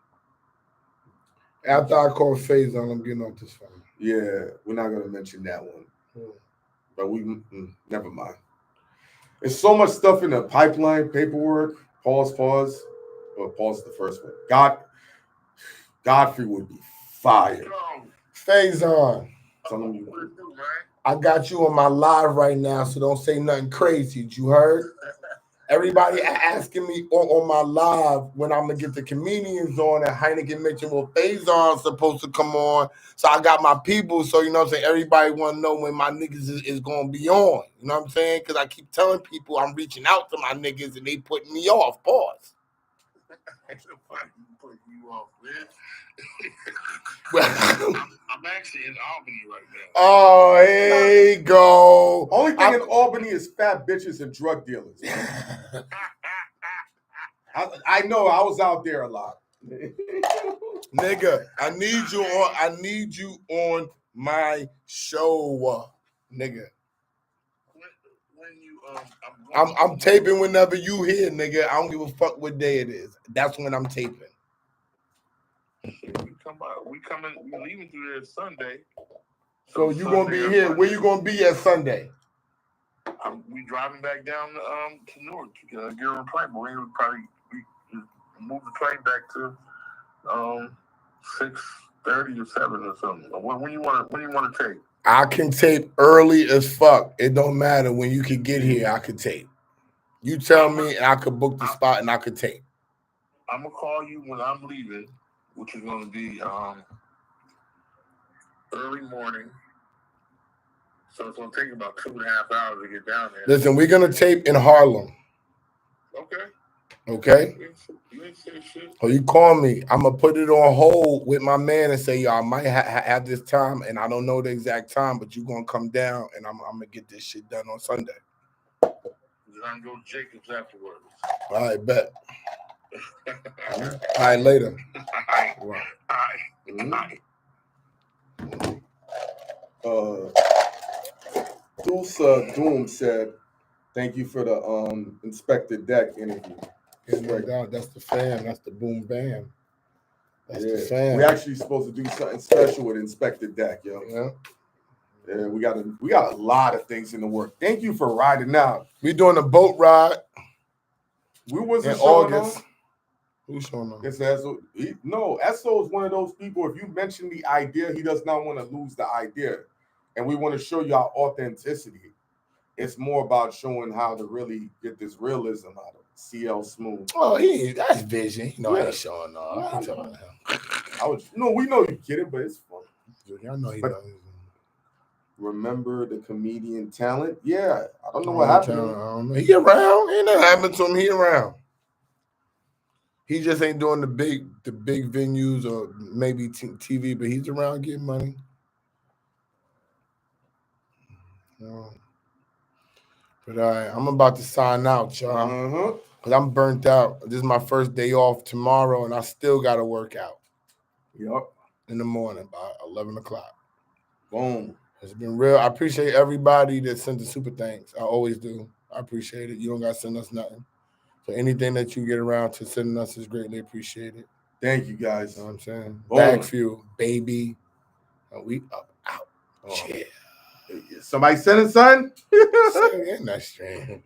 After I call Faison, I'm getting off this phone. Yeah, we're not gonna mention that one. But we never mind. There's so much stuff in the pipeline, paperwork. Pause. Well, pause the first one. Godfrey would be fire. Faison. Telling you. I got you on my live right now, so don't say nothing crazy. You heard? Everybody asking me on my live when I'm going to get the comedians on, and Hynaken mentioned, well, Faison's supposed to come on. So I got my people, so you know what I'm saying? Everybody want to know when my niggas is going to be on. You know what I'm saying? Because I keep telling people I'm reaching out to my niggas, and they putting me off. Pause. Putting you off, man. I'm actually in Albany right now. Oh, here you go. Only thing in Albany is fat bitches and drug dealers. I know. I was out there a lot. Nigga, I need you on my show, nigga. When you I'm taping whenever you here, nigga. I don't give a fuck what day it is. That's when I'm taping. We leaving through there Sunday. So you gonna be here? Where you gonna be at Sunday? We driving back down to Newark to get on the plane, but we would probably move the train back to 6:30 or 7 or something. When you want to tape? I can tape early as fuck. It don't matter when you can get here. I can tape. You tell me, and I could book the spot, and I could tape. I'm gonna call you when I'm leaving, which is gonna be early morning. So it's gonna take about 2.5 hours to get down there. Listen, we're gonna tape in Harlem. Okay. Okay. You ain't say shit. Or you call me. I'm gonna put it on hold with my man and say, y'all might have this time, and I don't know the exact time, but you're gonna come down, and I'm gonna get this shit done on Sunday. Then I'm gonna go to Jacobs afterwards. All right, bet. All right, later. All right. Dulce Doom said, "Thank you for the Inspector Deck interview." Yeah, no doubt. That's the fam. That's the boom bam. That's the fam. We actually supposed to do something special with Inspector Deck, yo. Yeah. Yeah, we got a lot of things in the work. Thank you for riding out. We doing a boat ride. We wasn't in showing August. on. Who's showing on? It's Esso. Esso is one of those people. If you mention the idea, he does not want to lose the idea, and we want to show you our authenticity. It's more about showing how to really get this realism out of it. CL Smooth. Oh, that's vision. I ain't showing off. We know you get it, but it's fun. I know he knows. Remember the comedian talent? Yeah, I don't know what happened. I don't know. He around. Ain't nothing happened to him. He around. He just ain't doing the big venues or maybe TV, but he's around getting money. But all right, I'm about to sign out, y'all. Because I'm burnt out. This is my first day off tomorrow, and I still got to work out. Yep. In the morning by 11 o'clock. Boom. It's been real. I appreciate everybody that sent the super thanks. I always do. I appreciate it. You don't got to send us nothing. So anything that you get around to sending us is greatly appreciated. Thank you, guys. You know what I'm saying? Boom. Bagfuel, baby. And we up out. Yeah. Somebody send it, son? Send in that stream.